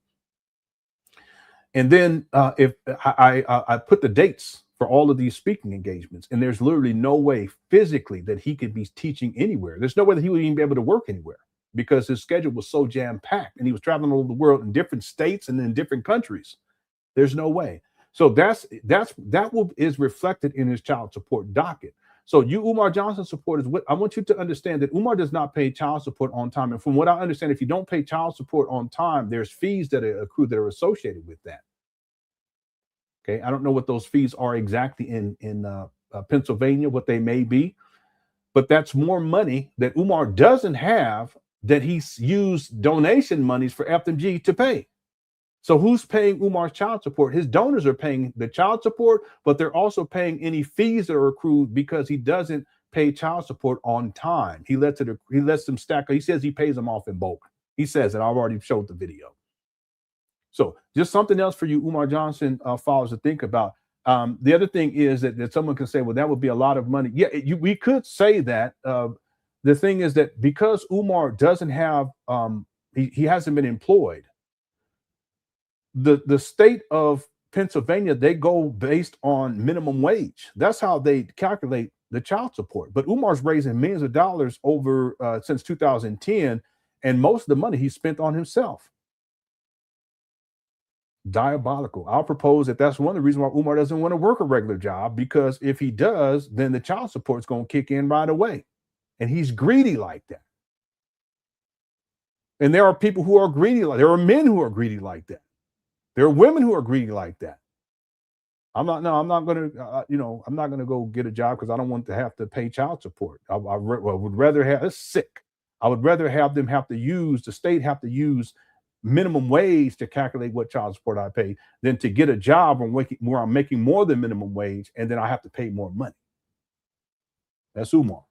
And then if I put the dates for all of these speaking engagements, and there's literally no way physically that he could be teaching anywhere. There's no way that he would even be able to work anywhere because his schedule was so jam-packed, and he was traveling all over the world in different states and in different countries. There's no way. So that is reflected in his child support docket. So you Umar Johnson supporters, I want you to understand that Umar does not pay child support on time. And from what I understand, if you don't pay child support on time, there's fees that are accrued that are associated with that. Okay, I don't know what those fees are exactly in Pennsylvania, what they may be, but that's more money that Umar doesn't have that he's used donation monies for FDMG to pay. So who's paying Umar's child support? His donors are paying the child support, but they're also paying any fees that are accrued because he doesn't pay child support on time. He lets them stack. He says he pays them off in bulk. He says that. I've already showed the video. So just something else for you Umar Johnson followers to think about. The other thing is that someone can say, well, that would be a lot of money. Yeah, we could say that. The thing is that because Umar doesn't have, he hasn't been employed, the state of Pennsylvania, they go based on minimum wage. That's how they calculate the child support. But Umar's raising millions of dollars over since 2010, and most of the money he spent on himself. Diabolical. I'll propose that that's one of the reasons why Umar doesn't want to work a regular job, because if he does, then the child support's going to kick in right away. And he's greedy like that. And there are people who are greedy like that. There are men who are greedy like that. There are women who are greedy like that. I'm not going to go get a job because I don't want to have to pay child support. I would rather have, it's sick. I would rather have them the state have to use minimum wage to calculate what child support I pay than to get a job where I'm making more than minimum wage and then I have to pay more money. That's Umar.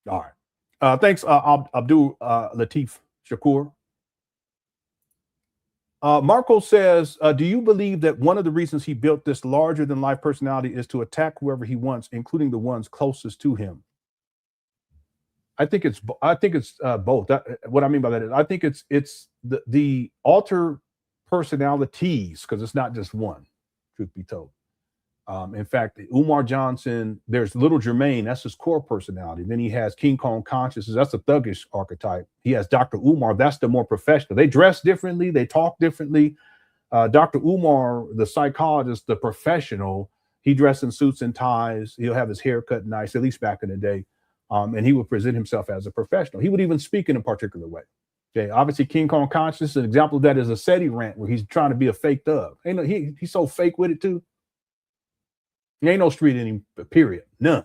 All right. Thanks, Abdul Latif Shakur. Marco says, do you believe that one of the reasons he built this larger than life personality is to attack whoever he wants, including the ones closest to him? I think it's both. What I mean by that is I think it's the alter personalities, because it's not just one, truth be told. In fact, Umar Johnson, there's little Jermaine, that's his core personality. Then he has King Kong consciousness, that's the thuggish archetype. He has Dr. Umar, that's the more professional. They dress differently, they talk differently. Dr. Umar, the psychologist, the professional, he dressed in suits and ties. He'll have his hair cut nice, at least back in the day. And he would present himself as a professional. He would even speak in a particular way. Okay, obviously King Kong consciousness, an example of that is a SETI rant where he's trying to be a fake thug. He's so fake with it too. There ain't no street in him, period. None.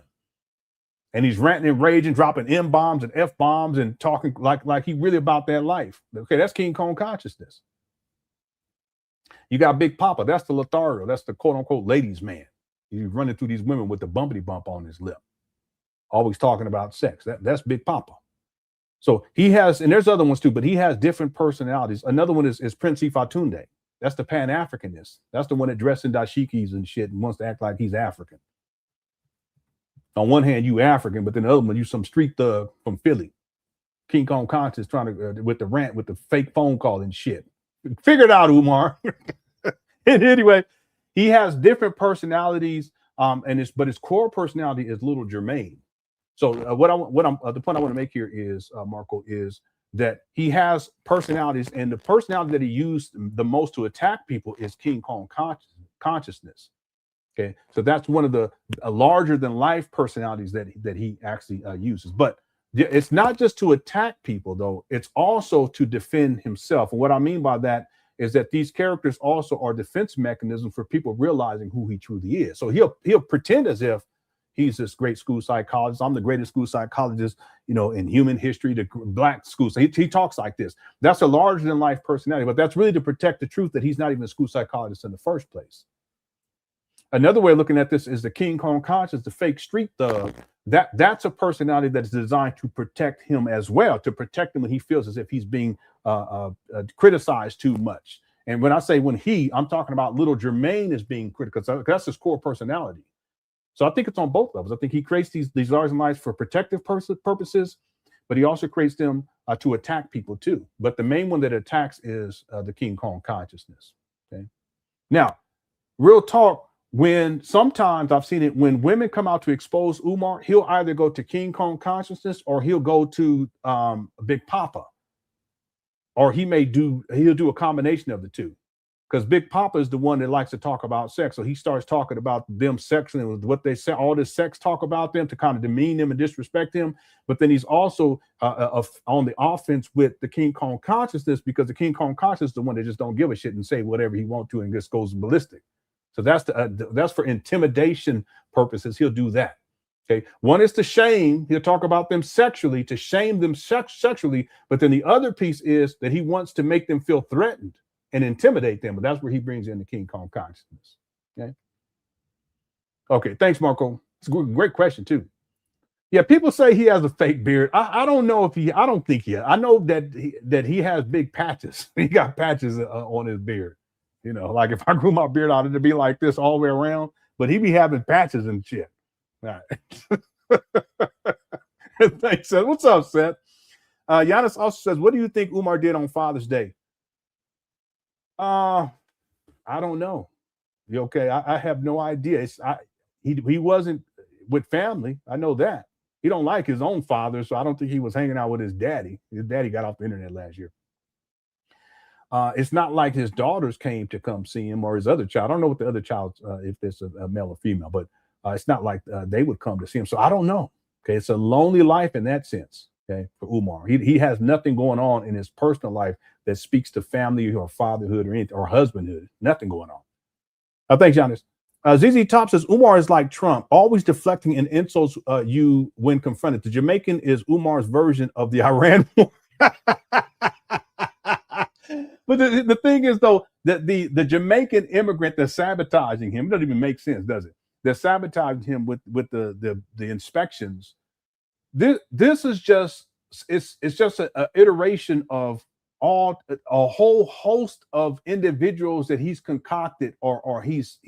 And he's ranting and raging, dropping M-bombs and F-bombs and talking like he really about that life. Okay, that's King Kong consciousness. You got Big Papa, that's the Lothario, that's the quote-unquote ladies' man. He's running through these women with the bumpity bump on his lip. Always talking about sex. That's Big Papa. So he has, and there's other ones too, but he has different personalities. Another one is Prince Ifatunde. That's the Pan Africanist. That's the one that dressed in dashikis and shit and wants to act like he's African. On one hand, you African, but then the other one, you some street thug from Philly. King Kong conscious trying to with the rant, with the fake phone call and shit. Figure it out, Umar. Anyway, he has different personalities, but his core personality is little Jermaine. So the point I want to make here is, Marco, is that he has personalities, and the personality that he used the most to attack people is King Kong consciousness. Okay, so that's one of the larger than life personalities that he actually uses. But it's not just to attack people, though. It's also to defend himself. And what I mean by that is that these characters also are defense mechanisms for people realizing who he truly is. So he'll pretend as if he's this great school psychologist. I'm the greatest school psychologist, in human history, the black school. So he talks like this. That's a larger than life personality, but that's really to protect the truth that he's not even a school psychologist in the first place. Another way of looking at this is the King Kong conscious, the fake street thug. That's a personality that is designed to protect him as well, to protect him when he feels as if he's being criticized too much. And when I say I'm talking about little Jermaine is being critical. That's his core personality. So I think it's on both levels. I think he creates these large lives for protective purposes, but he also creates them to attack people too. But the main one that attacks is the King Kong consciousness. Okay. Now, real talk, when sometimes I've seen it when women come out to expose Umar, he'll either go to King Kong consciousness or he'll go to Big Papa, or he'll do a combination of the two. Because Big Papa is the one that likes to talk about sex. So he starts talking about them sexually and what they say, all this sex talk about them to kind of demean them and disrespect them. But then he's also on the offense with the King Kong consciousness, because the King Kong consciousness is the one that just don't give a shit and say whatever he wants to and just goes ballistic. So that's for intimidation purposes. He'll do that. Okay, one is to shame. He'll talk about them sexually, to shame them sexually. But then the other piece is that he wants to make them feel threatened and intimidate them. But that's where he brings in the King Kong consciousness. Okay. Okay. Thanks, Marco. It's a great question too. Yeah, people say he has a fake beard. I don't know if I don't think he. I know that he has big patches. He got patches on his beard. You know, like if I grew my beard out, it'd be like this all the way around. But he be having patches and shit. All right. Thanks, Seth. What's up, Seth? Giannis also says, what do you think Umar did on Father's Day? I don't know. You okay? I have no idea. He wasn't with family. I know that. He don't like his own father, so I don't think he was hanging out with his daddy. His daddy got off the internet last year. It's not like his daughters came to come see him or his other child. I don't know what the other child, if it's a male or female, but it's not like they would come to see him. So I don't know. Okay. It's a lonely life in that sense. Okay. For Umar, he has nothing going on in his personal life that speaks to family or fatherhood or anything or husbandhood. Nothing going on. Thanks, Giannis. ZZ Top says Umar is like Trump, always deflecting and insults you when confronted. The Jamaican is Umar's version of the Iran war. But the thing is, though, that the Jamaican immigrant that's sabotaging him, it doesn't even make sense, does it? They're sabotaging him with the inspections. This is just it's just an iteration of a whole host of individuals that he's concocted or he's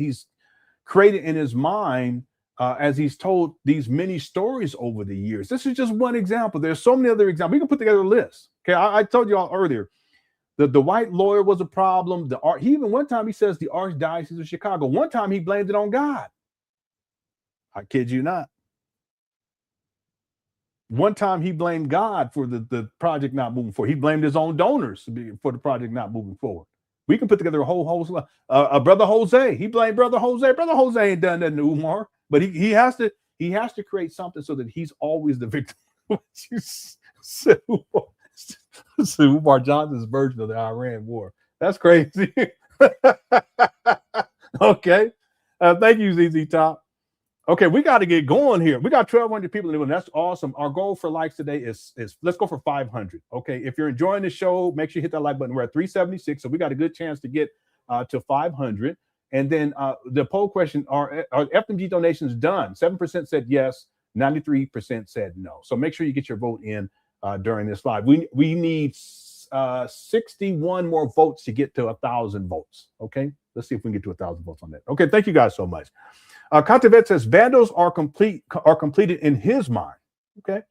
created in his mind as he's told these many stories over the years. This is just one example. There's so many other examples. We can put together a list. Okay, I told you all earlier. The white lawyer was a problem. He even one time he says the Archdiocese of Chicago. One time he blamed it on God. I kid you not. One time he blamed God for the project not moving forward. He blamed his own donors for the project not moving forward. We can put together a whole host. Brother Jose, he blamed Brother Jose. Brother Jose ain't done nothing to Umar, but he has to create something so that he's always the victim. Umar Johnson's version of the Iran war. That's crazy. Okay. Thank you, ZZ Top. Okay, we got to get going here. We got 1,200 people in the room. That's awesome. Our goal for likes today is let's go for 500. Okay, if you're enjoying the show, make sure you hit that like button. We're at 376, so we got a good chance to get to 500. And then the poll question: Are FDMG donations done? 7% said yes, 93% said no. So make sure you get your vote in during this live. We need 61 more votes to get to 1,000 votes. Okay, let's see if we can get to 1,000 votes on that. Okay, thank you guys so much. Contavet says vandals are completed in his mind. Okay,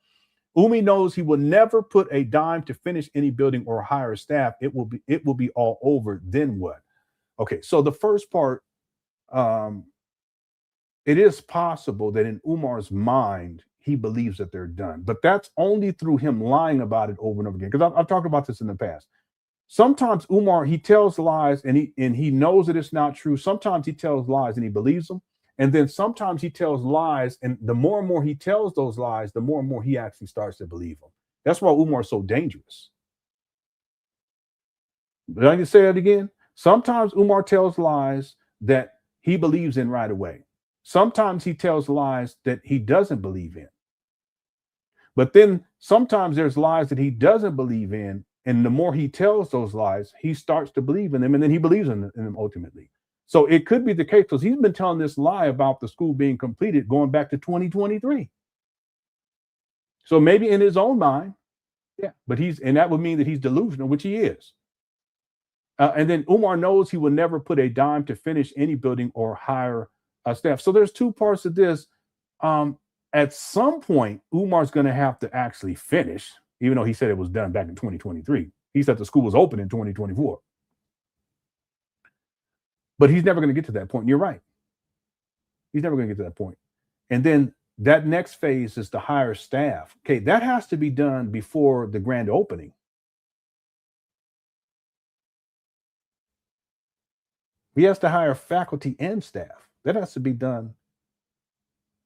Umi knows he will never put a dime to finish any building or hire staff. It will be all over. Then what? Okay, so the first part, it is possible that in Umar's mind he believes that they're done, but that's only through him lying about it over and over again. Because I've talked about this in the past. Sometimes Umar, he tells lies and he knows that it's not true. Sometimes he tells lies and he believes them. And then sometimes he tells lies, and the more and more he tells those lies, the more and more he actually starts to believe them. That's why Umar is so dangerous. Did I just say that again? Sometimes Umar tells lies that he believes in right away. Sometimes he tells lies that he doesn't believe in. But then sometimes there's lies that he doesn't believe in, and the more he tells those lies, he starts to believe in them, and then he believes in them ultimately. So it could be the case because he's been telling this lie about the school being completed going back to 2023. So maybe in his own mind, yeah, but that would mean that he's delusional, which he is. And then Umar knows he will never put a dime to finish any building or hire staff. So there's two parts of this. At some point, Umar's going to have to actually finish, even though he said it was done back in 2023. He said the school was open in 2024. But he's never going to get to that point. You're right. He's never going to get to that point. And then that next phase is to hire staff. Okay, that has to be done before the grand opening. He has to hire faculty and staff. That has to be done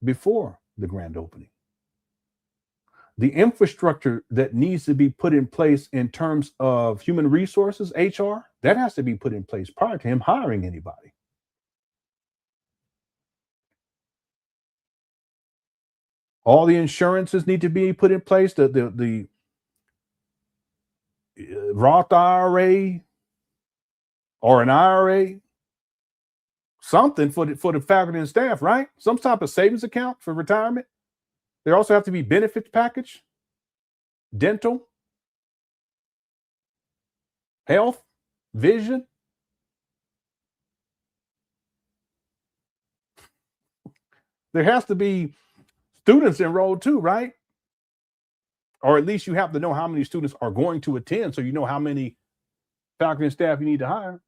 before the grand opening. The infrastructure that needs to be put in place in terms of human resources, HR, that has to be put in place prior to him hiring anybody. All the insurances need to be put in place. The Roth IRA or an IRA, something for the faculty and staff, right? Some type of savings account for retirement. There also have to be benefits package, dental, health, vision. There has to be students enrolled too, right? Or at least you have to know how many students are going to attend so you know how many faculty and staff you need to hire.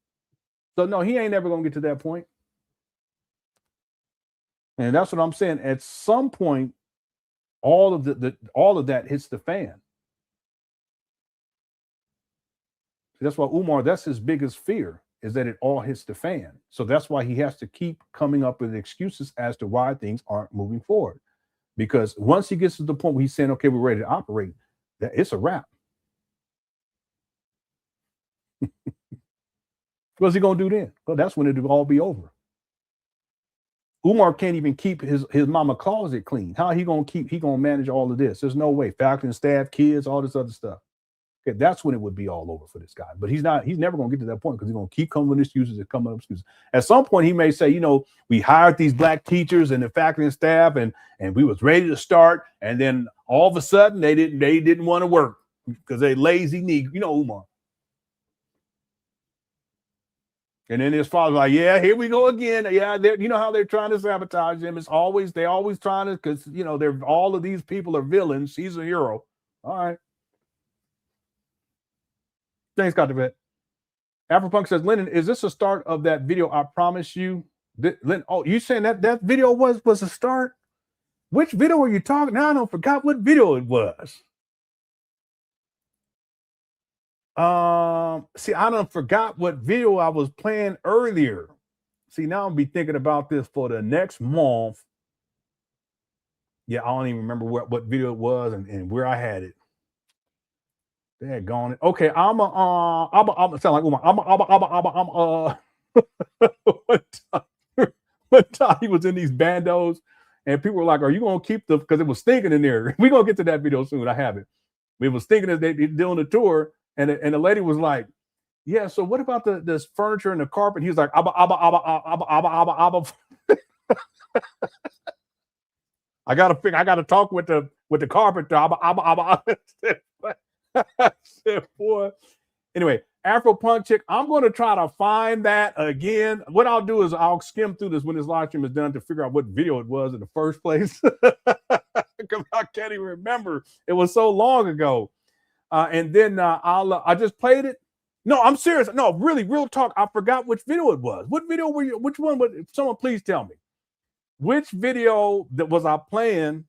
So no, he ain't never going to get to that point. And that's what I'm saying. At some point, all of that hits the fan. That's why Umar, that's his biggest fear, is that it all hits the fan. So that's why he has to keep coming up with excuses as to why things aren't moving forward. Because once he gets to the point where he's saying, okay, we're ready to operate, that it's a wrap. What's he going to do then? Well, that's when it'll all be over. Umar can't even keep his mama closet clean. How he going to manage all of this? There's no way. Faculty and staff, kids, all this other stuff. Okay, that's when it would be all over for this guy. But he's never going to get to that point because he's going to keep coming with excuses and coming up with excuses. At some point, he may say, you know, we hired these black teachers and the faculty and staff, and we was ready to start, and then all of a sudden they didn't want to work because they lazy Negro. You know, Umar. And then his father's like, yeah, here we go again. Yeah, you know how they're trying to sabotage him. They always trying to, because you know, all of these people are villains. He's a hero. All right. Thanks, Dr. Vet. Afropunk says, Lenon, is this a start of that video? I promise you. Oh, you saying that video was a start? Which video are you talking? Now I don't forgot what video it was. See, I done forgot what video I was playing earlier. See, now I'll be thinking about this for the next month. Yeah, I don't even remember what video it was and where I had it. They're gone. Okay, I'm sound like Umar. One time he was in these bandos and people were like, are you gonna keep because it was stinking in there. We're gonna get to that video soon. I have it. It was stinking as they doing the tour, and the lady was like, yeah, so what about this furniture and the carpet? He was like, abba. I gotta talk with the carpenter. Abba. I said, boy. Anyway, Afropunk chick, I'm going to try to find that again. What I'll do is I'll skim through this when this live stream is done to figure out what video it was in the first place. Because I can't even remember. It was so long ago. And then I just played it. No, I'm serious. No, really, real talk. I forgot which video it was. What video were you? Which one? Someone please tell me. Which video that was I playing?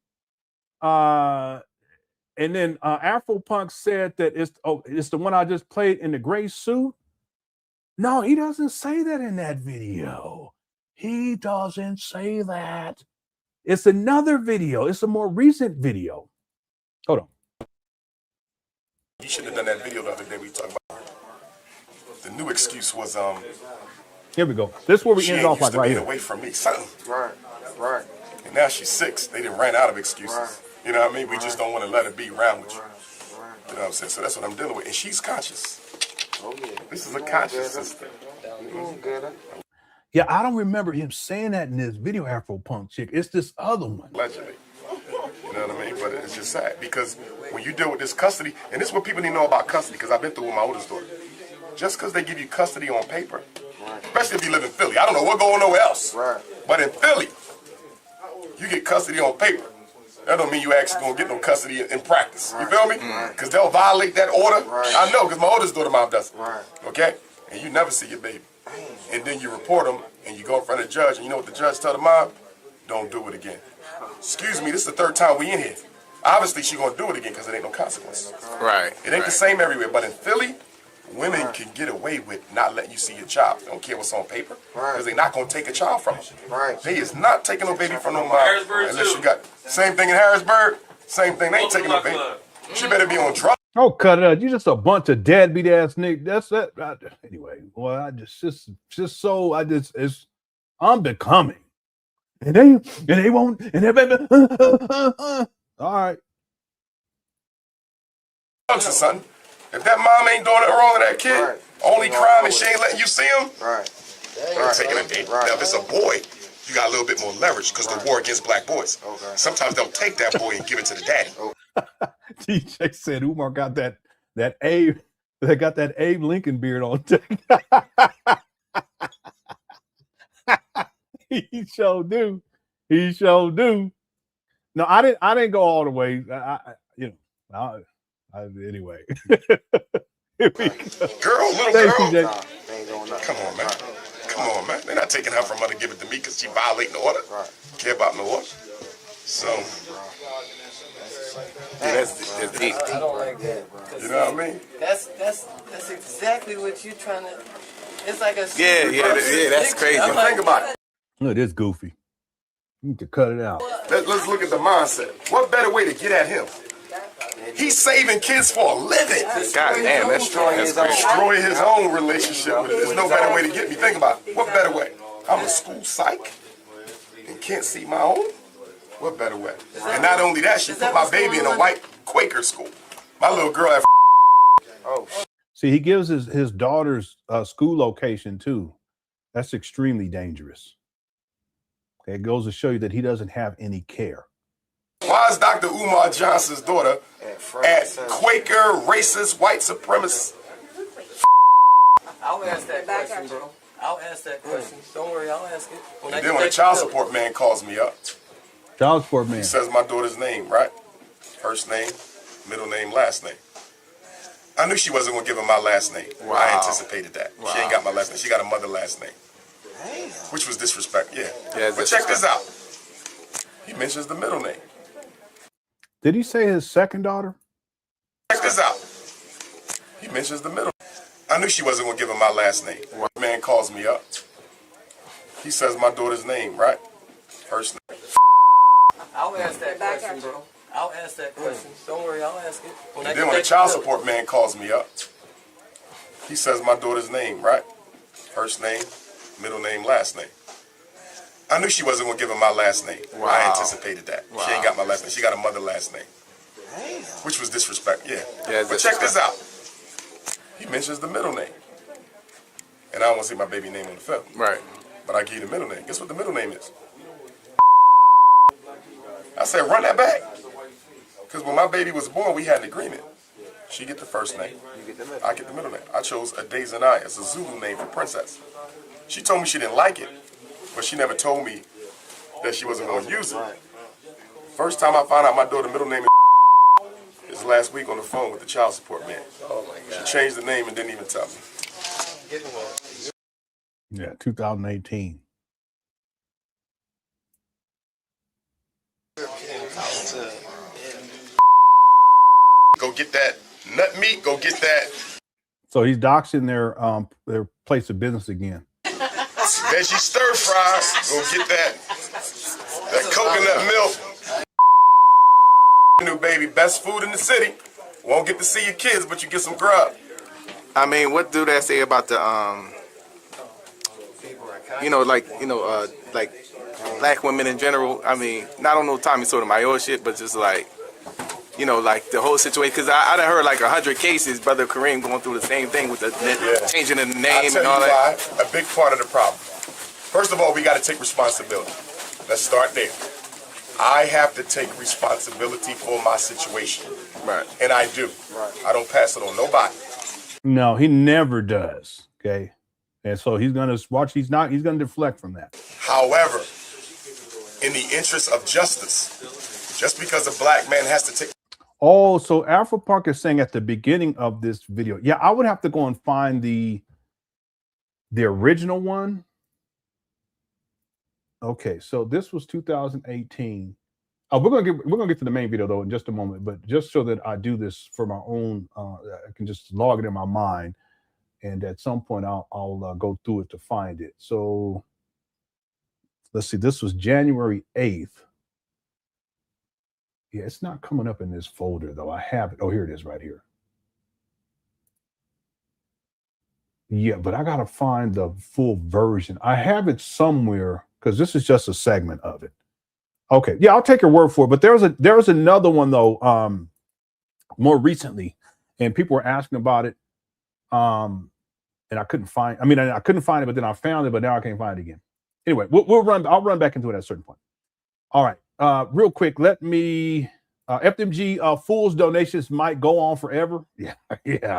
And then Afropunk said that it's the one I just played in the gray suit. No, he doesn't say that in that video. He doesn't say that. It's another video. It's a more recent video. Hold on. You should have done that video the other day we talked about. The new excuse was here we go. This is where we ended off like right here. Away from me, something. Right. And now she's 6. They didn't ran out of excuses. Right. You know what I mean? We just don't want to let her be around with you. You know what I'm saying? So that's what I'm dealing with. And she's conscious. Oh, yeah. This is a conscious sister. Yeah, I don't remember him saying that in this video, Afropunk chick. It's this other one. Allegedly. You know what I mean? But it's just sad because when you deal with this custody, and this is what people need to know about custody, because I've been through with my oldest daughter. Just because they give you custody on paper, especially if you live in Philly. I don't know what's going on nowhere else. Right. But in Philly, you get custody on paper. That don't mean you actually gonna get no custody in practice. You feel me? Because they'll violate that order. I know, because my oldest daughter mom does it. Okay? And you never see your baby. And then you report them, and you go in front of the judge, and you know what the judge tell the mom? Don't do it again. Excuse me, this is the 3rd time we in here. Obviously, she gonna do it again because it ain't no consequence. Right. It ain't the same everywhere, but in Philly, women can get away with not letting you see your child. They don't care what's on paper, because they're not gonna take a child from them. Right. They is not taking no baby from no mom unless you got same thing in Harrisburg. Same thing. They ain't taking no baby. She better be on drugs. Oh, cut it out. You just a bunch of deadbeat ass niggas. That's that. Anyway, well, I'm becoming. and they won't, and they all right. Son, if that mom ain't doing it wrong to that kid, Right. only crime is she ain't letting you see him. Right. Taking a date. Now, if it's a boy, you got a little bit more leverage because the war against black boys. Okay. Sometimes they'll take that boy and give it to the daddy. DJ said Umar got that Abe Lincoln beard on. He sure do. He sure do. No, I didn't go all the way. Anyway. Girl, little Thank girl. you, Jay. Come on, man. Come on, man. They're not taking her from her to give it to me because she violating the order. Care about no order. So. Yeah, that's deep. I don't like that, bro. You know what I mean? That's exactly what you're trying to. It's like a Yeah, that's crazy. I'm like, Think about it. Look, this goofy. You need to cut it out. Let's look at the mindset. What better way to get at him? He's saving kids for a living. God damn, that's Destroying his own relationship with it. There's no better way to get me. Think about it. What better way? I'm a school psych and can't see my own? What better way? And not only that, she put my baby in a white Quaker school. My little girl had See, he gives his daughter's school location too. That's extremely dangerous. Okay, it goes to show you that he doesn't have any care. Why is Dr. Umar Johnson's daughter at Quaker, racist, white supremacist? I'll ask that question, bro. I'll ask that question. Don't worry, I'll ask it. And then when the child support man calls me up, Child support man. he says my daughter's name, right? First name, middle name, last name. I knew she wasn't going to give him my last name. Wow. I anticipated that. Wow. She ain't got my last name. She got a mother last name. Which was disrespect, yeah. But check this out. He mentions the middle name. Did he say his second daughter? Check this out. He mentions the middle. I knew she wasn't going to give him my last name. One man calls me up. He says my daughter's name, right? First name. I'll ask that question, bro. I'll ask that question. Don't worry, I'll ask it. And then when the child support man calls me up, he says my daughter's name, right? First name, middle name, last name. I knew she wasn't going to give him my last name. Wow. I anticipated that. She ain't got my last name. She got a mother last name. Which was disrespect, yeah. But check this out. He mentions the middle name. And I don't want to see my baby name on the film. Right. But I give you the middle name. Guess what the middle name is? I said, run that back. Because when my baby was born, we had an agreement. She get the first name. I get the middle name. I chose Adezanai as a Zulu name for princess. She told me she didn't like it, but she never told me that she wasn't going to use it. First time I found out my daughter's middle name is last week on the phone with the child support man. Oh my God. She changed the name and didn't even tell me. Yeah, 2018. Go get that nut meat, go get that. So he's doxing their place of business again. Veggie stir fries, go get that coconut milk. New baby, best food in the city. Won't get to see your kids, but you get some grub. I mean, what do that say about the like black women in general? I mean, not on no Tommy Sotomayor shit, but just like, like the whole situation. Because I done heard like 100 cases, Brother Kareem going through the same thing with the changing the name and all that. A big part of the problem. First of all, we got to take responsibility. Let's start there. I have to take responsibility for my situation. Right. And I do. Right. I don't pass it on nobody. No, he never does. Okay. And so he's going to watch. He's going to deflect from that. However, in the interest of justice, just because a black man has to take. Oh, so Afro Park is saying at the beginning of this video. Yeah, I would have to go and find the original one. Okay, so this was 2018. Oh, we're gonna get to the main video though in just a moment, but just so that I do this for my own, I can just log it in my mind, and at some point I'll go through it to find it. So let's see. This was January 8th. Yeah, it's not coming up in this folder though. I have it. Oh, here it is, right here. Yeah, but I gotta find the full version. I have it somewhere. because this is just a segment of it. Okay, yeah, I'll take your word for it. But there was another one though, more recently, and people were asking about it. And I couldn't find. I mean, I couldn't find it, but then I found it, but now I can't find it again. Anyway, I'll run back into it at a certain point. All right, real quick, let me. FDMG Fools donations might go on forever. Yeah,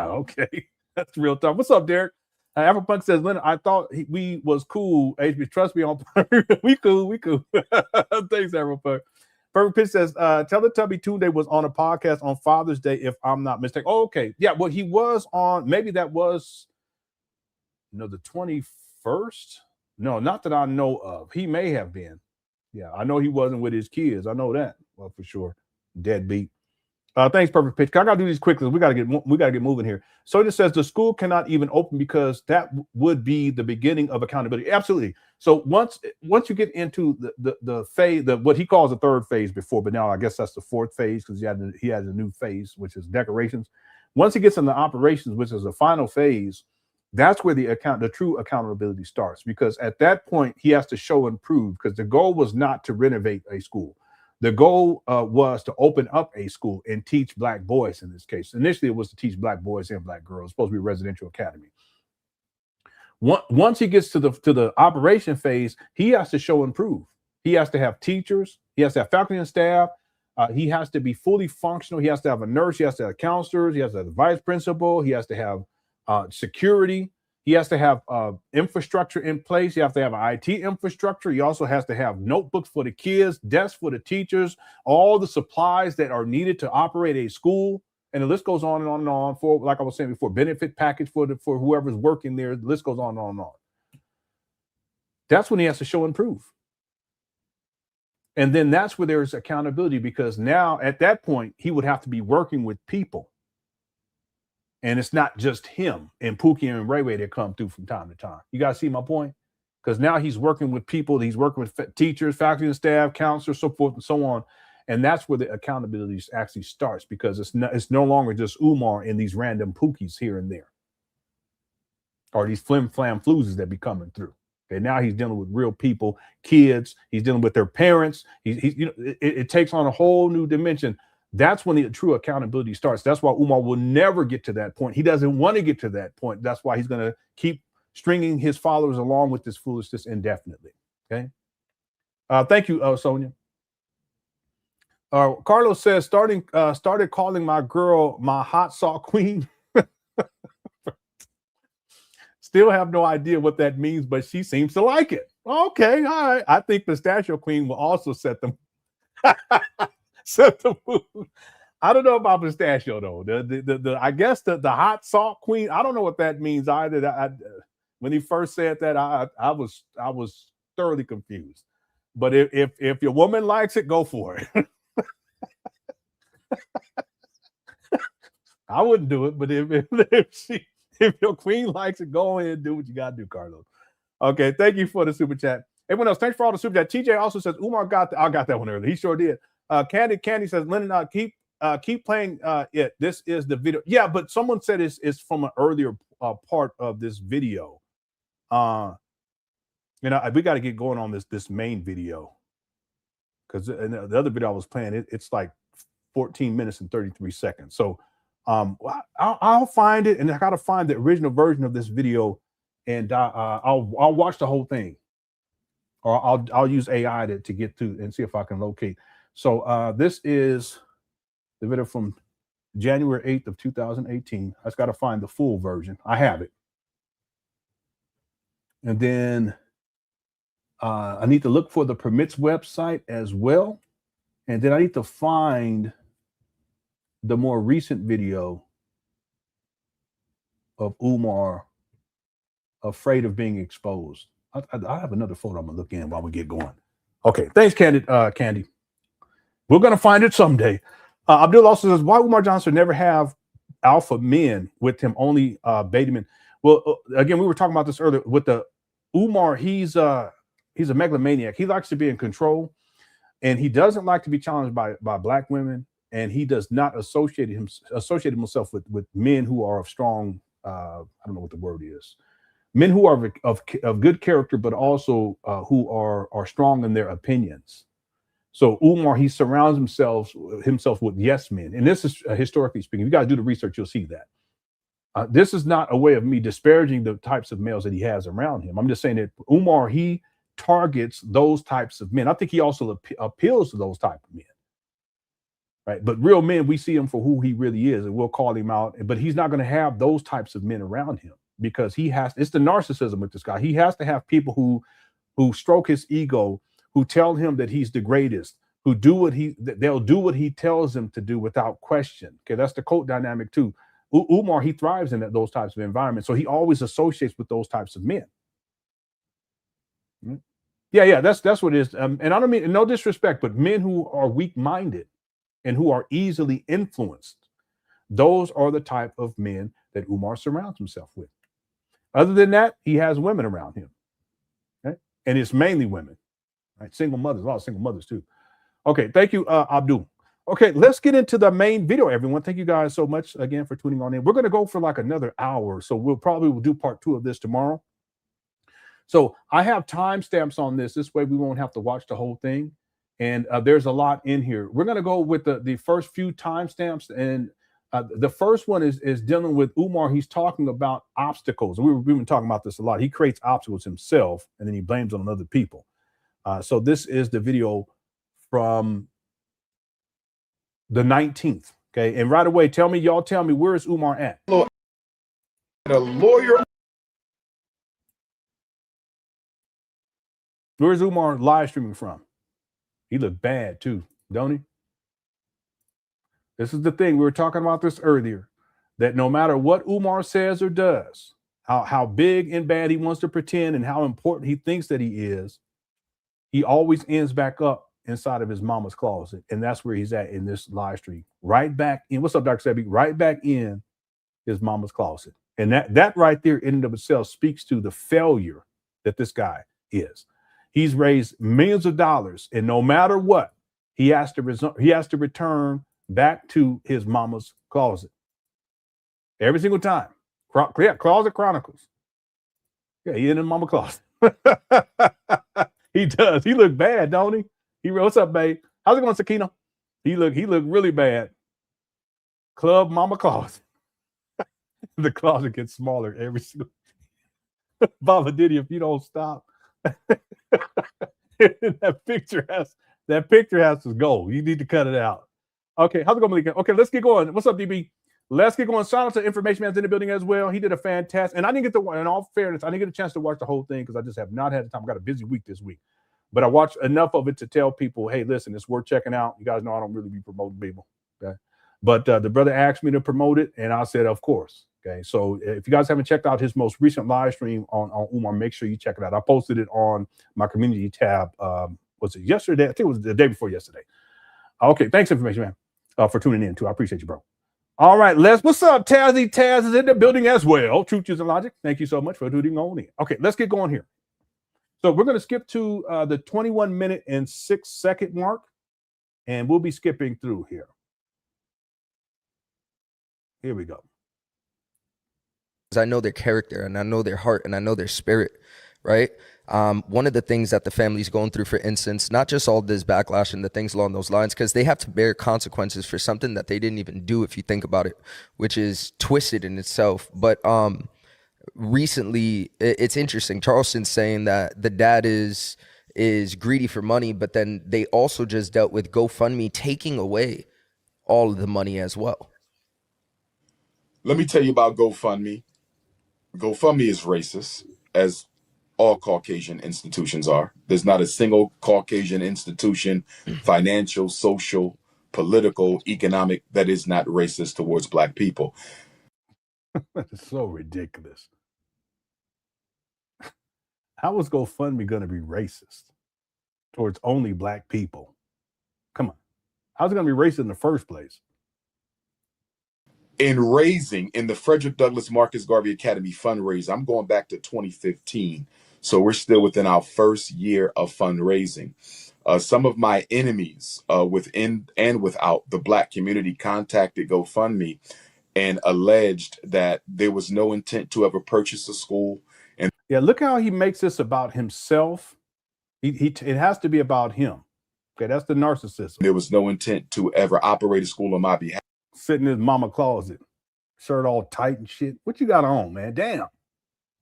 okay, that's real tough. What's up, Derek? Afropunk says, Leonard, I thought we was cool. HB, trust me on we cool. Thanks, Afropunk. Perfect Pitch says, Teletubby Tunde was on a podcast on Father's Day, if I'm not mistaken. Oh, okay. Yeah, well, he was on, maybe that was the 21st. No, not that I know of. He may have been. Yeah, I know he wasn't with his kids. I know that. Well, for sure. Deadbeat. Thanks, Perfect Pitch. I gotta do these quickly. We gotta get moving here. So it says the school cannot even open because that would be the beginning of accountability. Absolutely. So once you get into the phase, what he calls the third phase before, but now I guess that's the fourth phase because he has a new phase, which is decorations. Once he gets into operations, which is the final phase, that's where the true accountability starts, because at that point he has to show and prove, because the goal was not to renovate a school. The goal was to open up a school and teach Black boys in this case. Initially, it was to teach Black boys and Black girls. It's supposed to be a residential academy. Once he gets to the operation phase, he has to show and prove. He has to have teachers. He has to have faculty and staff. He has to be fully functional. He has to have a nurse. He has to have counselors. He has to have a vice principal. He has to have security. He has to have infrastructure in place. You have to have an IT infrastructure. He also has to have notebooks for the kids, desks for the teachers, all the supplies that are needed to operate a school. And the list goes on and on and on for, like I was saying before, benefit package for whoever's working there. The list goes on and on and on. That's when he has to show and prove. And then that's where there's accountability, because now at that point, he would have to be working with people. And it's not just him and Pookie and Ray Ray that come through from time to time. You guys see my point? Because now he's working with people. He's working with teachers, faculty and staff, counselors, so forth and so on. And that's where the accountability actually starts, because it's no longer just Umar and these random Pookies here and there, or these flim flam floozes that be coming through. Okay, now he's dealing with real people, kids. He's dealing with their parents. It takes on a whole new dimension. That's when the true accountability starts. That's why Umar will never get to that point. He doesn't want to get to that point. That's why he's going to keep stringing his followers along with this foolishness indefinitely. Okay. Thank you, Sonia. Carlos says, started calling my girl my hot sauce queen. Still have no idea what that means, but she seems to like it. Okay, all right. I think Pistachio Queen will also set them. Set the mood. I don't know about pistachio though. I guess the hot salt queen. I don't know what that means either. When he first said that, I was thoroughly confused. But if your woman likes it, go for it. I wouldn't do it, but if your queen likes it, go ahead and do what you gotta do, Carlos. Okay, thank you for the super chat. Everyone else, thanks for all the super chat. TJ also says Umar I got that one earlier. He sure did. Candy says, Lenon, keep playing it. This is the video. Yeah, but someone said it's from an earlier part of this video. We got to get going on this main video, because the other video I was playing, it's like 14 minutes and 33 seconds. So I'll find it, and I got to find the original version of this video, and I'll watch the whole thing, or I'll use AI to get through and see if I can locate. So this is the video from January 8th of 2018. I just got to find the full version. I have it. And then I need to look for the permits website as well. And then I need to find the more recent video of Umar afraid of being exposed. I have another photo I'm going to look in while we get going. Okay, thanks, Candy. We're going to find it someday. Abdullah also says, why Umar Johnson never have alpha men with him, only beta men? Well, again, we were talking about this earlier with the Umar. He's a megalomaniac. He likes to be in control, and he doesn't like to be challenged by Black women, and he does not associate himself with men who are of strong, I don't know what the word is, men who are of good character, but also who are strong in their opinions. So Umar, he surrounds himself with yes men. And this is historically speaking, you guys do the research, you'll see that. This is not a way of me disparaging the types of males that he has around him. I'm just saying that Umar, he targets those types of men. I think he also appeals to those type of men. Right. But real men, we see him for who he really is, and we'll call him out. But he's not going to have those types of men around him because it's the narcissism with this guy. He has to have people who stroke his ego, who tell him that he's the greatest, who they'll do what he tells them to do without question. Okay, that's the cult dynamic too. Umar, he thrives in those types of environments, so he always associates with those types of men. Yeah, that's what it is. And I don't mean no disrespect, but men who are weak-minded and who are easily influenced, those are the type of men that Umar surrounds himself with. Other than that, he has women around him, okay? And it's mainly women, right? Single mothers, a lot of single mothers too. Okay, thank you, Abdul. Okay, let's get into the main video, everyone. Thank you guys so much again for tuning on in. We're going to go for like another hour, so we'll do part 2 of this tomorrow. So I have timestamps on this. This way we won't have to watch the whole thing. And there's a lot in here. We're going to go with the first few timestamps. And the first one is dealing with Umar. He's talking about obstacles. We've been talking about this a lot. He creates obstacles himself, and then he blames on other people. So this is the video from the 19th. Okay. And right away, tell me, where is Umar at? A lawyer. Where's Umar live streaming from? He looked bad too, don't he? This is the thing. We were talking about this earlier, that no matter what Umar says or does, how big and bad he wants to pretend and how important he thinks that he is, he always ends back up inside of his mama's closet. And that's where he's at in this live stream. Right back in, what's up, Dr. Sebi? Right back in his mama's closet. And that right there in and of itself speaks to the failure that this guy is. He's raised millions of dollars, and no matter what, he has to return back to his mama's closet every single time. Closet Chronicles. Yeah, he in his mama closet. He does. He look bad, don't he? He wrote, "What's up, babe? How's it going, Sakina?" He look really bad. Club mama closet. The closet gets smaller every single. Baba Diddy, if you don't stop. that picture has to go. You need to cut it out. Okay, how's it going, Malika? Okay, let's get going. What's up, DB? Let's get going. Shout out to Information Man's in the building as well. He did a fantastic, and I didn't get to, in all fairness, I didn't get a chance to watch the whole thing because I just have not had the time. I got a busy week this week, but I watched enough of it to tell people, hey, listen, it's worth checking out. You guys know I don't really be promoting people, okay? But the brother asked me to promote it, and I said, of course. Okay, so if you guys haven't checked out his most recent live stream on Umar, make sure you check it out. I posted it on my community tab. Was it yesterday? I think it was the day before yesterday. Okay, thanks, Information Man, for tuning in too. I appreciate you, bro. All right, what's up, Tazzy? Taz is in the building as well. Truth, Use, and Logic. Thank you so much for tuning on in. Okay, let's get going here. So we're going to skip to the 21-minute and 6-second mark, and we'll be skipping through here. Here we go. I know their character and I know their heart and I know their spirit, right? One of the things that the family's going through, for instance, not just all this backlash and the things along those lines, because they have to bear consequences for something that they didn't even do, if you think about it, which is twisted in itself. But recently, it's interesting. Charleston's saying that the dad is greedy for money, but then they also just dealt with GoFundMe taking away all of the money as well. Let me tell you about GoFundMe. GoFundMe is racist, as all Caucasian institutions are. There's not a single Caucasian institution, financial, social, political, economic, that is not racist towards Black people. That is so ridiculous. How is GoFundMe going to be racist towards only Black people? Come on. How's it going to be racist in the first place? In the Frederick Douglass Marcus Garvey Academy fundraiser, I'm going back to 2015. So we're still within our first year of fundraising. Some of my enemies within and without the Black community contacted GoFundMe and alleged that there was no intent to ever purchase a school. And Yeah, look how he makes this about himself. It has to be about him. Okay, that's the narcissism. There was no intent to ever operate a school on my behalf. Sitting in his mama closet, shirt all tight and shit. What you got on, man? Damn.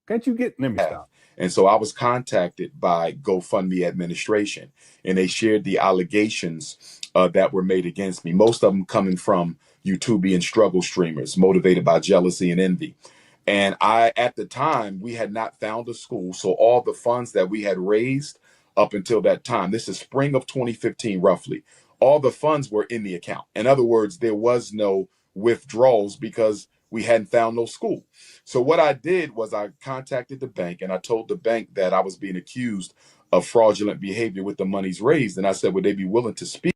Can't you get, let me stop. And so I was contacted by GoFundMe administration, and they shared the allegations that were made against me, most of them coming from YouTubian struggle streamers motivated by jealousy and envy. And at the time, we had not found a school. So all the funds that we had raised up until that time, this is spring of 2015, roughly, all the funds were in the account. In other words, there was no withdrawals because we hadn't found no school. So what I did was I contacted the bank and I told the bank that I was being accused of fraudulent behavior with the monies raised. And I said, would they be willing to speak?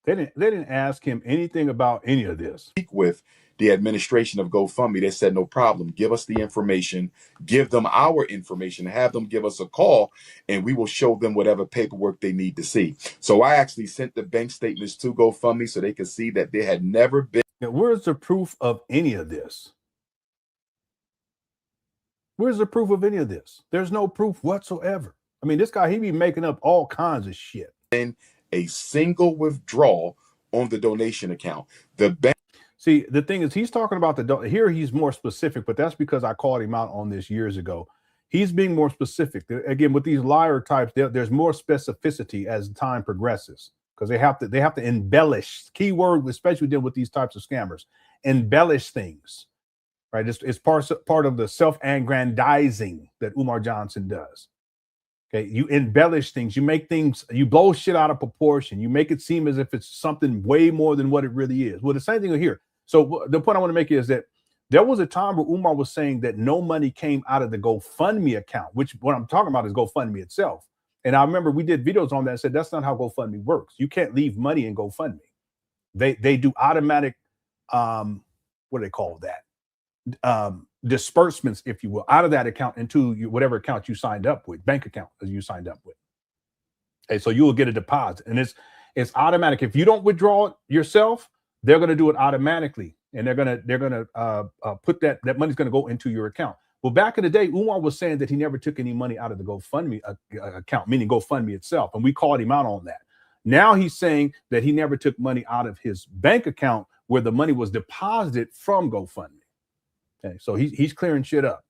They didn't ask him anything about any of this. Speak with the administration of GoFundMe. They said, no problem. Give us the information, give them our information, have them give us a call, and we will show them whatever paperwork they need to see. So I actually sent the bank statements to GoFundMe so they could see that there had never been. Now, where's the proof of any of this? Where's the proof of any of this? There's no proof whatsoever. I mean, this guy, he be making up all kinds of shit. In a single withdrawal on the donation account. The bank. See, the thing is, he's talking about here he's more specific, but that's because I called him out on this years ago. He's being more specific. Again, with these liar types, there's more specificity as time progresses because they have to embellish. Keyword, especially dealing with these types of scammers, embellish things, right? It's part of the self-aggrandizing that Umar Johnson does. Okay, you embellish things, you make things, you blow shit out of proportion, you make it seem as if it's something way more than what it really is. Well, the same thing here. So the point I want to make is that there was a time where Umar was saying that no money came out of the GoFundMe account, which what I'm talking about is GoFundMe itself. And I remember we did videos on that and said that's not how GoFundMe works. You can't leave money in GoFundMe. They do automatic, what do they call that? Disbursements, if you will, out of that account into whatever account you signed up with, bank account that you signed up with. Okay, so you will get a deposit, and it's automatic. If you don't withdraw it yourself, they're going to do it automatically, and they're going to put that money's going to go into your account. Well, back in the day, Umar was saying that he never took any money out of the GoFundMe account, meaning GoFundMe itself, and we called him out on that. Now he's saying that he never took money out of his bank account where the money was deposited from GoFundMe. Okay, so he's clearing shit up.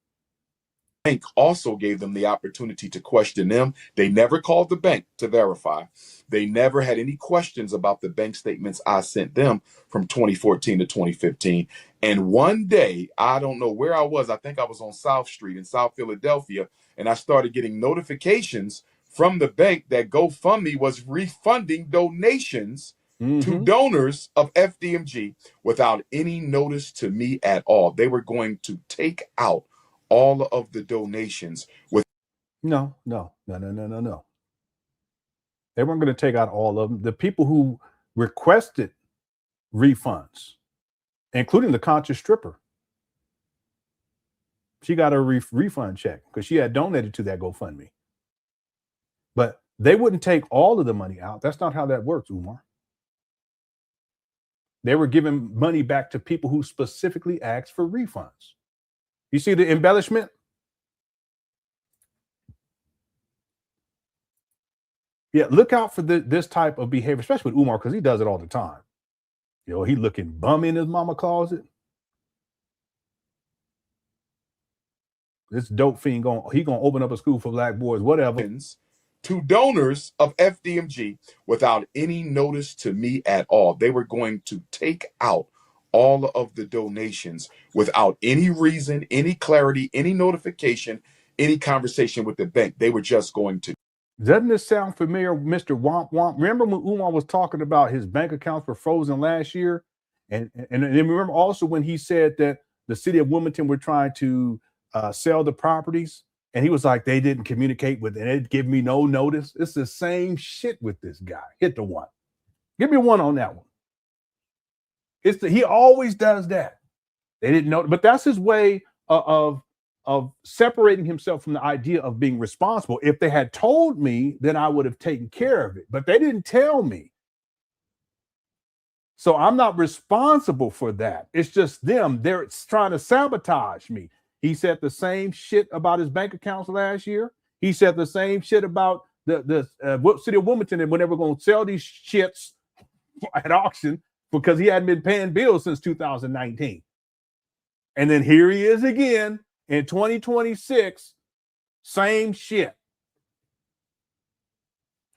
Bank also gave them the opportunity to question them. They never called the bank to verify. They never had any questions about the bank statements I sent them from 2014 to 2015. And one day, I don't know where I was. I think I was on South Street in South Philadelphia, and I started getting notifications from the bank that GoFundMe was refunding donations to donors of FDMG without any notice to me at all. They were going to take out all of the donations with No. They weren't going to take out all of them. The people who requested refunds, including the conscious stripper, she got a refund check because she had donated to that GoFundMe. But they wouldn't take all of the money out. That's not how that works, Umar. They were giving money back to people who specifically asked for refunds. You see the embellishment? Yeah, look out for this type of behavior, especially with Umar, because he does it all the time. You know, he looking bum in his mama closet. This dope fiend he gonna open up a school for black boys, whatever. To donors of FDMG without any notice to me at all. They were going to take out all of the donations without any reason, any clarity, any notification, any conversation with the bank. They were just going to. Doesn't this sound familiar, Mr. Womp Womp? Remember when Umar was talking about his bank accounts were frozen last year? And remember also when he said that the city of Wilmington were trying to sell the properties? And he was like, they didn't communicate with, and they'd give me no notice. It's the same shit with this guy. Hit the one. Give me one on that one. He always does that. They didn't know, but that's his way of separating himself from the idea of being responsible. If they had told me, then I would have taken care of it. But they didn't tell me. So I'm not responsible for that. It's just them. They're trying to sabotage me. He said the same shit about his bank accounts last year. He said the same shit about the city of Wilmington and when they were going to sell these shits at auction because he hadn't been paying bills since 2019. And then here he is again in 2026, same shit.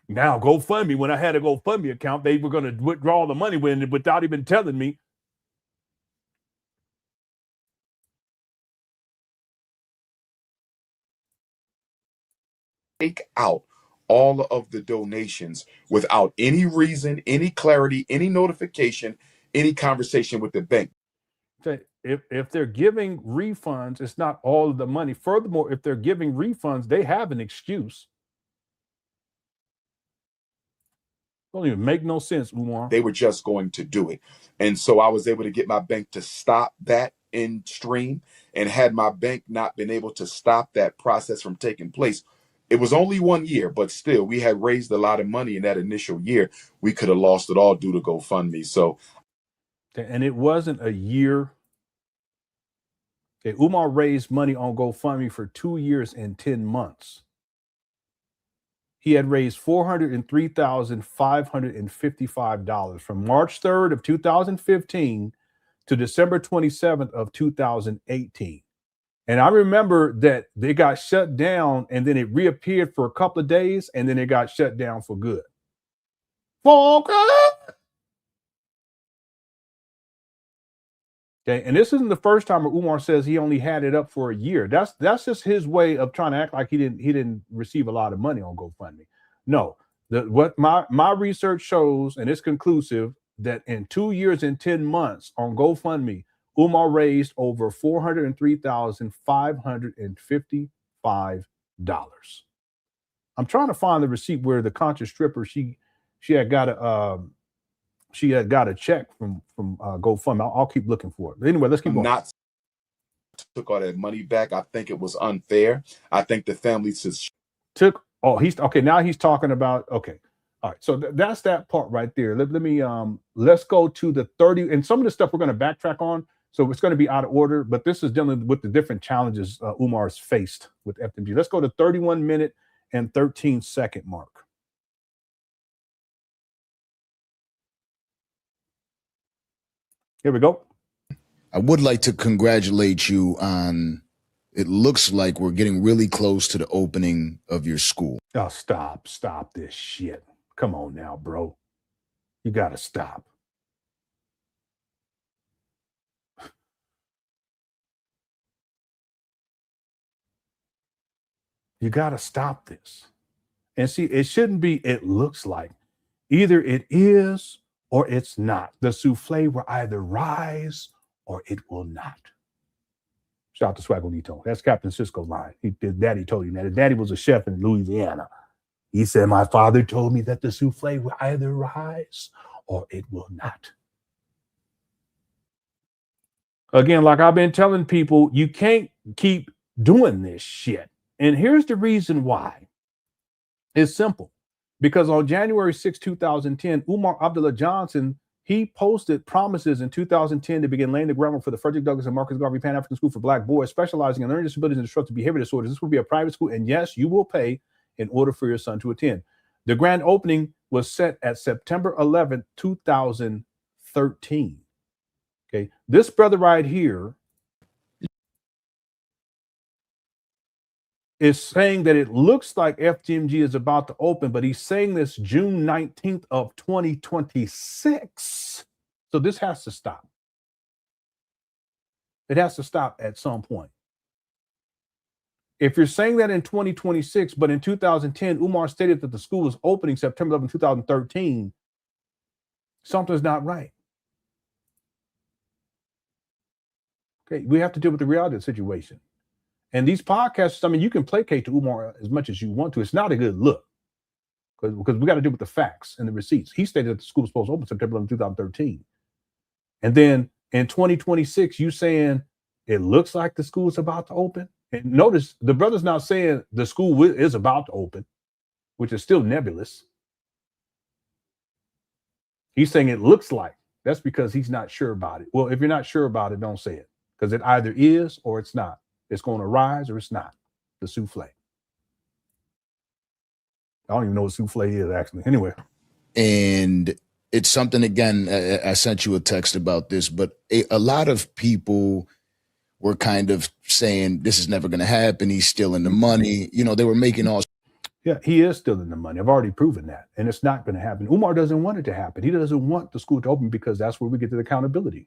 Now GoFundMe, when I had a GoFundMe account, they were going to withdraw the money without even telling me. Take out all of the donations without any reason, any clarity, any notification, any conversation with the bank. If they're giving refunds, it's not all of the money. Furthermore, if they're giving refunds, they have an excuse. Don't even make no sense, Umar. They were just going to do it. And so I was able to get my bank to stop that in stream. And had my bank not been able to stop that process from taking place, it was only 1 year, but still, we had raised a lot of money in that initial year. We could have lost it all due to GoFundMe. So, and it wasn't a year. Okay, Umar raised money on GoFundMe for 2 years and 10 months. He had raised $403,555 from March 3rd of 2015 to December 27th of 2018. And I remember that they got shut down and then it reappeared for a couple of days and then it got shut down for good. Okay, and this isn't the first time where Umar says he only had it up for a year. That's just his way of trying to act like he didn't receive a lot of money on GoFundMe. No, what my research shows, and it's conclusive, that in 2 years and 10 months on GoFundMe, Umar raised over $403,555. I'm trying to find the receipt where the conscious stripper she had got a check from GoFundMe. I'll keep looking for it. But anyway, let's keep going. Not took all that money back. I think it was unfair. I think the family took. Oh, now he's talking about. Okay, all right. So that's that part right there. Let me let's go to the 30 and some of the stuff we're going to backtrack on. So it's going to be out of order, but this is dealing with the different challenges Umar's faced with FDMG. Let's go to 31 minute and 13 second mark. Here we go. I would like to congratulate you on, it looks like we're getting really close to the opening of your school. Oh, stop this shit. Come on now, bro. You got to stop. You got to stop this. And see, it shouldn't be, it looks like. Either it is or it's not. The souffle will either rise or it will not. Shout out to Swagolito. That's Captain Cisco's line. His daddy told him that. His daddy was a chef in Louisiana. He said, my father told me that the souffle will either rise or it will not. Again, like I've been telling people, you can't keep doing this shit. And here's the reason why. It's simple. Because on January 6, 2010, Umar Abdullah Johnson, he posted promises in 2010 to begin laying the groundwork for the Frederick Douglass and Marcus Garvey Pan African School for Black Boys, specializing in learning disabilities and disruptive behavior disorders. This will be a private school, and yes, you will pay in order for your son to attend. The grand opening was set at September 11, 2013. Okay, this brother right here is saying that it looks like FDMG is about to open, but he's saying this June 19th of 2026. So this has to stop. It has to stop at some point. If you're saying that in 2026, but in 2010, Umar stated that the school was opening September 11, 2013, something's not right. Okay, we have to deal with the reality of the situation. And these podcasts, I mean, you can placate to Umar as much as you want to. It's not a good look because we got to deal with the facts and the receipts. He stated that the school was supposed to open September 11, 2013. And then in 2026, you saying it looks like the school's about to open. And notice the brother's not saying the school is about to open, which is still nebulous. He's saying it looks like. That's because he's not sure about it. Well, if you're not sure about it, don't say it because it either is or it's not. It's going to rise or it's not. The souffle. I don't even know what souffle is, actually. Anyway. And it's something, again, I sent you a text about this, but a lot of people were kind of saying this is never going to happen. He's still in the money. You know, they were making all. Yeah, he is still in the money. I've already proven that. And it's not going to happen. Umar doesn't want it to happen. He doesn't want the school to open because that's where we get to the accountability.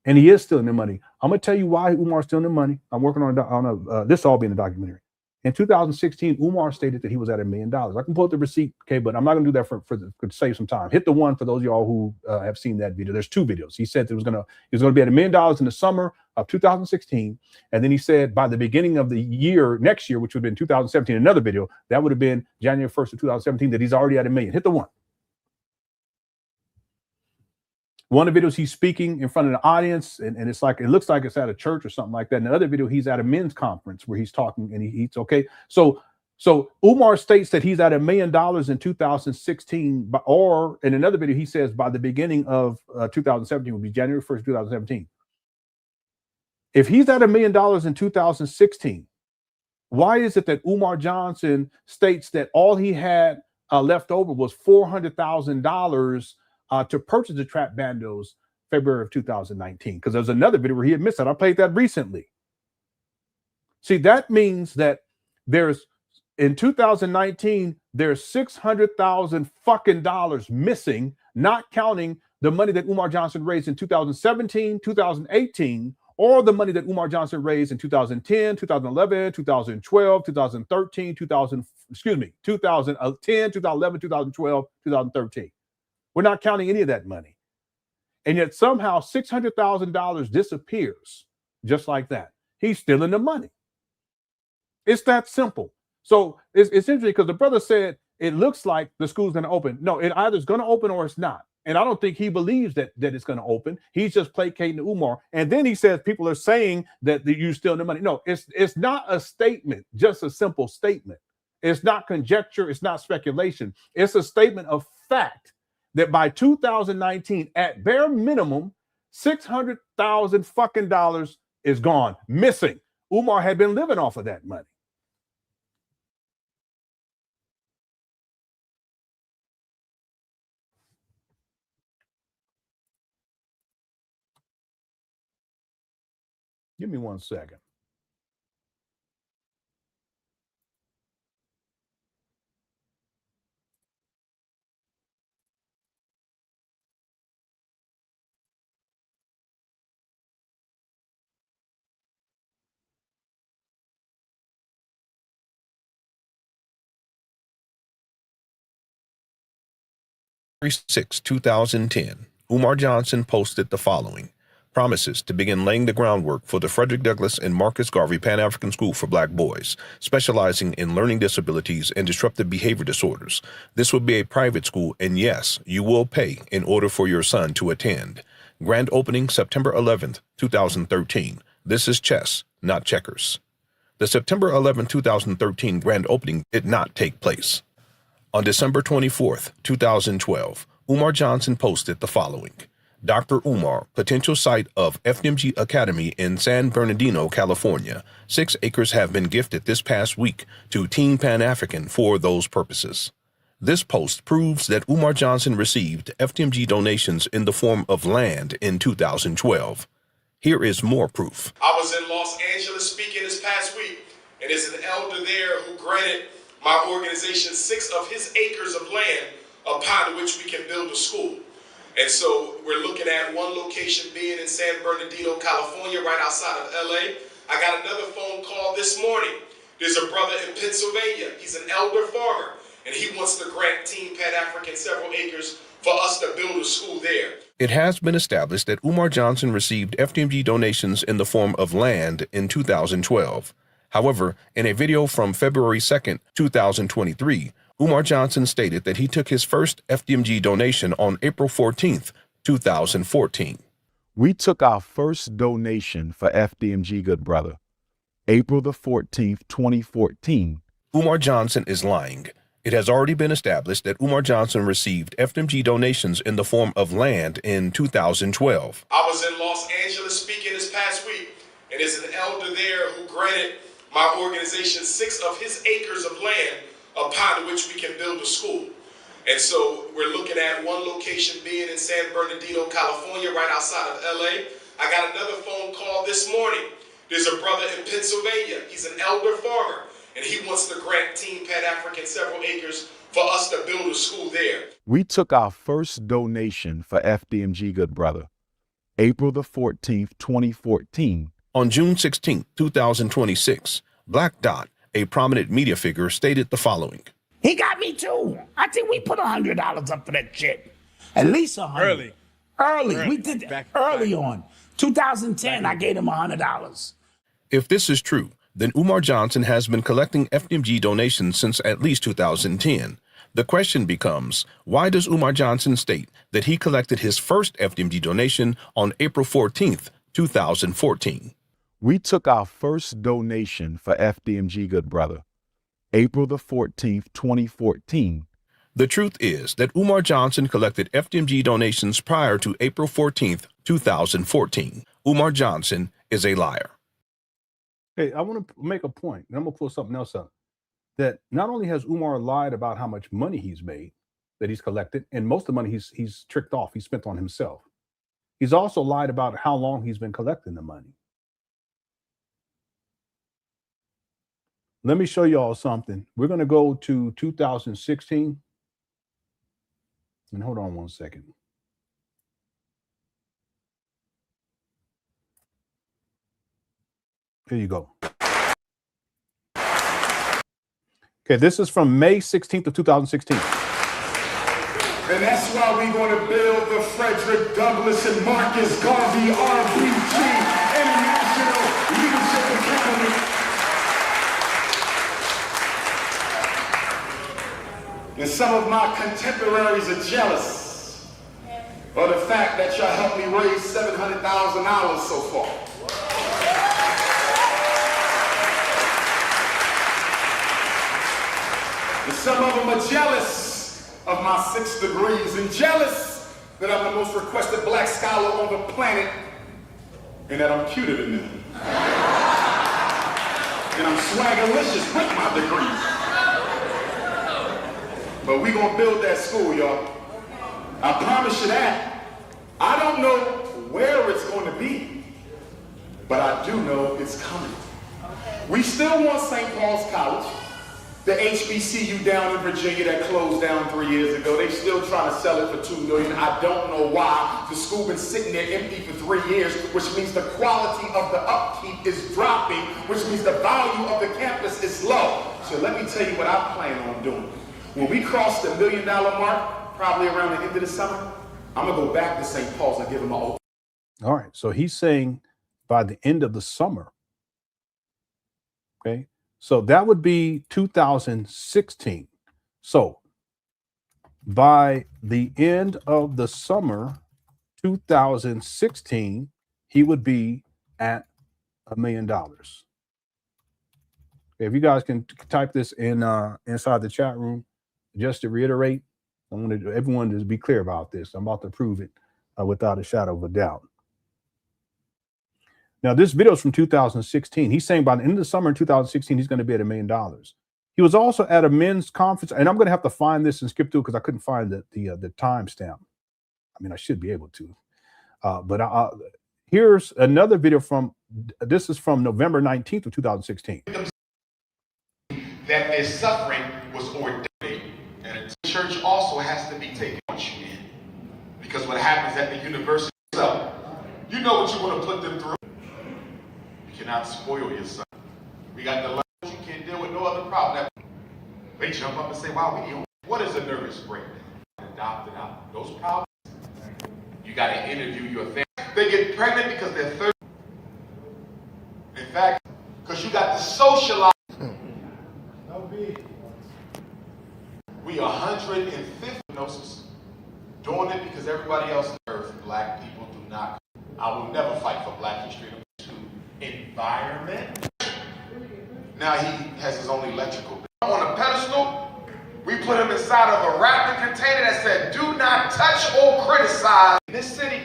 And he is still in the money. I'm going to tell you why Umar's still in the money. I'm working on this all being a documentary. In 2016, Umar stated that he was at $1 million. I can pull up the receipt, okay, but I'm not going to do that for to save some time. Hit the one for those of y'all who have seen that video. There's 2 videos. He said he was going to be at $1 million in the summer of 2016, and then he said by the beginning of the year, next year, which would have been 2017, another video that would have been January 1st of 2017, that he's already at $1 million. Hit the one. One of the videos he's speaking in front of the audience, and it looks like it's at a church or something like that. In the other video, he's at a men's conference where he's talking and he eats. Okay, so Umar states that he's at $1 million in 2016, or in another video he says by the beginning of 2017 would be January 1st, 2017. If he's at $1 million in 2016, why is it that Umar Johnson states that all he had left over was $400,000? To purchase the trap bandos February of 2019, because there's another video where he admits that. I played that recently. See, that means that in 2019, there's $600,000 fucking dollars missing, not counting the money that Umar Johnson raised in 2017, 2018, or the money that Umar Johnson raised in 2010, 2011, 2012, 2013, 2010, 2011, 2012, 2013. We're not counting any of that money. And yet somehow $600,000 disappears just like that. He's still in the money. It's that simple. So it's interesting because the brother said it looks like the school's going to open. No, it either is going to open or it's not. And I don't think he believes that it's going to open. He's just placating to Umar. And then he says people are saying that you're still in the money. No, it's not a statement, just a simple statement. It's not conjecture. It's not speculation. It's a statement of fact that by 2019, at bare minimum, $600,000 fucking dollars is gone, missing. Umar had been living off of that money. Give me 1 second. February 6, 2010, Umar Johnson posted the following: promises to begin laying the groundwork for the Frederick Douglass and Marcus Garvey Pan African School for Black Boys, specializing in learning disabilities and disruptive behavior disorders. This will be a private school, and yes, you will pay in order for your son to attend. Grand opening September 11th, 2013. This is chess, not checkers. The September 11, 2013 grand opening did not take place. On December 24th, 2012, Umar Johnson posted the following: Dr. Umar, potential site of FDMG Academy in San Bernardino, California. 6 acres have been gifted this past week to Team Pan African for those purposes. This post proves that Umar Johnson received FDMG donations in the form of land in 2012. Here is more proof. I was in Los Angeles speaking this past week, and there's an elder there who granted my organization 6 of his acres of land upon which we can build a school. And so we're looking at one location being in San Bernardino, California, right outside of LA. I got another phone call this morning. There's a brother in Pennsylvania. He's an elder farmer, and he wants to grant Team Pan African several acres for us to build a school there. It has been established that Umar Johnson received FDMG donations in the form of land in 2012. However, in a video from February 2nd, 2023, Umar Johnson stated that he took his first FDMG donation on April 14th, 2014. We took our first donation for FDMG, good brother, April the 14th, 2014. Umar Johnson is lying. It has already been established that Umar Johnson received FDMG donations in the form of land in 2012. I was in Los Angeles speaking this past week, And there's an elder there who granted my organization 6 of his acres of land upon which we can build a school. And so we're looking at one location being in San Bernardino, California, right outside of LA. I got another phone call this morning. There's a brother in Pennsylvania. He's an elder farmer, and he wants to grant Team Pan African several acres for us to build a school there. We took our first donation for FDMG, good brother, April the 14th, 2014. On June 16, 2026, Black Dot, a prominent media figure, stated the following. He got me too. I think we put $100 up for that shit. At least $100. Early. We did that early on. 2010, I gave him $100. If this is true, then Umar Johnson has been collecting FDMG donations since at least 2010. The question becomes, why does Umar Johnson state that he collected his first FDMG donation on April 14th, 2014? We took our first donation for FDMG, good brother, April the 14th, 2014. The truth is that Umar Johnson collected FDMG donations prior to April 14th, 2014. Umar Johnson is a liar. Hey, I want to make a point, and I'm going to pull something else up, that not only has Umar lied about how much money he's made, that he's collected, and most of the money he's tricked off, he spent on himself. He's also lied about how long he's been collecting the money. Let me show y'all something. We're going to go to 2016. And hold on one second. Here you go. Okay, this is from May 16th of 2016. And that's why we're going to build the Frederick Douglass and Marcus Garvey RBG International Leadership Academy. And some of my contemporaries are jealous of the fact that y'all helped me raise $700,000 so far. And some of them are jealous of my 6 degrees and jealous that I'm the most requested black scholar on the planet and that I'm cuter than them. And I'm swaggerlicious with my degrees. But we gonna build that school, y'all. I promise you that. I don't know where it's gonna be, but I do know it's coming. We still want St. Paul's College, the HBCU down in Virginia that closed down 3 years ago. They still trying to sell it for $2 million. I don't know why. The school been sitting there empty for 3 years, which means the quality of the upkeep is dropping, which means the value of the campus is low. So let me tell you what I plan on doing. When we cross the $1 million mark, probably around the end of the summer, I'm going to go back to St. Paul's and give them all. All right. So he's saying by the end of the summer. Okay. So that would be 2016. So by the end of the summer, 2016, he would be at $1 million. If you guys can type this in inside the chat room, just to reiterate, I want everyone to be clear about this. I'm about to prove it without a shadow of a doubt. Now, this video is from 2016. He's saying by the end of the summer in 2016, he's going to be at $1 million. He was also at a men's conference, and I'm going to have to find this and skip through because I couldn't find the timestamp. I mean, I should be able to. But here's another video from, this is from November 19th of 2016. That their suffering was ordained. And the church also has to be taken on you in. Because what happens at the university, you know what you want to put them through. You cannot spoil your son. We got the language, you can't deal with no other problem. They jump up and say, wow, we need. What is a nervous breakdown? Adopted out. Those problems, you got to interview your family. They get pregnant because they're 30. In fact, because you got to socialize. We 150 gnosis, doing it because everybody else on earth, black people do not. I will never fight for black history. Environment. Now he has his own electrical bill. On a pedestal, we put him inside of a wrapping container that said, do not touch or criticize. In this city,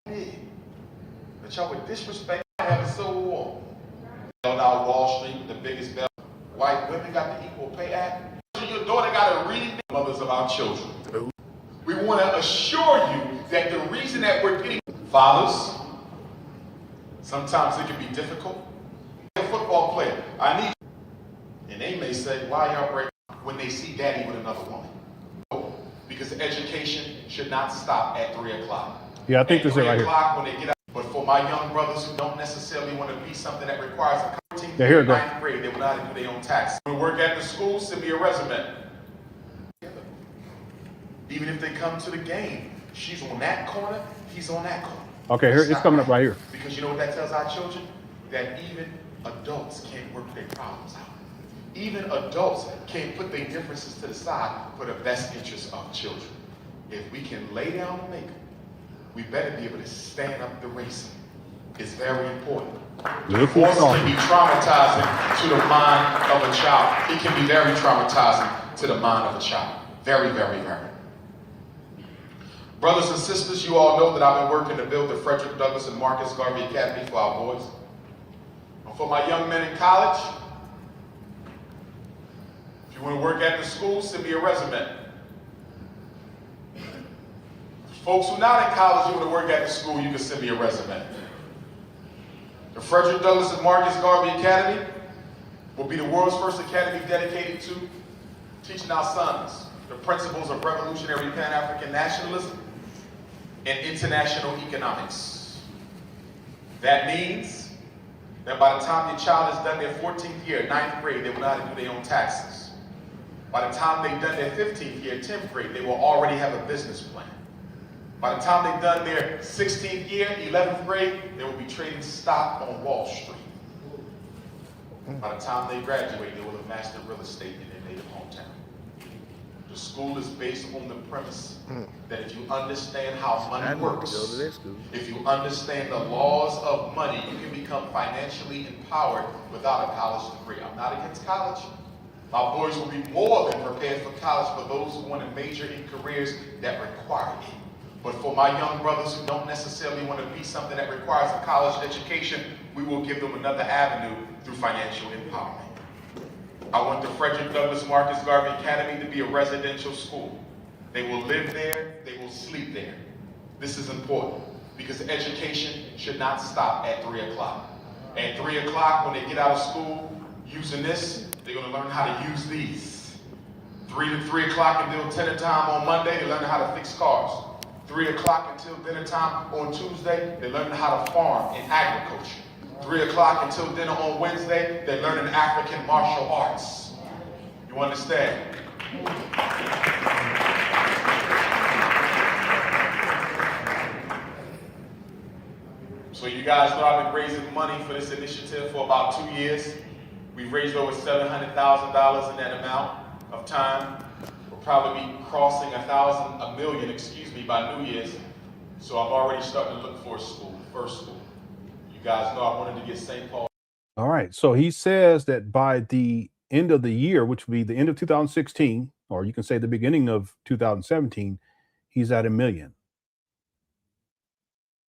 that y'all would disrespect. I had the Civil War. Bailed out Wall Street, the biggest bail. White women got the Equal Pay Act. Your daughter got to read the mothers of our children. We want to assure you that the reason that we're getting fathers, sometimes it can be difficult. A football player, I need you. And they may say, why y'all break when they see daddy with another woman? Because education should not stop at 3 o'clock. Yeah, I think this is right here. When they get out. But for my young brothers who don't necessarily want to be something that requires a 14th yeah, here we go. 9th grade, they will not do their own tax. When we work at the school, send me a resume. Even if they come to the game, she's on that corner, he's on that corner. Okay, here it's coming up right here. Because you know what that tells our children? That even adults can't work their problems out. Even adults can't put their differences to the side for the best interest of children. If we can lay down the maker, we better be able to stand up the racism. It's very important. Divorce can be traumatizing to the mind of a child. It can be very traumatizing to the mind of a child. Very, very, very. Brothers and sisters, you all know that I've been working to build the Frederick Douglass and Marcus Garvey Academy for our boys. And for my young men in college, if you want to work at the school, send me a resume. Folks who are not in college, you want to work at the school, you can send me a resume. The Frederick Douglass and Marcus Garvey Academy will be the world's first academy dedicated to teaching our sons the principles of revolutionary Pan-African nationalism and international economics. That means that by the time your child has done their 14th year, 9th grade, they will know how to do their own taxes. By the time they've done their 15th year, 10th grade, they will already have a business plan. By the time they've done their 16th year, 11th grade, they will be trading stock on Wall Street. By the time they graduate, they will have mastered real estate in their native hometown. The school is based on the premise that if you understand how money works, if you understand the laws of money, you can become financially empowered without a college degree. I'm not against college. My boys will be more than prepared for college for those who want to major in careers that require it. But for my young brothers who don't necessarily want to be something that requires a college education, we will give them another avenue through financial empowerment. I want the Frederick Douglass Marcus Garvey Academy to be a residential school. They will live there, they will sleep there. This is important because education should not stop at 3 o'clock. At 3 o'clock, when they get out of school, using this, they're going to learn how to use these. 3 o'clock until dinner time on Monday, they learn how to fix cars. 3 o'clock until dinner time on Tuesday, they learn how to farm in agriculture. 3 o'clock until dinner on Wednesday, they're learning African martial arts. You understand? So you guys know I've been raising money for this initiative for about 2 years. We've raised over $700,000 in that amount of time. We'll probably be crossing a million, by New Year's. So I'm already starting to look for a school, first school. You guys know I wanted to get St. Paul. All right. So he says that by the end of the year, which would be the end of 2016, or you can say the beginning of 2017, he's at 1 million.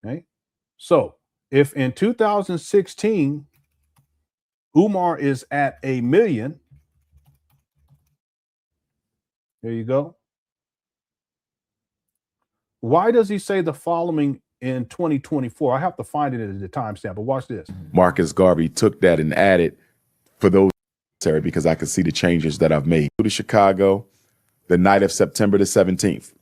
Okay. So if in 2016, Umar is at 1 million, there you go. Why does he say the following in 2024? I have to find it at the timestamp, but watch this. Marcus Garvey took that and added for those because I could see the changes that I've made. To Chicago, the night of September the 17th.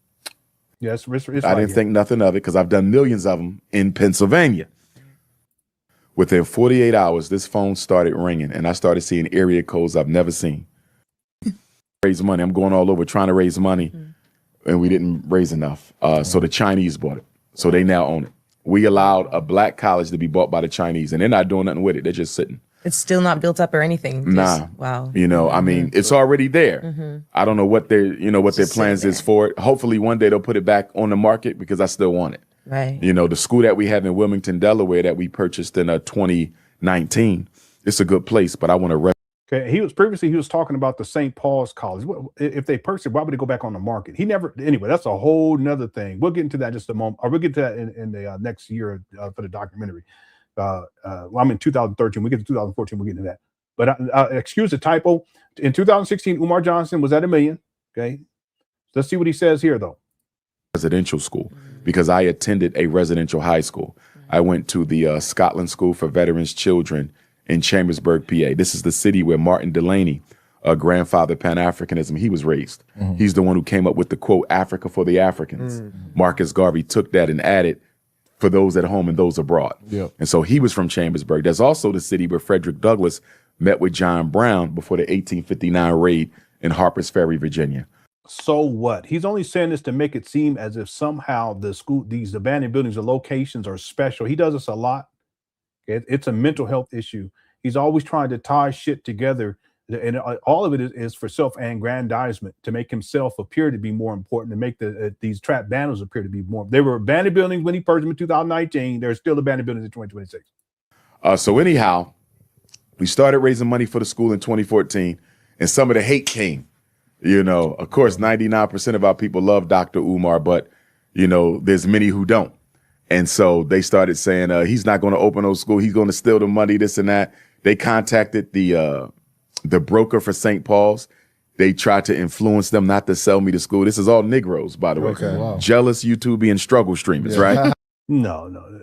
Yes, it's I didn't think nothing of it because I've done millions of them in Pennsylvania. Within 48 hours, this phone started ringing and I started seeing area codes I've never seen. Raise money. I'm going all over trying to raise money. And we didn't raise enough. So the Chinese bought it. So they now own it. We allowed a black college to be bought by the Chinese, and they're not doing nothing with it. They're just sitting. It's still not built up or anything. Nah. Wow. You know, I mean, it's already there. I don't know what their, what their plans is for it. Hopefully one day they'll put it back on the market because I still want it. Right. You know, the school that we have in Wilmington, Delaware that we purchased in 2019, it's a good place, but I want to Okay, he was talking about the St. Paul's College. If they purchased it, why would they go back on the market? He never, anyway, that's a whole nother thing. We'll get into that in just a moment, or we'll get to that in the next year for the documentary. I'm in 2013. We get to 2014. We'll get into that. But excuse the typo. In 2016, Umar Johnson was at $1 million. Okay. Let's see what he says here, though. Residential school, because I attended a residential high school. I went to the Scotland School for Veterans Children in Chambersburg, PA. This is the city where Martin Delaney, grandfather Pan Africanism, he was raised. He's the one who came up with the quote, Africa for the Africans. Marcus Garvey took that and added for those at home and those abroad. And so he was from Chambersburg. There's also the city where Frederick Douglass met with John Brown before the 1859 raid in Harper's Ferry, Virginia. So what? He's only saying this to make it seem as if somehow these abandoned buildings or locations are special. He does this a lot. It's a mental health issue. He's always trying to tie shit together. And all of it is for self-aggrandizement, to make himself appear to be more important, to make these trap banners appear to be more. They were abandoned buildings when he purged them in 2019. They're still abandoned buildings in 2026. So anyhow, we started raising money for the school in 2014, and some of the hate came. You know, of course, 99% of our people love Dr. Umar, but, you know, there's many who don't. And so they started saying he's not going to open those schools. He's going to steal the money, this and that. They contacted the broker for St. Paul's. They tried to influence them not to sell me to school. This is all Negroes, by the way. Okay. Wow. Jealous YouTube and struggle streamers, right? No.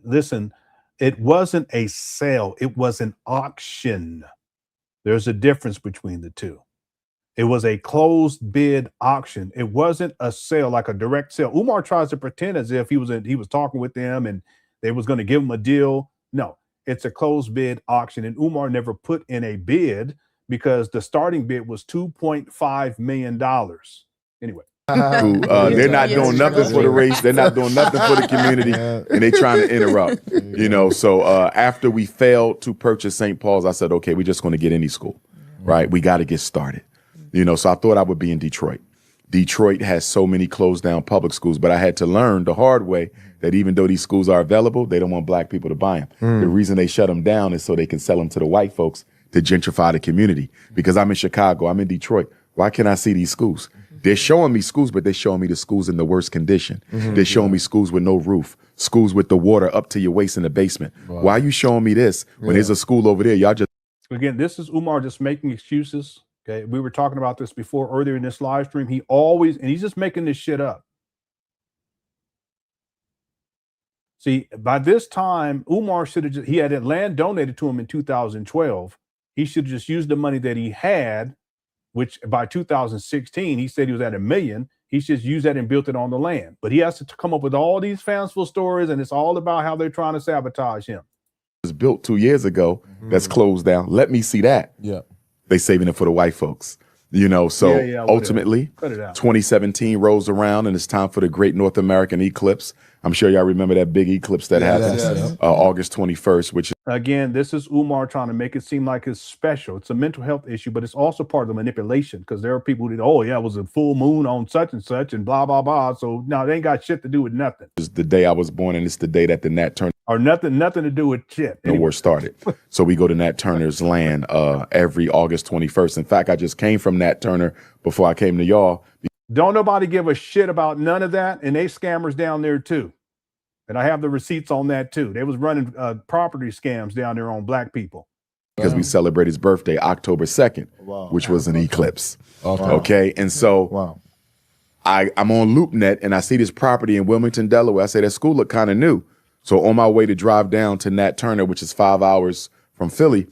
Listen, it wasn't a sale. It was an auction. There's a difference between the two. It was a closed bid auction. It wasn't a sale, like a direct sale. Umar tries to pretend as if he was talking with them and they was going to give him a deal. No, it's a closed bid auction. And Umar never put in a bid because the starting bid was $2.5 million. Anyway. They're not doing nothing for the race. They're not doing nothing for the community. And they're trying to interrupt, you know. So after we failed to purchase St. Paul's, I said, okay, we're just going to get any school, right? We got to get started. You know, so I thought I would be in Detroit. Detroit has so many closed down public schools, but I had to learn the hard way that even though these schools are available, they don't want black people to buy them. The reason they shut them down is so they can sell them to the white folks to gentrify the community. Because I'm in Chicago, I'm in Detroit. Why can't I see these schools? They're showing me schools, but they're showing me the schools in the worst condition. They're showing me schools with no roof, schools with the water up to your waist in the basement. Why are you showing me this when there's a school over there? Y'all just... Again, this is Umar just making excuses. Okay, we were talking about this before earlier in this live stream. He's just making this shit up. See, by this time, Umar he had land donated to him in 2012. He should have just used the money that he had, which by 2016, he said he was at $1 million. He should use that and built it on the land. But he has to come up with all these fanciful stories, and it's all about how they're trying to sabotage him. It was built 2 years ago. That's closed down. Let me see that. Yeah. They saving it for the white folks, you know. So ultimately, 2017 rolls around and it's time for the Great North American Eclipse. I'm sure y'all remember that big eclipse that happened August 21st, which again, this is Umar trying to make it seem like it's special. It's a mental health issue, but it's also part of the manipulation because there are people who, oh yeah, it was a full moon on such and such and blah, blah, blah. So now they ain't got shit to do with nothing. is the day I was born and it's the day that the Nat Turner or nothing to do with shit. The war started. So we go to Nat Turner's land every August 21st. In fact, I just came from Nat Turner before I came to y'all. Don't nobody give a shit about none of that. And they scammers down there too. And I have the receipts on that too. They was running property scams down there on black people. Because we celebrate his birthday October 2nd, which was an eclipse. Okay. And so I'm on LoopNet and I see this property in Wilmington, Delaware. I say that school looked kind of new. So on my way to drive down to Nat Turner, which is 5 hours from Philly,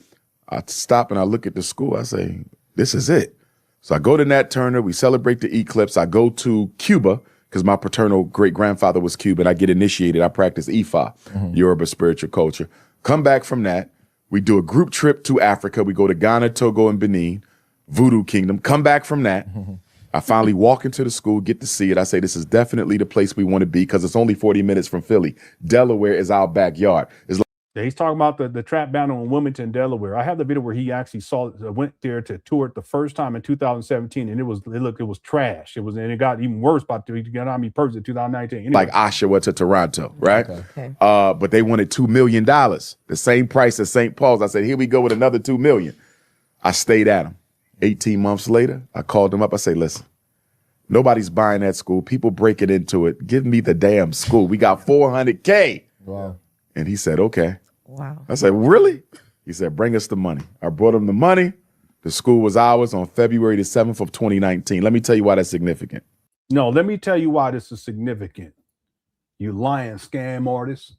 I stop and I look at the school. I say, this is it. So I go to Nat Turner. We celebrate the eclipse. I go to Cuba because my paternal great-grandfather was Cuban. I get initiated. I practice Ifa, Yoruba spiritual culture. Come back from that. We do a group trip to Africa. We go to Ghana, Togo, and Benin, Voodoo Kingdom. Come back from that. I finally walk into the school, get to see it. I say, this is definitely the place we want to be because it's only 40 minutes from Philly. Delaware is our backyard. It's He's talking about the trap banner in Wilmington, Delaware. I have the video where he actually went there to tour it the first time in 2017, and it was trash. And it got even worse by the time he purchased it in 2019. Anyway. Like Oshawa to Toronto, right? Okay. But they wanted $2 million, the same price as St. Paul's. I said, here we go with another $2 million. I stayed at him. 18 months later, I called him up. I say, listen, nobody's buying that school. People breaking into it. Give me the damn school. We got $400K. Wow. And he said, okay. Wow. I said, really? He said, bring us the money. I brought him the money. The school was ours on February the 7th of 2019. Let me tell you why that's significant. No, let me tell you why this is significant, you lying scam artists.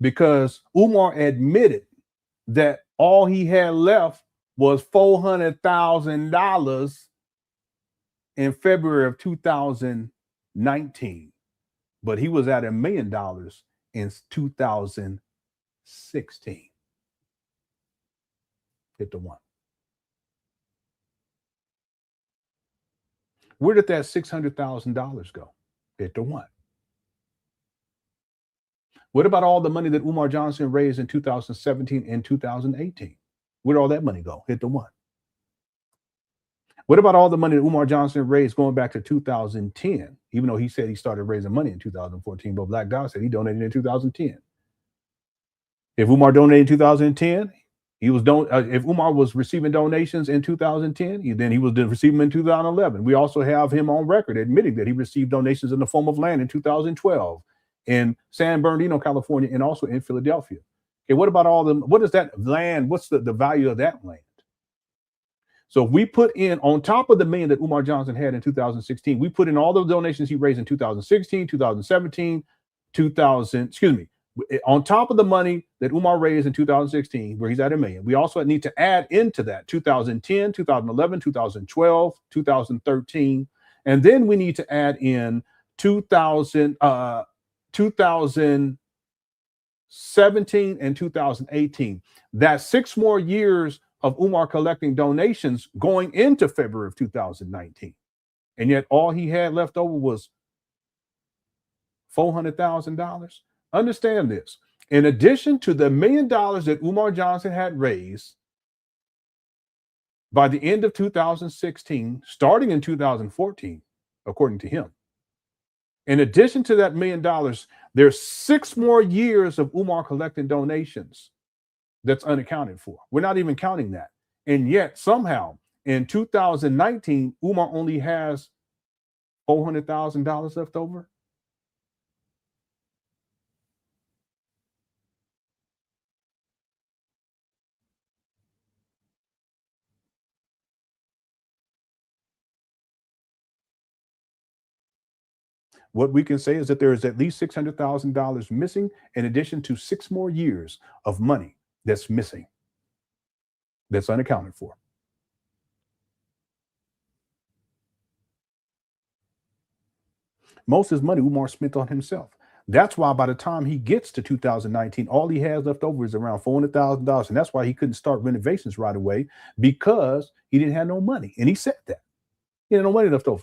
Because Umar admitted that all he had left was $400,000 in February of 2019. But he was at $1 million in 2016. Hit the one. Where did that $600,000 go? Hit the one. What about all the money that Umar Johnson raised in 2017 and 2018? Where did all that money go? Hit the one. What about all the money that Umar Johnson raised going back to 2010? Even though he said he started raising money in 2014, but Black Dog said he donated in 2010. If Umar donated in 2010, he was if Umar was receiving donations in 2010, then he was receiving them in 2011. We also have him on record admitting that he received donations in the form of land in 2012 in San Bernardino, California, and also in Philadelphia. Okay, what about all them? What is that land? What's the value of that land? So we put in, on top of the $1 million that Umar Johnson had in 2016, we put in all the donations he raised in 2016, 2017, on top of the money that Umar raised in 2016, where he's at $1 million, we also need to add into that 2010, 2011, 2012, 2013, and then we need to add in 2017 and 2018. That's 6 more years of Umar collecting donations going into February of 2019. And yet all he had left over was $400,000. Understand this. In addition to the $1 million that Umar Johnson had raised by the end of 2016, starting in 2014, according to him, in addition to that $1 million, there's 6 more years of Umar collecting donations that's unaccounted for. We're not even counting that. And yet somehow in 2019, Umar only has $400,000 left over. What we can say is that there is at least $600,000 missing, in addition to 6 more years of money that's missing, that's unaccounted for. Most of his money Umar spent on himself. That's why by the time he gets to 2019, all he has left over is around $400,000. And that's why he couldn't start renovations right away, because he didn't have no money. And he said that. He had no money left over.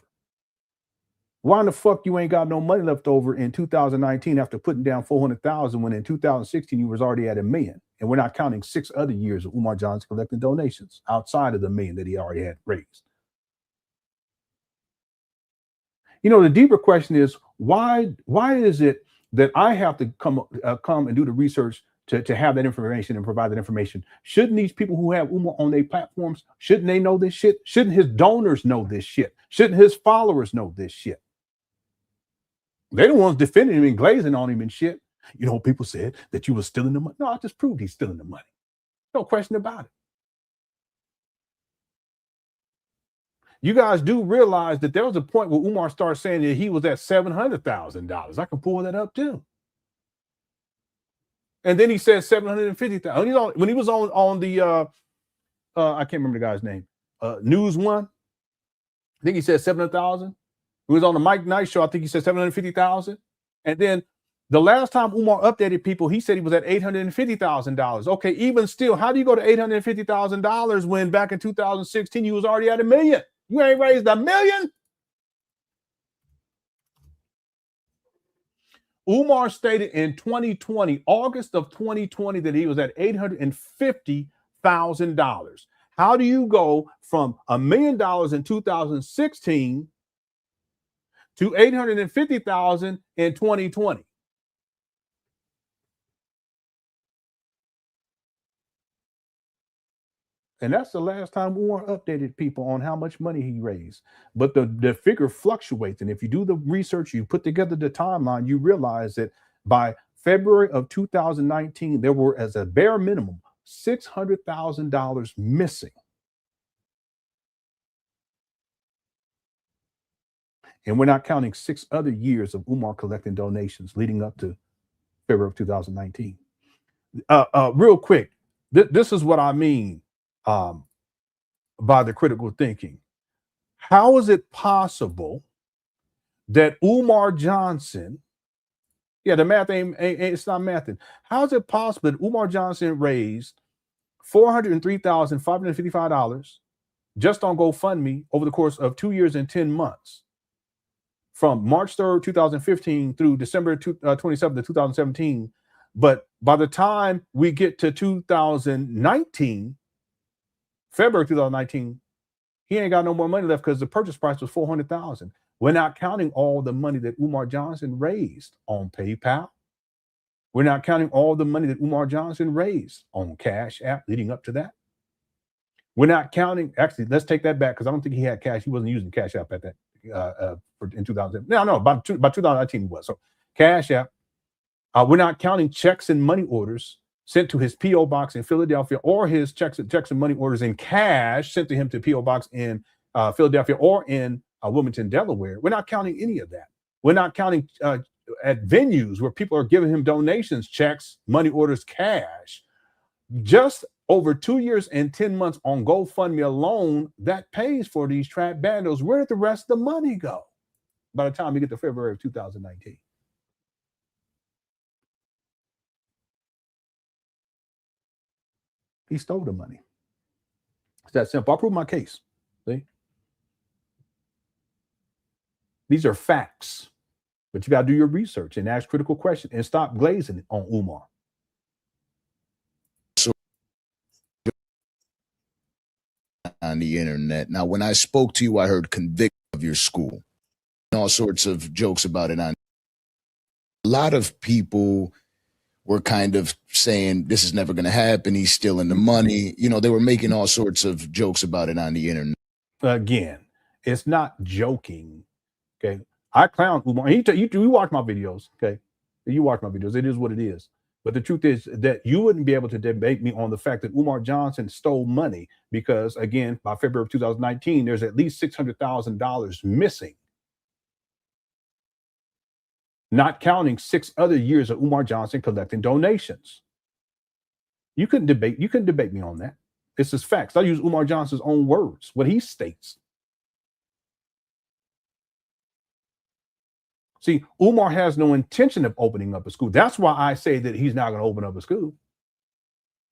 Why in the fuck you ain't got no money left over in 2019 after putting down $400,000 when in 2016 you was already at $1 million? And we're not counting 6 other years of Umar Johnson collecting donations outside of the $1 million that he already had raised. You know, the deeper question is, why is it that I have to come and do the research to have that information and provide that information? Shouldn't these people who have Umar on their platforms, shouldn't they know this shit? Shouldn't his donors know this shit? Shouldn't his followers know this shit? They're the ones defending him and glazing on him and shit. You know, people said that you were stealing the money. No, I just proved he's stealing the money. No question about it. You guys do realize that there was a point where Umar started saying that he was at $700,000. I can pull that up too. And then he said $750,000. When he was on the I can't remember the guy's name. News One. I think he said 700,000. He was on the Mike Night show. I think he said 750,000. And then the last time Umar updated people, he said he was at $850,000. Okay, even still, how do you go to $850,000 when back in 2016 you was already at $1 million? You ain't raised $1 million. Umar stated in 2020, August of 2020, that he was at $850,000. How do you go from $1 million in 2016 to $850,000 in 2020? And that's the last time Umar updated people on how much money he raised. But the figure fluctuates. And if you do the research, you put together the timeline, you realize that by February of 2019, there were, as a bare minimum, $600,000 missing. And we're not counting 6 other years of Umar collecting donations leading up to February of 2019. Real quick, this is what I mean by the critical thinking. How is it possible that Umar Johnson, the math ain't it's not mathing. How is it possible that Umar Johnson raised $403,555 just on GoFundMe over the course of 2 years and 10 months? From March 3rd, 2015 through December 27th of 2017. But by the time we get to 2019, February 2019, he ain't got no more money left because the purchase price was $400,000. We're not counting all the money that Umar Johnson raised on PayPal. We're not counting all the money that Umar Johnson raised on CashApp leading up to that. We're not counting, actually, let's take that back because I don't think he had cash. He wasn't using CashApp at that. In 2000, by 2019 he was. So CashApp, we're not counting checks and money orders sent to his PO box in Philadelphia, or his checks and money orders in cash sent to him to PO box in Philadelphia or in Wilmington, Delaware. We're not counting any of that. We're not counting at venues where people are giving him donations, checks, money orders, cash. Just over 2 years and 10 months on GoFundMe alone, that pays for these trap bandos. Where did the rest of the money go by the time we get to February of 2019? He stole the money. It's that simple. I'll prove my case. See? These are facts, but you got to do your research and ask critical questions and stop glazing it on Umar. On the internet. Now, when I spoke to you, I heard conviction of your school and all sorts of jokes about it. A lot of people were kind of saying this is never going to happen. He's stealing the money. You know, they were making all sorts of jokes about it on the internet. Again, it's not joking. Okay. I clown Umar. You watch my videos. Okay. You watch my videos. It is what it is. But the truth is that you wouldn't be able to debate me on the fact that Umar Johnson stole money because, again, by February of 2019, there's at least $600,000 missing. Not counting 6 other years of Umar Johnson collecting donations. You couldn't debate me on that. It's just facts. I use Umar Johnson's own words, what he states. See, Umar has no intention of opening up a school. That's why I say that he's not going to open up a school.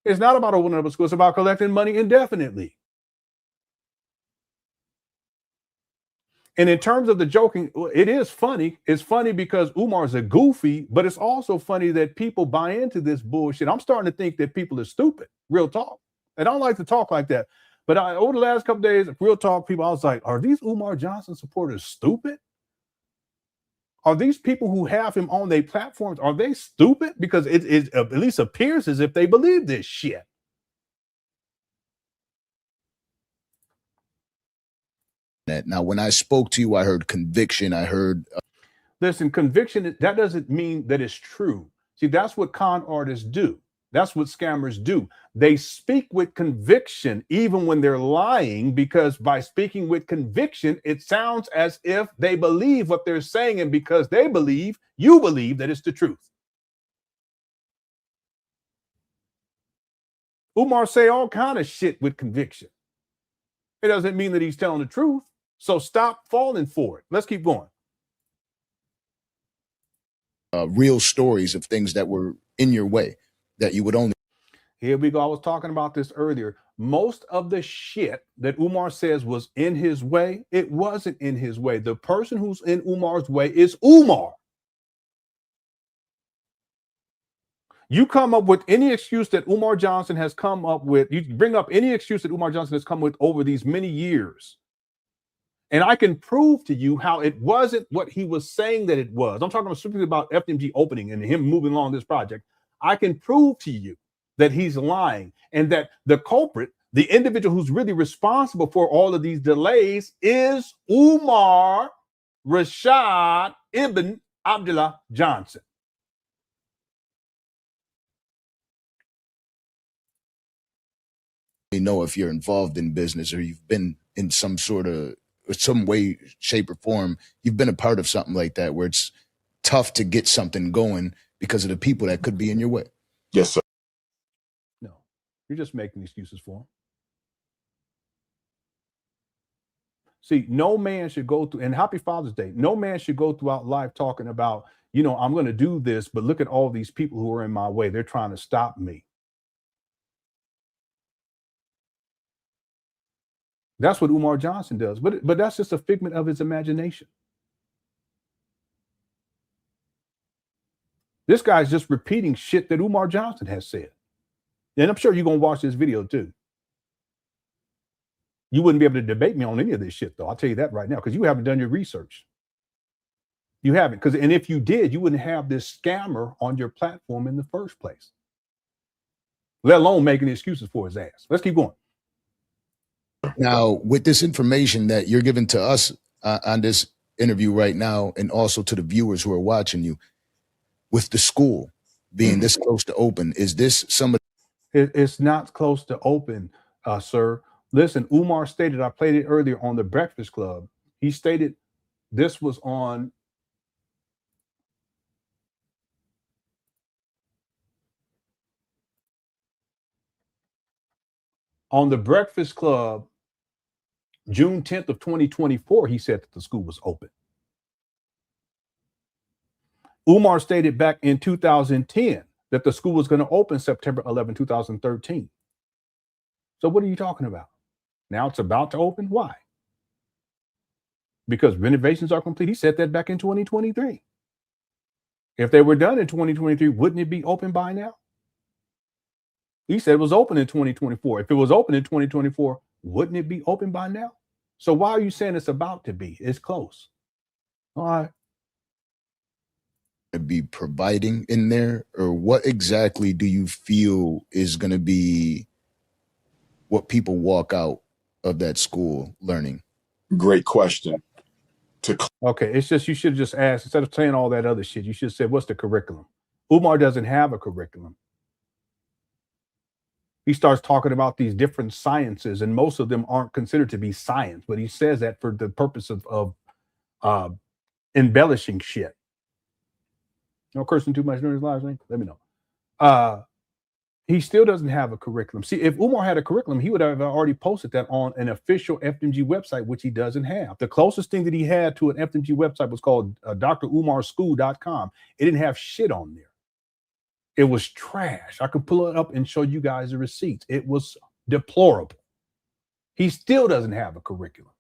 It's not about opening up a school. It's about collecting money indefinitely. And in terms of the joking, it is funny. It's funny because Umar's a goofy, but it's also funny that people buy into this bullshit. I'm starting to think that people are stupid. Real talk. I don't like to talk like that. But over the last couple of days, real talk, people, I was like, are these Umar Johnson supporters stupid? Are these people who have him on their platforms, are they stupid? Because it at least appears as if they believe this shit. Now, when I spoke to you, I heard conviction. I heard... Listen, conviction, that doesn't mean that it's true. See, that's what con artists do. That's what scammers do. They speak with conviction even when they're lying, because by speaking with conviction, it sounds as if they believe what they're saying, and because they believe, you believe that it's the truth. Umar say all kind of shit with conviction. It doesn't mean that he's telling the truth. So stop falling for it. Let's keep going. Real stories of things that were in your way that you would only... Here we go. I was talking about this earlier. Most of the shit that Umar says was in his way, it wasn't in his way. The person who's in Umar's way is Umar. You come up with any excuse that Umar Johnson has come up with. You bring up any excuse that Umar Johnson has come with over these many years. And I can prove to you how it wasn't what he was saying that it was. I'm talking specifically about FDMG opening and him moving along this project. I can prove to you that he's lying, and that the culprit, the individual who's really responsible for all of these delays, is Umar Rashad Ibn Abdullah Johnson. know if you're involved in business or you've been in some way, shape, or form, you've been a part of something like that where it's tough to get something going because of the people that could be in your way. Yes, sir. No, you're just making excuses for them. See, no man should go through, and happy Father's Day, no man should go throughout life talking about, I'm going to do this, but look at all these people who are in my way. They're trying to stop me. That's what Umar Johnson does, but that's just a figment of his imagination. This guy's just repeating shit that Umar Johnson has said. And I'm sure you're going to watch this video too. You wouldn't be able to debate me on any of this shit, though. I'll tell you that right now, because you haven't done your research. You haven't. And if you did, you wouldn't have this scammer on your platform in the first place, let alone making excuses for his ass. Let's keep going. Now, with this information that you're giving to us on this interview right now, and also to the viewers who are watching you, with the school being this close to open, is this somebody? It's not close to open, sir. Listen, Umar stated, I played it earlier on the Breakfast Club. He stated this was on the Breakfast Club, June 10th of 2024, he said that the school was open. Umar stated back in 2010 that the school was going to open September 11, 2013. So what are you talking about? Now it's about to open? Why? Because renovations are complete. He said that back in 2023. If they were done in 2023, wouldn't it be open by now? He said it was open in 2024. If it was open in 2024, wouldn't it be open by now? So why are you saying it's about to be? It's close. All right. Be providing in there, or what exactly do you feel is going to be what people walk out of that school learning? Great question. Okay, it's just, you should just ask, instead of saying all that other shit, you should say, what's the curriculum? Umar doesn't have a curriculum. He starts talking about these different sciences, and most of them aren't considered to be science, but he says that for the purpose of embellishing shit. No cursing too much during his live, let me know. He still doesn't have a curriculum. See, if Umar had a curriculum, he would have already posted that on an official FDMG website, which he doesn't have. The closest thing that he had to an FDMG website was called drumarschool.com. It didn't have shit on there. It was trash. I could pull it up and show you guys the receipts. It was deplorable. He still doesn't have a curriculum.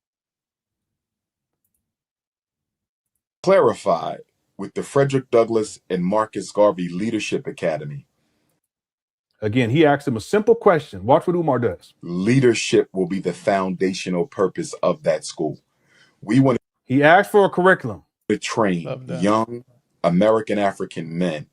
Clarified with the Frederick Douglass and Marcus Garvey Leadership Academy. Again, he asked him a simple question. Watch what Umar does. Leadership will be the foundational purpose of that school. He asked for a curriculum to train young American African men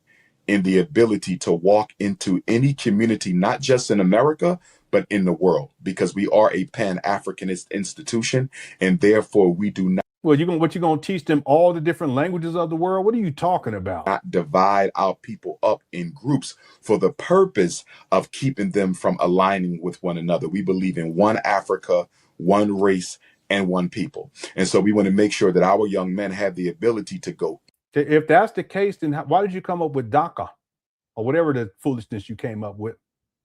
in the ability to walk into any community, not just in America, but in the world, because we are a Pan Africanist institution, and therefore we do not. Well, what you gonna teach them all the different languages of the world? What are you talking about? Not divide our people up in groups for the purpose of keeping them from aligning with one another. We believe in one Africa, one race, and one people. And so we want to make sure that our young men have the ability to go. If that's the case, then why did you come up with DACA or whatever the foolishness you came up with?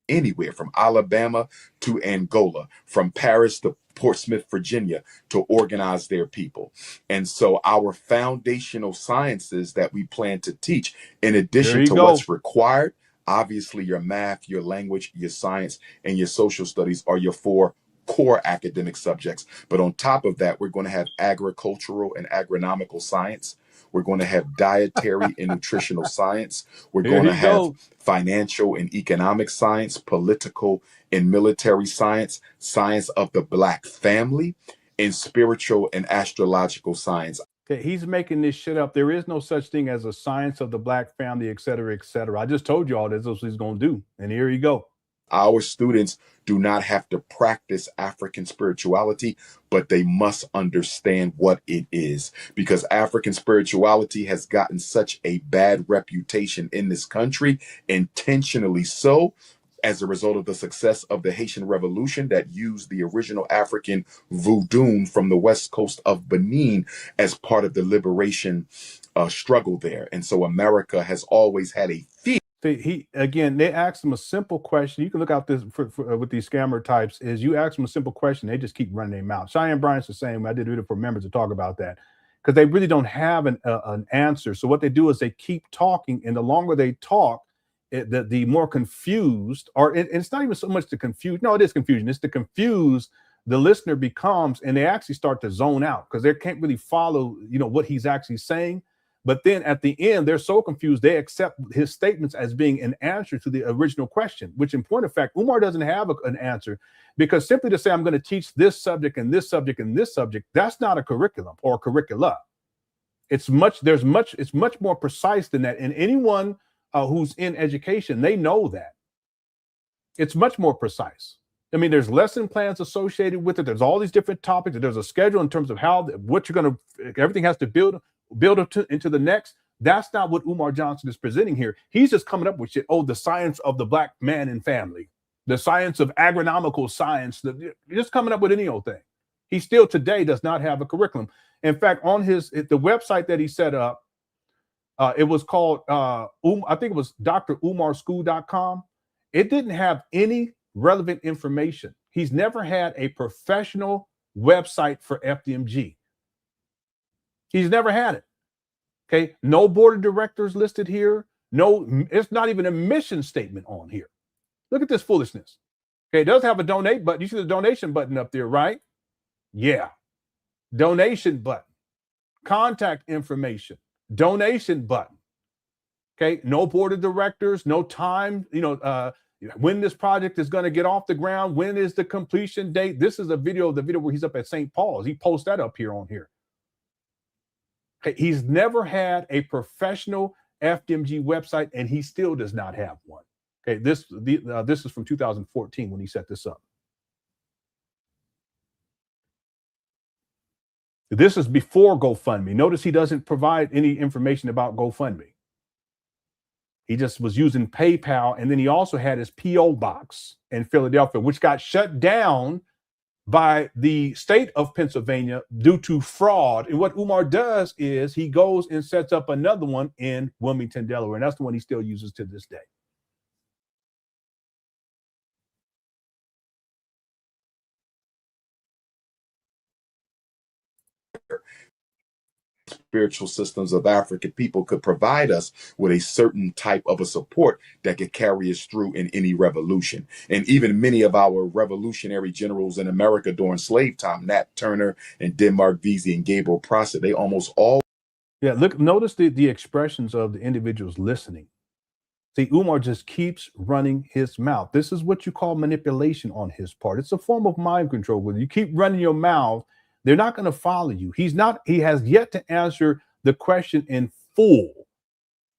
Anywhere from Alabama to Angola, from Paris to Portsmouth, Virginia, to organize their people. And so our foundational sciences that we plan to teach, in addition to what's required, obviously your math, your language, your science, and your social studies are your four core academic subjects. But on top of that, we're going to have agricultural and agronomical science. We're going to have dietary and nutritional science. We're going to have financial and economic science, political and military science, science of the Black family, and spiritual and astrological science. Okay, he's making this shit up. There is no such thing as a science of the Black family, et cetera, et cetera. I just told you all this is what he's going to do. And here you go. Our students do not have to practice African spirituality, but they must understand what it is, because African spirituality has gotten such a bad reputation in this country, intentionally so, as a result of the success of the Haitian Revolution that used the original African voodoo from the west coast of Benin as part of the liberation struggle there. And so America has always had a fear. They asked him a simple question. You can look out this with these scammer types. Is you ask them a simple question, they just keep running their mouth. Cheyenne Bryant's the same. I did it for members to talk about that because they really don't have an answer. So what they do is they keep talking, and the longer they talk, the more confused, it's not even so much to confuse. No, it is confusion. It's to confuse the listener becomes, and they actually start to zone out because they can't really follow, what he's actually saying. But then at the end, they're so confused, they accept his statements as being an answer to the original question, which in point of fact, Umar doesn't have an answer, because simply to say, I'm going to teach this subject and this subject and this subject, that's not a curriculum or curricula. It's much more precise than that. And anyone who's in education, they know that. It's much more precise. I mean, there's lesson plans associated with it. There's all these different topics. There's a schedule in terms of what you're going to, everything has to build into the next. That's not what Umar Johnson is presenting here. He's just coming up with shit. Oh, the science of the black man and family, the science of agronomical science. Just coming up with any old thing. He still today does not have a curriculum. In fact, on the website that he set up, it was called, I think it was drumarschool.com. It didn't have any relevant information. He's never had a professional website for FDMG. He's never had it. Okay. No board of directors listed here. No, it's not even a mission statement on here. Look at this foolishness. Okay. It does have a donate button. You see the donation button up there, right? Yeah. Donation button. Contact information. Donation button. Okay. No board of directors, no time, when this project is going to get off the ground. When is the completion date? This is the video where he's up at St. Paul's. He posts that up here on here. He's never had a professional FDMG website, and he still does not have one. Okay, this is from 2014 when he set this up. This is before GoFundMe. Notice he doesn't provide any information about GoFundMe. He just was using PayPal, and then he also had his P.O. box in Philadelphia, which got shut down by the state of Pennsylvania due to fraud. And what Umar does is he goes and sets up another one in Wilmington, Delaware. And that's the one he still uses to this day. Spiritual systems of African people could provide us with a certain type of a support that could carry us through in any revolution. And even many of our revolutionary generals in America during slave time, Nat Turner and Denmark Vesey and Gabriel Prosser, they almost all. Yeah, look, notice the expressions of the individuals listening. See, Umar just keeps running his mouth. This is what you call manipulation on his part. It's a form of mind control. When you keep running your mouth, they're not going to follow you. He has yet to answer the question in full.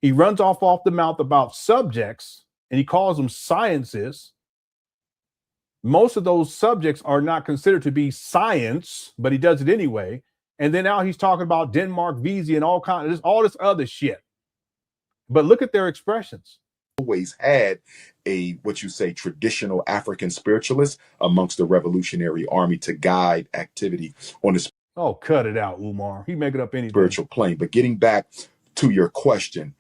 He runs off the mouth about subjects, and he calls them sciences. Most of those subjects are not considered to be science, but he does it anyway. And then now he's talking about Denmark Vesey and all this other shit. But look at their expressions. Always had traditional African spiritualist amongst the Revolutionary Army to guide activity on the cut it out, Umar. He make it up anything. Spiritual plane. But getting back to your question.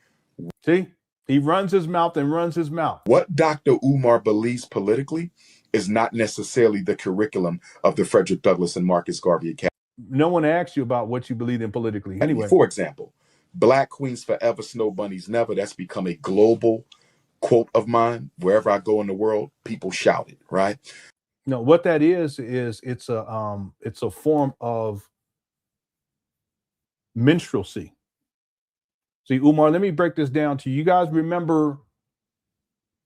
See, he runs his mouth and runs his mouth. What Dr. Umar believes politically is not necessarily the curriculum of the Frederick Douglass and Marcus Garvey Academy. No one asks you about what you believe in politically. Anyway. For example, Black Queens Forever, Snow Bunnies Never. That's become a global quote of mine. Wherever I go in the world, people shout it, right? No, what that is it's a form of minstrelsy. See, Umar, let me break this down to you. You guys remember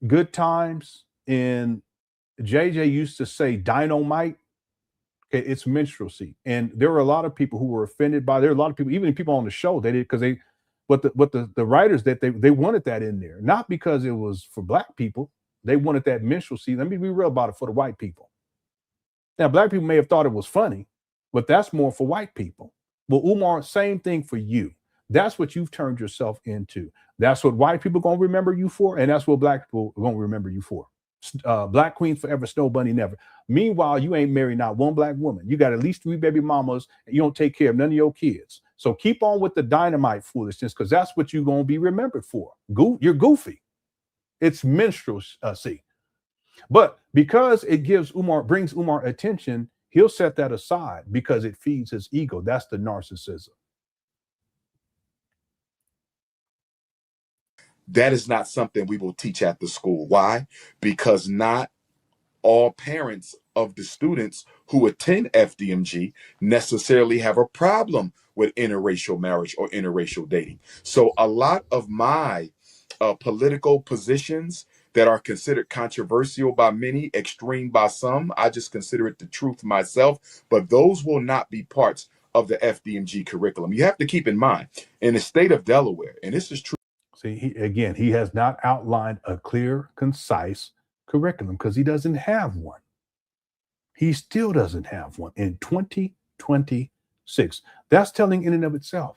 Good Times? And JJ used to say dynamite. Okay, it's minstrelsy. And there were a lot of people who were offended by, there are a lot of people, even people on the show, they did because the writers that they wanted that in there, not because it was for Black people. They wanted that minstrelsy. Let me be real about it, for the white people. Now, Black people may have thought it was funny, but that's more for white people. Well, Umar, same thing for you. That's what you've turned yourself into. That's what white people are going to remember you for, and that's what Black people are going to remember you for. Black queen forever, snow bunny never. Meanwhile, you ain't married not one black woman. You got at least 3 baby mamas, and you don't take care of none of your kids. So keep on with the dynamite foolishness, because that's what you're going to be remembered for. You're goofy. It's minstrelsy. But because it brings Umar attention, he'll set that aside because it feeds his ego. That's the narcissism. That is not something we will teach at the school. Why? Because not all parents of the students who attend FDMG necessarily have a problem with interracial marriage or interracial dating. So a lot of my political positions that are considered controversial by many, extreme by some, I just consider it the truth myself, but those will not be parts of the FDMG curriculum. You have to keep in mind, in the state of Delaware, and this is true. See, he has not outlined a clear, concise curriculum because he doesn't have one. He still doesn't have one in 2026. That's telling in and of itself.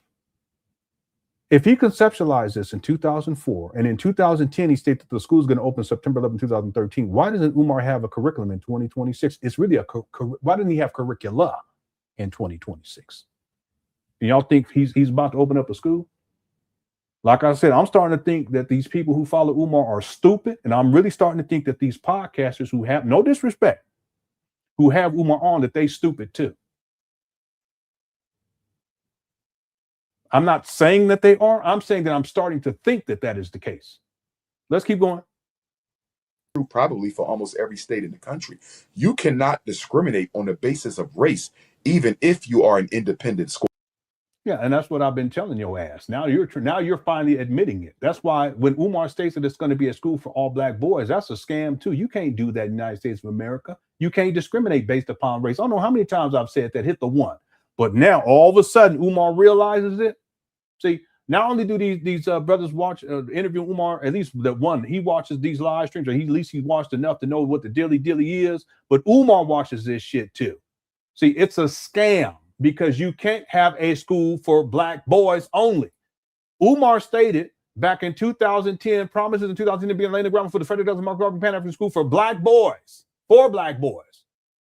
If he conceptualized this in 2004 and in 2010 he stated that the school is going to open September 11, 2013, why doesn't Umar have a curriculum in 2026? It's really why didn't he have curricula in 2026? And y'all think he's about to open up a school? Like I said, I'm starting to think that these people who follow Umar are stupid, and I'm really starting to think that these podcasters who have no disrespect, who have Umar on, that they stupid too. I'm not saying that they are. I'm saying that I'm starting to think that that is the case. Let's keep going. Probably for almost every state in the country. You cannot discriminate on the basis of race, even if you are an independent school. Yeah, and that's what I've been telling your ass. Now you're finally admitting it. That's why when Umar states that it's going to be a school for all black boys, that's a scam too. You can't do that in the United States of America. You can't discriminate based upon race. I don't know how many times I've said that, hit the one. But now all of a sudden Umar realizes it. See, not only do these brothers watch interview Umar, at least the one, he watches these live streams, or at least he watched enough to know what the dilly is. But Umar watches this shit too. See, it's a scam. Because you can't have a school for black boys only. Umar stated back in 2010, promises in 2010 to be laying the ground for the Frederick Douglass Marcus Garvey Pan African School for black boys,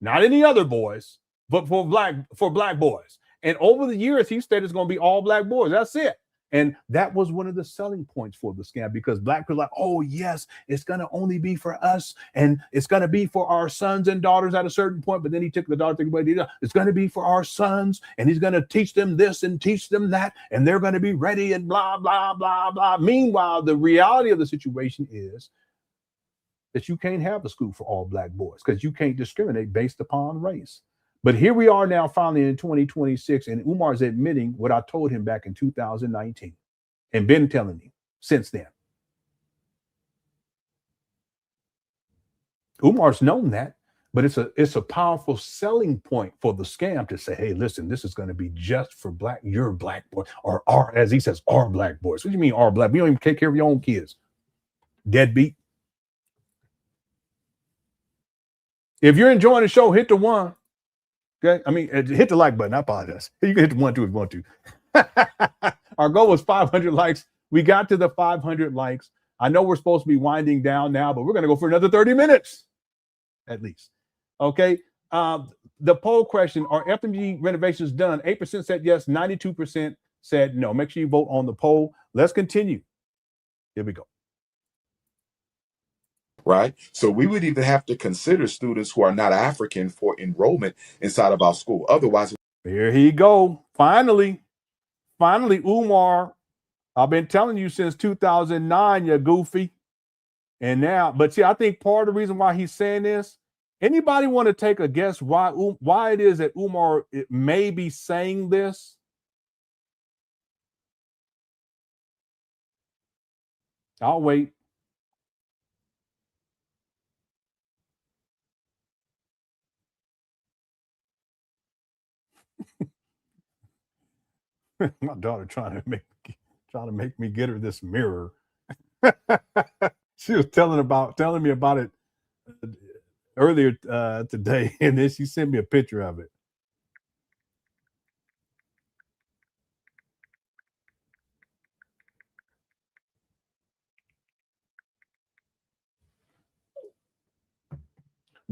not any other boys, but for black boys. And over the years, he stated it's going to be all black boys. That's it. And that was one of the selling points for the scam, because black people are like, oh, yes, it's going to only be for us. And it's going to be for our sons and daughters at a certain point. But then he took the daughter, it's going to be for our sons. And he's going to teach them this and teach them that. And they're going to be ready and blah, blah, blah, blah. Meanwhile, the reality of the situation is that you can't have a school for all black boys because you can't discriminate based upon race. But here we are now finally in 2026, and Umar's admitting what I told him back in 2019 and been telling him since then. Umar's known that, but it's a powerful selling point for the scam to say, hey, listen, this is going to be just for your black boys, or our, as he says, our black boys. What do you mean our black? We don't even take care of your own kids. Deadbeat. If you're enjoying the show, hit the one. Okay, I mean, hit the like button. I apologize. You can hit the 1, 2 if you want to. Our goal was 500 likes. We got to the 500 likes. I know we're supposed to be winding down now, but we're going to go for another 30 minutes at least. Okay. The poll question: are FDMG renovations done? 8% said yes. 92% said no. Make sure you vote on the poll. Let's continue. Here we go. Right? So we would even have to consider students who are not African for enrollment inside of our school. Otherwise, here he go. Finally, Umar. I've been telling you since 2009, you goofy. And now, but see, I think part of the reason why he's saying this, anybody want to take a guess why it is that Umar may be saying this? I'll wait. My daughter trying to make me get her this mirror. She was telling me about it earlier today, and then she sent me a picture of it.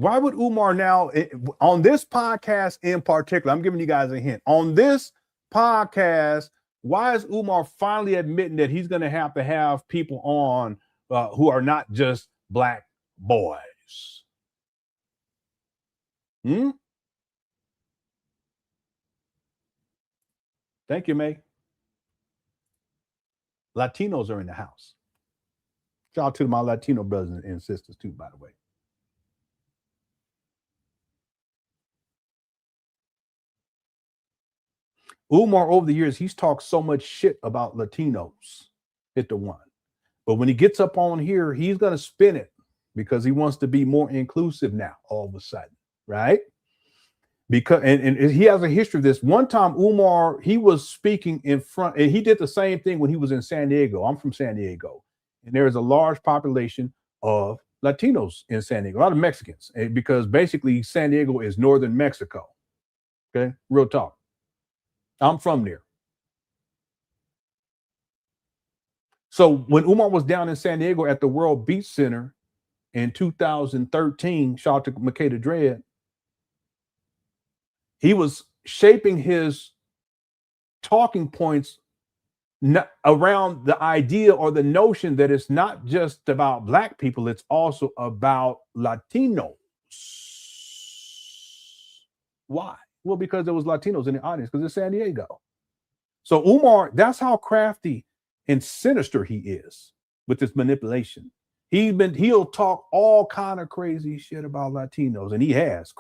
Why would Umar now, on this podcast in particular, I'm giving you guys a hint. On this podcast, why is Umar finally admitting that he's going to have people on who are not just black boys? Thank you, May. Latinos are in the house. Shout out to my Latino brothers and sisters too, by the way. Umar, over the years, he's talked so much shit about Latinos. Hit the one. But when he gets up on here, he's going to spin it because he wants to be more inclusive now, all of a sudden, right? Because and he has a history of this. One time, Umar, he was speaking in front, and he did the same thing when he was in San Diego. I'm from San Diego, and there is a large population of Latinos in San Diego, a lot of Mexicans, because basically San Diego is northern Mexico. Okay, real talk. I'm from there. So when Umar was down in San Diego at the World Beach Center in 2013, shout out to Makeda Dread, he was shaping his talking points around the idea or the notion that it's not just about black people, it's also about Latinos. Why? Well, because there was Latinos in the audience, because it's San Diego. So Umar, that's how crafty and sinister he is with this manipulation. He'll talk all kind of crazy shit about Latinos, and he has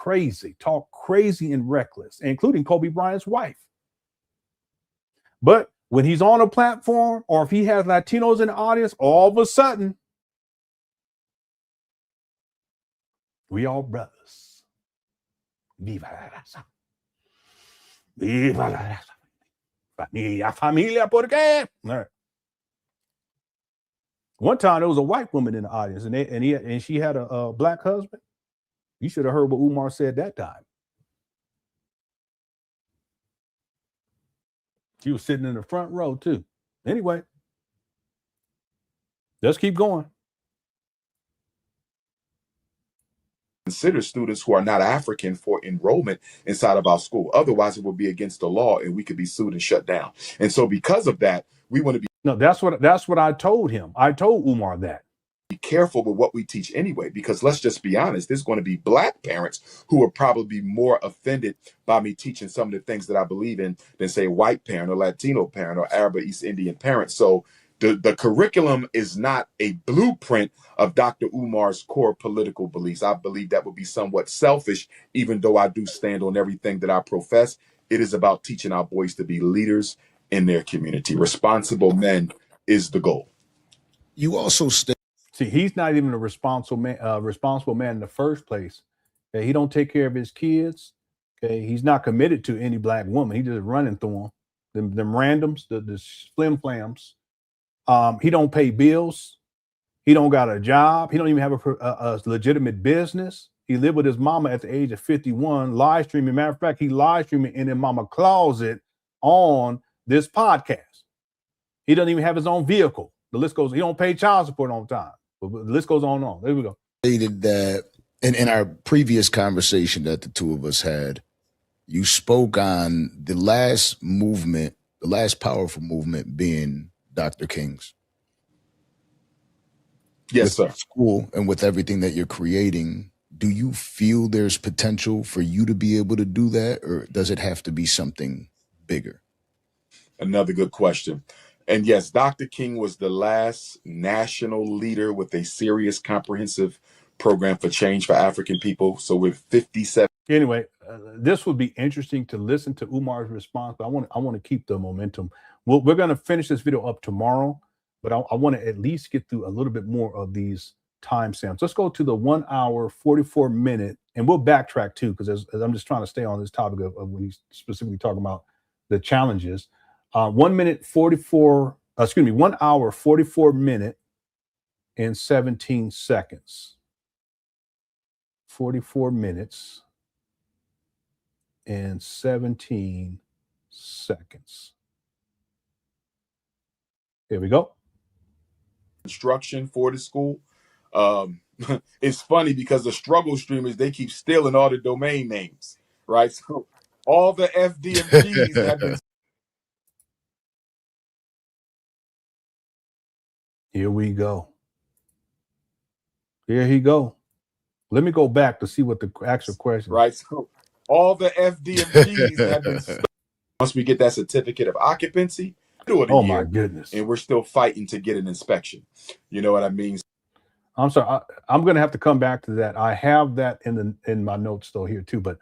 talk crazy and reckless, including Kobe Bryant's wife. But when he's on a platform, or if he has Latinos in the audience, all of a sudden, we all brothers. Viva la raza. Viva la raza. Familia, ¿por qué? All right. One time there was a white woman in the audience, and she had a black husband. You should have heard what Umar said that time. She was sitting in the front row too. Anyway, let's keep going. Consider students who are not African for enrollment inside of our school. Otherwise, it would be against the law and we could be sued and shut down. And so because of that, we want to be. No, that's what I told him. I told Umar that. Be careful with what we teach anyway, because let's just be honest, there's going to be black parents who are probably more offended by me teaching some of the things that I believe in than say white parent or Latino parent or Arab or East Indian parent. So the curriculum is not a blueprint of Dr. Umar's core political beliefs. I believe that would be somewhat selfish, even though I do stand on everything that I profess. It is about teaching our boys to be leaders in their community. Responsible men is the goal. You also see, he's not even a responsible man in the first place. Okay? He don't take care of his kids. Okay, he's not committed to any black woman. He just running through them randoms, the flim flams. He don't pay bills. He don't got a job. He don't even have a legitimate business. He lived with his mama at the age of 51, live streaming. Matter of fact, he live streaming in his mama closet on this podcast. He doesn't even have his own vehicle. The list goes. He don't pay child support on time. But the list goes on and on. There we go. Stated that in our previous conversation that the two of us had, you spoke on the last movement, the last powerful movement being Dr. King's. Yes, sir. School and with everything that you're creating, do you feel there's potential for you to be able to do that, or does it have to be something bigger? Another good question. And yes, Dr. King was the last national leader with a serious, comprehensive program for change for African people. So with 57. Anyway, this would be interesting to listen to Umar's response, but I want to keep the momentum. We're going to finish this video up tomorrow, but I want to at least get through a little bit more of these timestamps. Let's go to the 1 hour, 44 minute, and we'll backtrack too, because as I'm just trying to stay on this topic of when he's specifically talking about the challenges. 1 hour, 44 minute and 17 seconds. 44 minutes and 17 seconds. Here we go. Instruction for the school. it's funny because the struggle streamers, they keep stealing all the domain names, right? So all the FDMGs have been. Here we go. Here he go. Let me go back to see what the actual question. Right. So all the FDMGs have been. Once we get that certificate of occupancy, do it a Oh year, my goodness. and we're still fighting to get an inspection. You know what I mean? I'm sorry. I'm going to have to come back to that. I have that in my notes though here too, but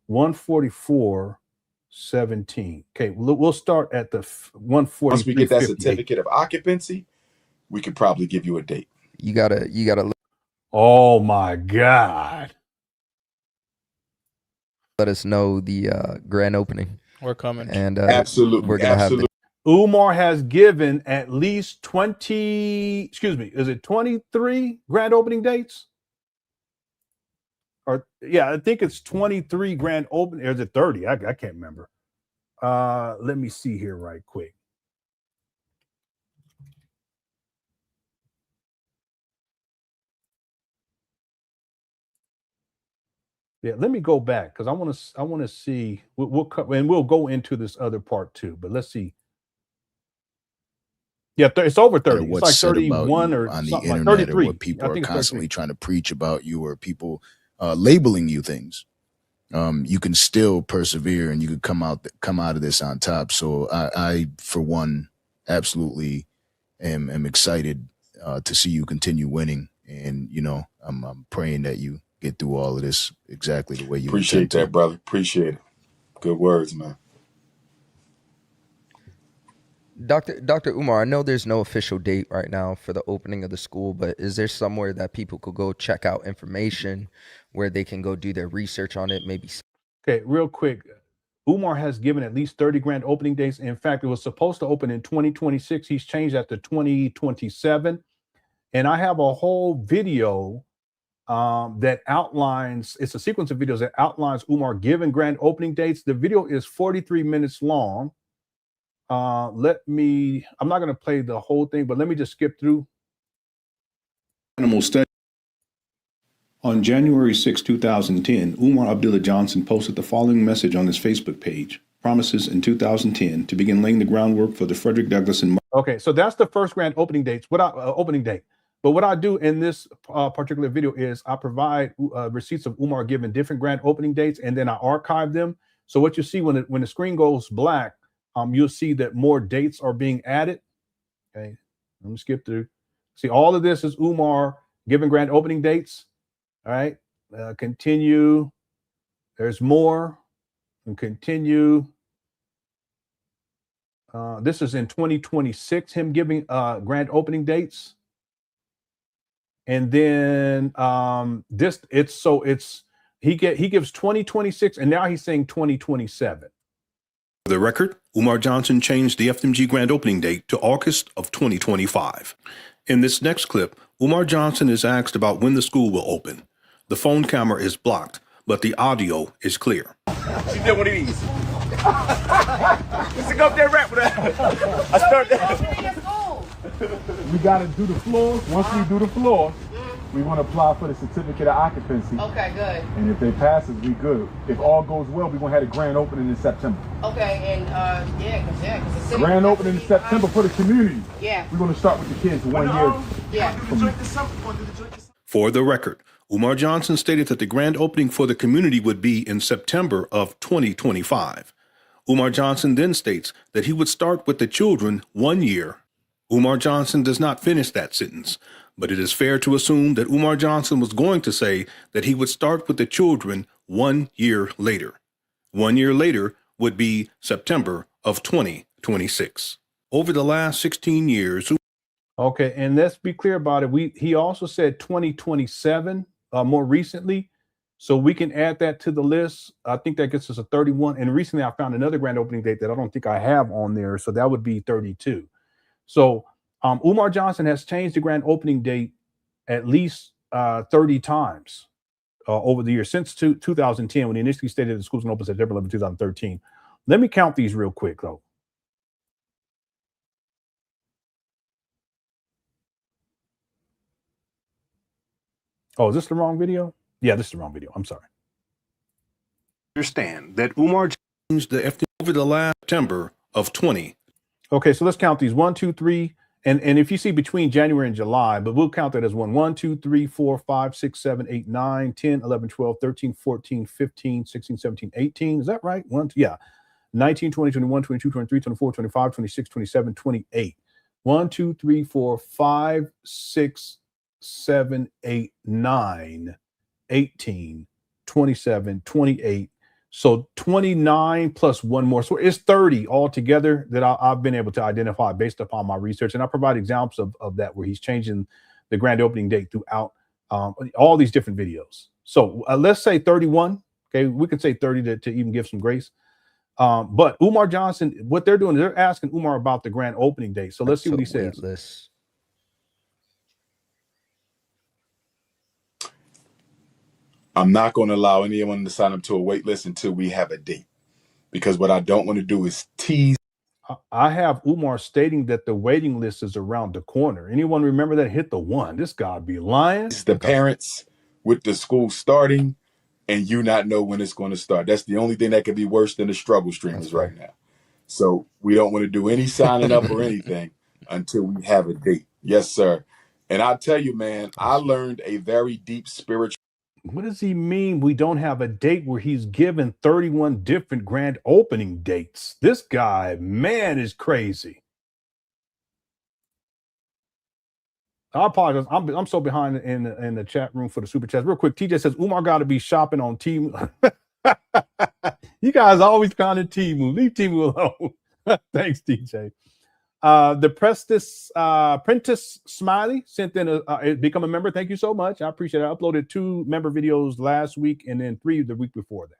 144.17. Okay, we'll start at the 143. Once we get that certificate of occupancy, we could probably give you a date. You gotta. Oh my God. Let us know the grand opening. We're coming. And absolutely, we're gonna absolutely. have. Umar has given at least 20, excuse me, is it 23 grand opening dates? Or yeah, I think it's 23 grand opening, or is it 30? I can't remember. Let me see here right quick. Yeah, let me go back because I want to see. We'll go into this other part too. But let's see. Yeah, it's over 30. It's like 31 or on the something internet, like 33. or what people are constantly 33. trying to preach about you, or people labeling you things. You can still persevere, and you could come out of this on top. So I for one, absolutely am excited to see you continue winning, and I'm praying that you get through all of this exactly the way you Appreciate that, intend to. brother. Appreciate it. Good words, man. Dr. Umar, I know there's no official date right now for the opening of the school, but is there somewhere that people could go check out information, where they can go do their research on it? Maybe. Okay, real quick. Umar has given at least 30 grand opening dates. In fact, it was supposed to open in 2026. He's changed that to 2027. And I have a whole video that outlines, it's a sequence of videos that outlines Umar giving grand opening dates. The video is 43 minutes long. I'm not going to play the whole thing, but let me just skip through. Animal study. On January 6, 2010, Umar Abdullah Johnson posted the following message on his Facebook page: promises in 2010 to begin laying the groundwork for the Frederick Douglass and. Okay, so that's the first grand opening dates. Opening date. But what I do in this particular video is I provide receipts of Umar giving different grand opening dates, and then I archive them. So what you see when the screen goes black, you'll see that more dates are being added. Okay, let me skip through. See, all of this is Umar giving grand opening dates. All right, continue. There's more, and continue. This is in 2026, him giving grand opening dates. And then he gives 2026, and now he's saying 2027. For the record, Umar Johnson changed the FDMG grand opening date to August of 2025. In this next clip, Umar Johnson is asked about when the school will open. The phone camera is blocked, but the audio is clear. She did one of these. Let's go up there, rap with that. I start that. We got to do the floor. Once we do the floor, we want to apply for the certificate of occupancy. Okay, good. And if they pass us, we good. If all goes well, we're going to have a grand opening in September. Okay, and because the city. Grand opening in September for the community. Yeah. We're going to start with the kids 1 year. Yeah. For the record, Umar Johnson stated that the grand opening for the community would be in September of 2025. Umar Johnson then states that he would start with the children 1 year. Umar Johnson does not finish that sentence, but it is fair to assume that Umar Johnson was going to say that he would start with the children 1 year later. 1 year later would be September of 2026. Over the last 16 years. Okay, and let's be clear about it. He also said 2027 more recently, so we can add that to the list. I think that gets us a 31. And recently I found another grand opening date that I don't think I have on there, so that would be 32. So Umar Johnson has changed the grand opening date at least 30 times over the years since 2010, when he initially stated the school's going to open September 11, 2013. Let me count these real quick, though. Oh, is this the wrong video? Yeah, this is the wrong video. I'm sorry. Understand that Umar changed the FDMG over the last September of 20. Okay, so let's count these 1, 2, 3. And if you see between January and July, but we'll count that as 1, 2, 3, 4, 5, 6, 7, 8, 9, 10, 11, 12, 13, 14, 15, 16, 17, 18. Is that right? 1, 2, yeah. 19, 20, 21, 22, 23, 24, 25, 26, 27, 28. 1, 2, 3, 4, 5, 6, 7, 8, 9, 18, 27, 28. So 29 plus one more. So it's 30 altogether that I've been able to identify based upon my research. And I provide examples of that where he's changing the grand opening date throughout all these different videos. So let's say 31. Okay, we could say 30 to even give some grace. But Umar Johnson, what they're doing is they're asking Umar about the grand opening date. So let's see what he says. I'm not going to allow anyone to sign up to a wait list until we have a date, because what I don't want to do is tease. I have Umar stating that the waiting list is around the corner. Anyone remember that? Hit the 1. This guy be lying. The parents with the school starting and you not know when it's going to start. That's the only thing that could be worse than the struggle streamers right now. So we don't want to do any signing up or anything until we have a date. Yes, sir. And I tell you, man, I learned a very deep spiritual. What does he mean we don't have a date where he's given 31 different grand opening dates? This guy, man, is crazy. I apologize. I'm so behind in the chat room for the super chats. Real quick, TJ says Umar got to be shopping on Temu. You guys always kind of Temu. Leave Temu alone. Thanks, TJ. The Prentice Smiley sent in become a member. Thank you so much. I appreciate it. I uploaded 2 member videos last week and then 3 the week before that.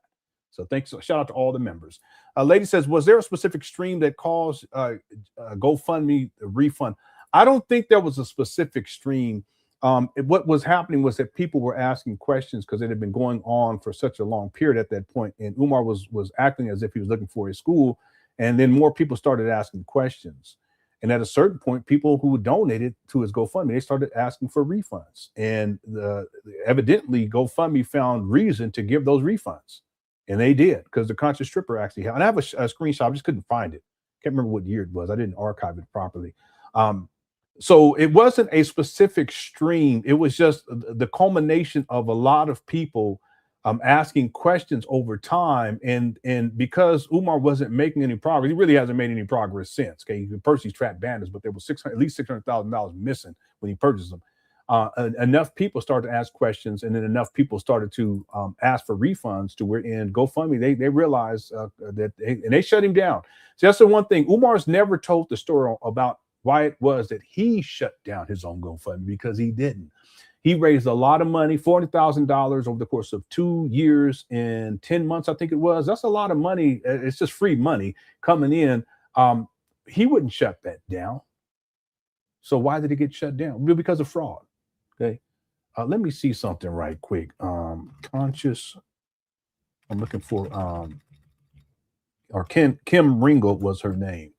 So thanks. Shout out to all the members. Lady says, was there a specific stream that caused GoFundMe refund? I don't think there was a specific stream. What was happening was that people were asking questions because it had been going on for such a long period at that point, and Umar was acting as if he was looking for a school, and then more people started asking questions. And at a certain point, people who donated to his GoFundMe, they started asking for refunds. And evidently, GoFundMe found reason to give those refunds. And they did, because the conscious stripper actually had. And I have a screenshot. I just couldn't find it. Can't remember what year it was. I didn't archive it properly. So it wasn't a specific stream. It was just the culmination of a lot of people asking questions over time, and because Umar wasn't making any progress, he really hasn't made any progress since. Okay, he purchased these trap bandits, but there was at least $600,000 missing when he purchased them. Enough people started to ask questions, and then enough people started to ask for refunds to where in GoFundMe they realized that they shut him down. So that's the one thing. Umar's never told the story about why it was that he shut down his own GoFundMe, because he didn't. He raised a lot of money, $400,000 over the course of 2 years and 10 months, I think it was. That's a lot of money. It's just free money coming in. He wouldn't shut that down. So why did it get shut down? Because of fraud. Okay. Let me see something right quick. Conscious. I'm looking for or Kim Ringel was her name.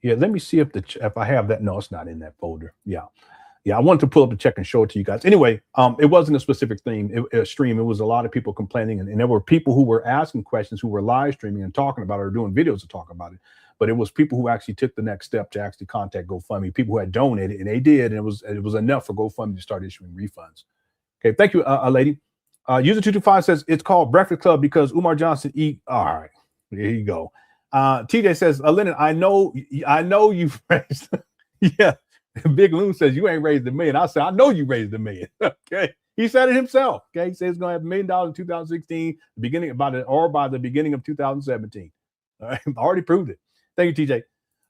Yeah, let me see if I have that. No, it's not in that folder. Yeah, I wanted to pull up the check and show it to you guys. Anyway, it wasn't a specific stream. It was a lot of people complaining, and there were people who were asking questions, who were live streaming and talking about it, or doing videos to talk about it. But it was people who actually took the next step to actually contact GoFundMe. People who had donated, and they did, and it was enough for GoFundMe to start issuing refunds. Okay, thank you, lady. User 225 says it's called Breakfast Club because Umar Johnson eat. All right, there you go. TJ says, Lenon, I know you've raised. Yeah. Big Loon says you ain't raised $1 million. I said, I know you raised $1 million. Okay. He said it himself. Okay. He says he's going to have $1 million in 2016, by the beginning of 2017. All right. I already proved it. Thank you, TJ.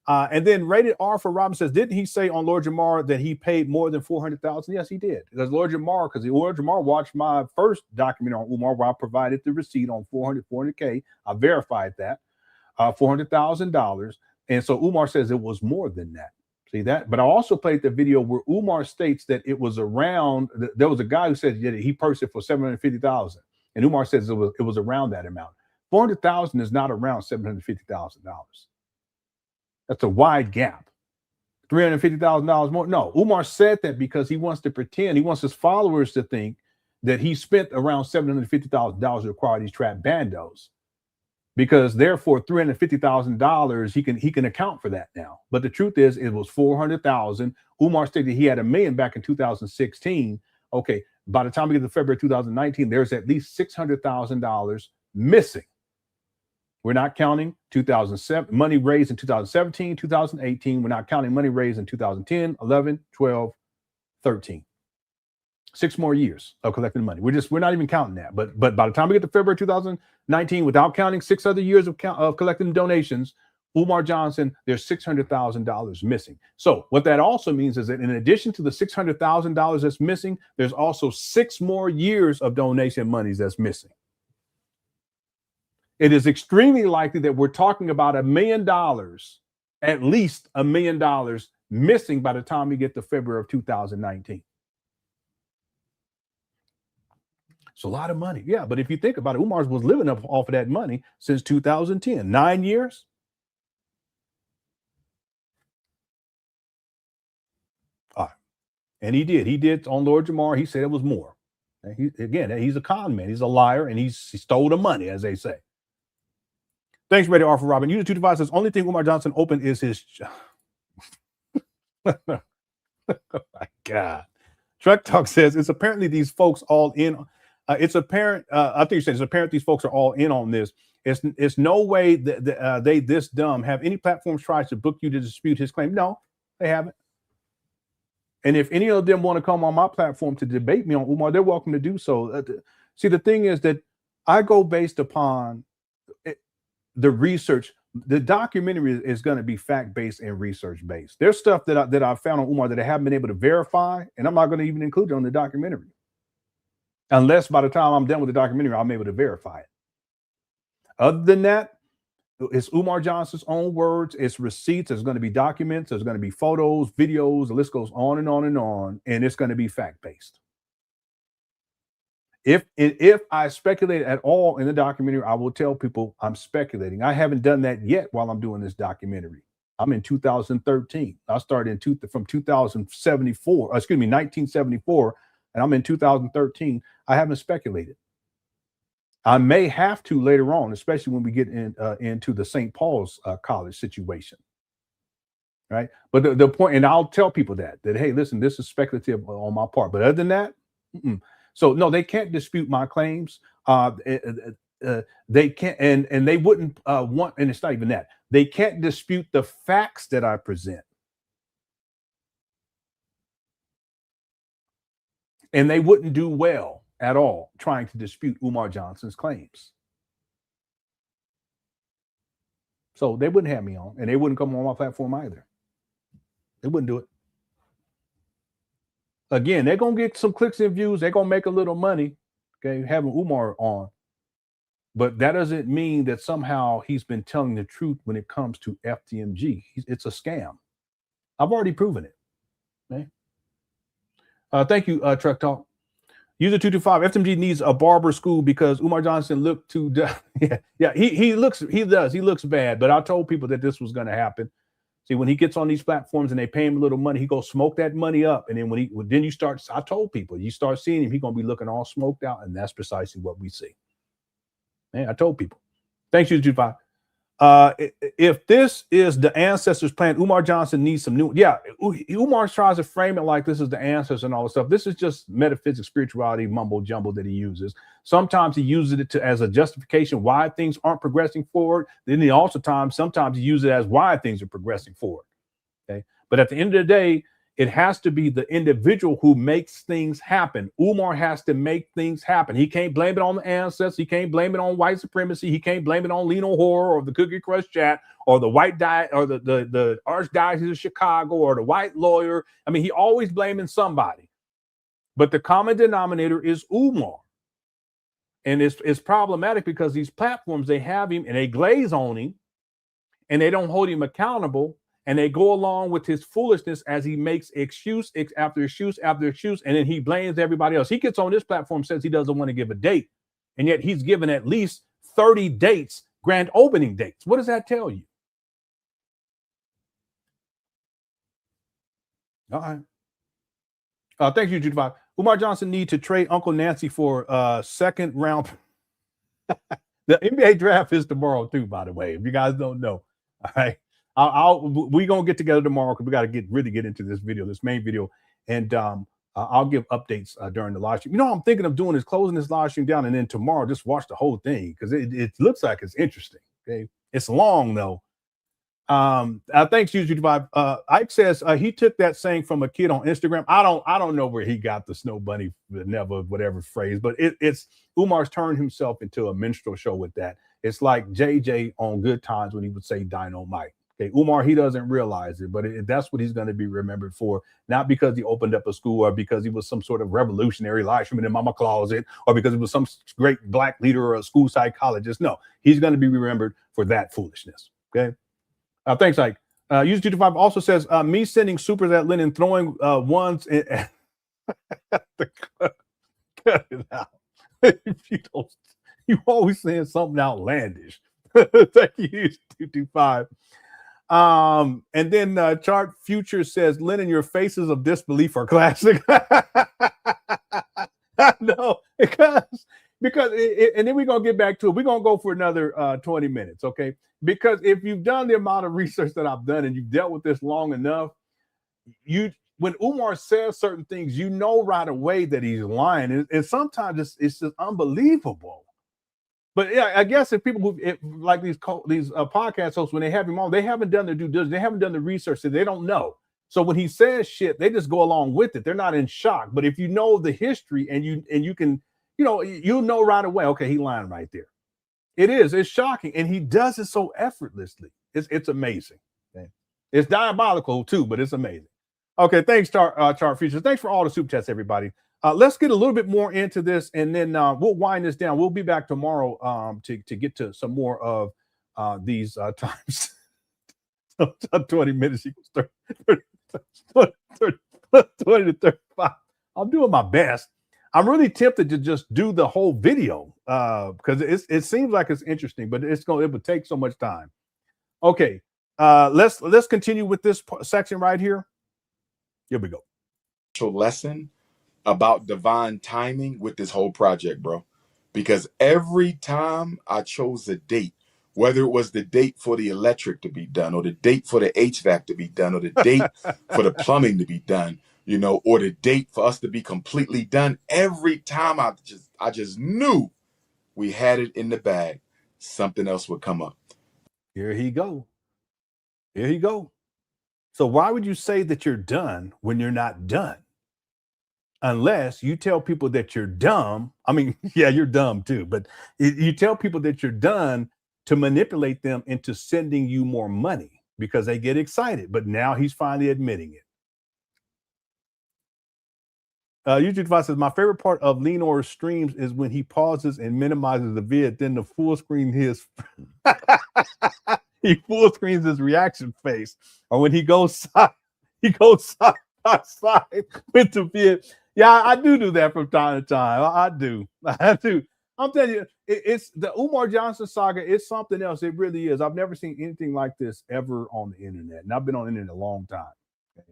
And then Rated R for Robin says, didn't he say on Lord Jamar that he paid more than $400,000? Yes, he did. Because Lord Jamar watched my first documentary on Umar where I provided the receipt on 400K. I verified that. $400,000. And so Umar says it was more than that. See that? But I also played the video where Umar states that it was around, there was a guy who said he purchased it for $750,000. And Umar says it was around that amount. $400,000 is not around $750,000. That's a wide gap. $350,000 more. No, Umar said that because he wants to pretend, he wants his followers to think that he spent around $750,000 to acquire these trap bandos, because therefore $350,000 he can account for that now. But the truth is, it was $400,000. Umar stated he had $1 million back in 2016. Okay, by the time we get to February 2019, there's at least $600,000 missing. We're not counting 2007 money raised in 2017, 2018. We're not counting money raised in 2010, 11, 12, 13. 6 more years of collecting money. We're not even counting that. But by the time we get to February 2019, without counting 6 other years of collecting donations, Umar Johnson, there's $600,000 missing. So what that also means is that in addition to the $600,000 that's missing, there's also 6 more years of donation monies that's missing. It is extremely likely that we're talking about $1 million, at least $1 million missing by the time we get to February of 2019. It's a lot of money. Yeah, but if you think about it, Umar was living off of that money since 2010, 9 years. All right. And he did on Lord Jamar. He said it was more. He's a con man. He's a liar, and he stole the money, as they say. Thanks, Ready Offer Robin. User 225 says, only thing Umar Johnson opened is his. Oh my God. Truck Talk says, it's apparently these folks all in. It's apparent. I think you said it's apparent these folks are all in on this. It's no way that they this dumb. Have any platforms tried to book you to dispute his claim? No, they haven't. And if any of them want to come on my platform to debate me on Umar, they're welcome to do so. See, the thing is that I go based upon the research. The documentary is going to be fact-based and research-based. There's stuff that I found on Umar that I haven't been able to verify, and I'm not going to even include it on the documentary. Unless by the time I'm done with the documentary, I'm able to verify it. Other than that, it's Umar Johnson's own words, it's receipts, there's going to be documents, there's going to be photos, videos, the list goes on and on and on, and it's going to be fact-based. If I speculate at all in the documentary, I will tell people I'm speculating. I haven't done that yet while I'm doing this documentary. I'm in 2013. I started from 1974, and I'm in 2013. I haven't speculated. I may have to later on, especially when we get into the St. Paul's College situation, right? But the point, and I'll tell people that hey, listen, this is speculative on my part. But other than that, So no, they can't dispute my claims. They can't, and they wouldn't want, and it's not even that. They can't dispute the facts that I present. And they wouldn't do well at all trying to dispute Umar Johnson's claims. So they wouldn't have me on, and they wouldn't come on my platform either. They wouldn't do it. Again, they're going to get some clicks and views. They're going to make a little money, okay, having Umar on. But that doesn't mean that somehow he's been telling the truth when it comes to FDMG. It's a scam. I've already proven it. Okay? Thank you, Truck Talk. User 225, FDMG needs a barber school because Umar Johnson looked too he looks bad, but I told people that this was going to happen. See, when he gets on these platforms and they pay him a little money, he goes smoke that money up. And then I told people, you start seeing him, he's going to be looking all smoked out. And that's precisely what we see. Man, I told people. Thanks, you, 225. If this is the ancestors' plan, Umar Johnson needs some new. Yeah, Umar tries to frame it like this is the ancestors and all this stuff. This is just metaphysics, spirituality, mumbo jumbo that he uses. Sometimes he uses it as a justification why things aren't progressing forward. Then sometimes he uses it as why things are progressing forward. Okay, but at the end of the day, it has to be the individual who makes things happen. Umar has to make things happen. He can't blame it on the ancestors. He can't blame it on white supremacy. He can't blame it on LenonHonor or the Cookie Crush Chat or the white diet or the Archdiocese of Chicago or the white lawyer. I mean, he always blaming somebody. But the common denominator is Umar. And it's problematic because these platforms, they have him and they glaze on him and they don't hold him accountable. And they go along with his foolishness as he makes excuse after excuse after excuse, and then he blames everybody else. He gets on this platform, says he doesn't want to give a date, and yet he's given at least 30 dates, grand opening dates. What does that tell you? All right. Thank you, Jude. Umar Johnson need to trade Uncle Nancy for second round. The NBA draft is tomorrow too, by the way. If you guys don't know, all right. We're gonna get together tomorrow because we got to really get into this main video, and I'll give updates during the live stream. You know, what I'm thinking of doing is closing this live stream down, and then tomorrow just watch the whole thing because it looks like it's interesting. Okay, it's long though. Thanks, YouTube. Ike says he took that saying from a kid on Instagram. I don't know where he got the snow bunny, never whatever phrase, but it's Umar's turned himself into a minstrel show with that. It's like JJ on Good Times when he would say dynamite. Okay, Umar, he doesn't realize it, but that's what he's going to be remembered for, not because he opened up a school or because he was some sort of revolutionary live streaming in Mama Closet or because he was some great black leader or a school psychologist. No, he's going to be remembered for that foolishness. Okay. Thanks, Ike. User225 also says, me sending supers at Lenon, throwing ones in. Cut it out. You always saying something outlandish. Thank you, User225. And then Chart Future says, Lenon, your faces of disbelief are classic. No, because and then we're going to get back to it. We're going to go for another 20 minutes, okay? Because if you've done the amount of research that I've done and you've dealt with this long enough, when Umar says certain things, you know right away that he's lying. And sometimes it's just unbelievable. But yeah, I guess if people like these podcast hosts, when they have him on, they haven't done their due diligence. They haven't done the research, so they don't know. So when he says shit, they just go along with it. They're not in shock. But if you know the history and you can, you know right away, okay, he lying right there. It's shocking. And he does it so effortlessly. It's amazing. Okay? It's diabolical too, but it's amazing. Okay, thanks, Chart Features. Thanks for all the super chats, everybody. Let's get a little bit more into this, and then we'll wind this down. We'll be back tomorrow to get to some more of these times. 20 minutes equals 20 to 35. I'm doing my best. I'm really tempted to just do the whole video because it seems like it's interesting, but it would take so much time. Okay, let's continue with this section right here. Here we go. Lesson about divine timing with this whole project, bro. Because every time I chose a date, whether it was the date for the electric to be done, or the date for the HVAC to be done, or the date for the plumbing to be done, or the date for us to be completely done, every time I just knew we had it in the bag, something else would come up. Here he go. So why would you say that you're done when you're not done? Unless you tell people that you're dumb. I mean, yeah, you're dumb too, but you tell people that you're done to manipulate them into sending you more money because they get excited. But now he's finally admitting it. YouTube says, my favorite part of Lenor's streams is when he pauses and minimizes the vid, then the full screen he full screens his reaction face, or when he goes side by side with the vid. Yeah, I do that from time to time. I do. I'm telling you, it's the Umar Johnson saga. It's something else. It really is. I've never seen anything like this ever on the internet, and I've been on the internet a long time.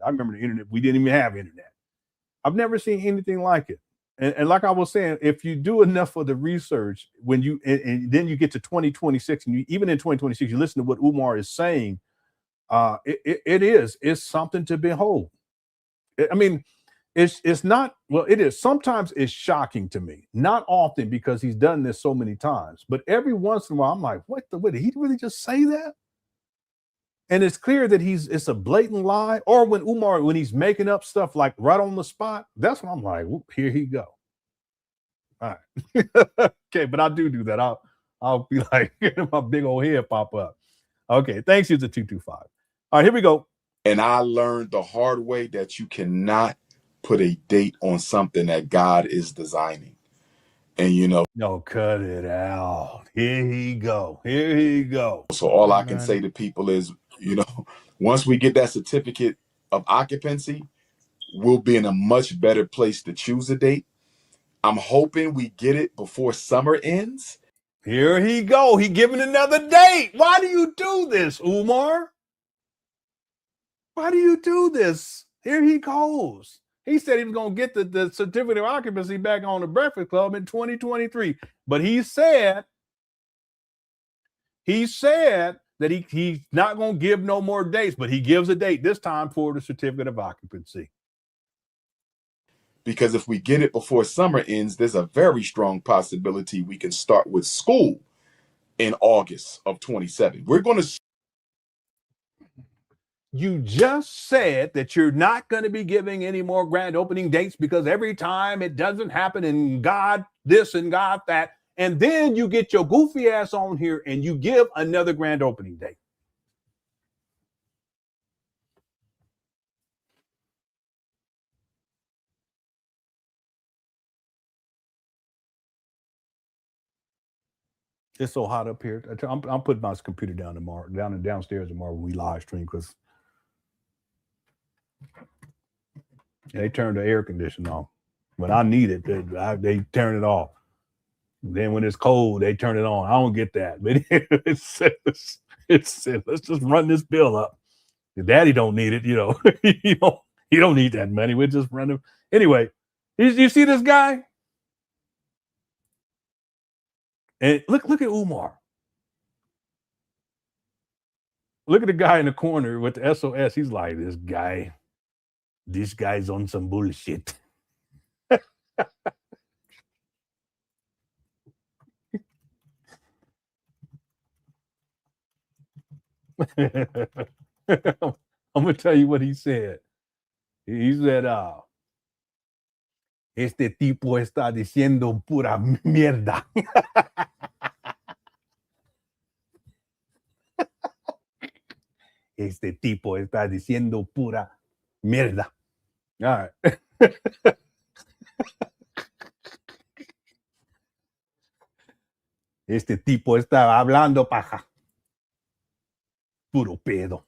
I remember the internet. We didn't even have internet. I've never seen anything like it. And like I was saying, if you do enough of the research, when you and then you get to 2026, and even in 2026, you listen to what Umar is saying. It's something to behold. I mean, it's not, well, it is. Sometimes it's shocking to me. Not often, because he's done this so many times. But every once in a while, I'm like, what did he really just say that? And it's clear that it's a blatant lie. Or when he's making up stuff like right on the spot, that's when I'm like, here he go. All right. Okay, but I do that. I'll be like, my big old head pop up. Okay, thanks, user 225. All right, here we go. And I learned the hard way that you cannot put a date on something that God is designing. And no, cut it out. Here he go. So all I can say to people is, once we get that certificate of occupancy, we'll be in a much better place to choose a date. I'm hoping we get it before summer ends. Here he go. He giving another date. Why do you do this, Umar? Why do you do this? Here he goes. He said he was going to get the certificate of occupancy back on the Breakfast Club in 2023. But he said that he's not going to give no more dates, but he gives a date this time for the certificate of occupancy. Because if we get it before summer ends, there's a very strong possibility we can start with school in August of 27. We're going to. You just said that you're not going to be giving any more grand opening dates because every time it doesn't happen and God this and God that. And then you get your goofy ass on here and you give another grand opening date. It's so hot up here. I'm putting my computer down tomorrow, downstairs tomorrow when we live stream because they turned the air conditioner off. When I need it, they turn it off. Then when it's cold, they turn it on. I don't get that. But it says, let's just run this bill up. Your daddy don't need it, you know. He don't need that money. We're just running. Anyway, you see this guy? And look at Umar. Look at the guy in the corner with the SOS. He's like, this guy's on some bullshit. I'm gonna tell you what he said. He said, este tipo está diciendo pura mierda. Este tipo está diciendo pura mierda. All right. Este tipo está hablando paja. Puro pedo.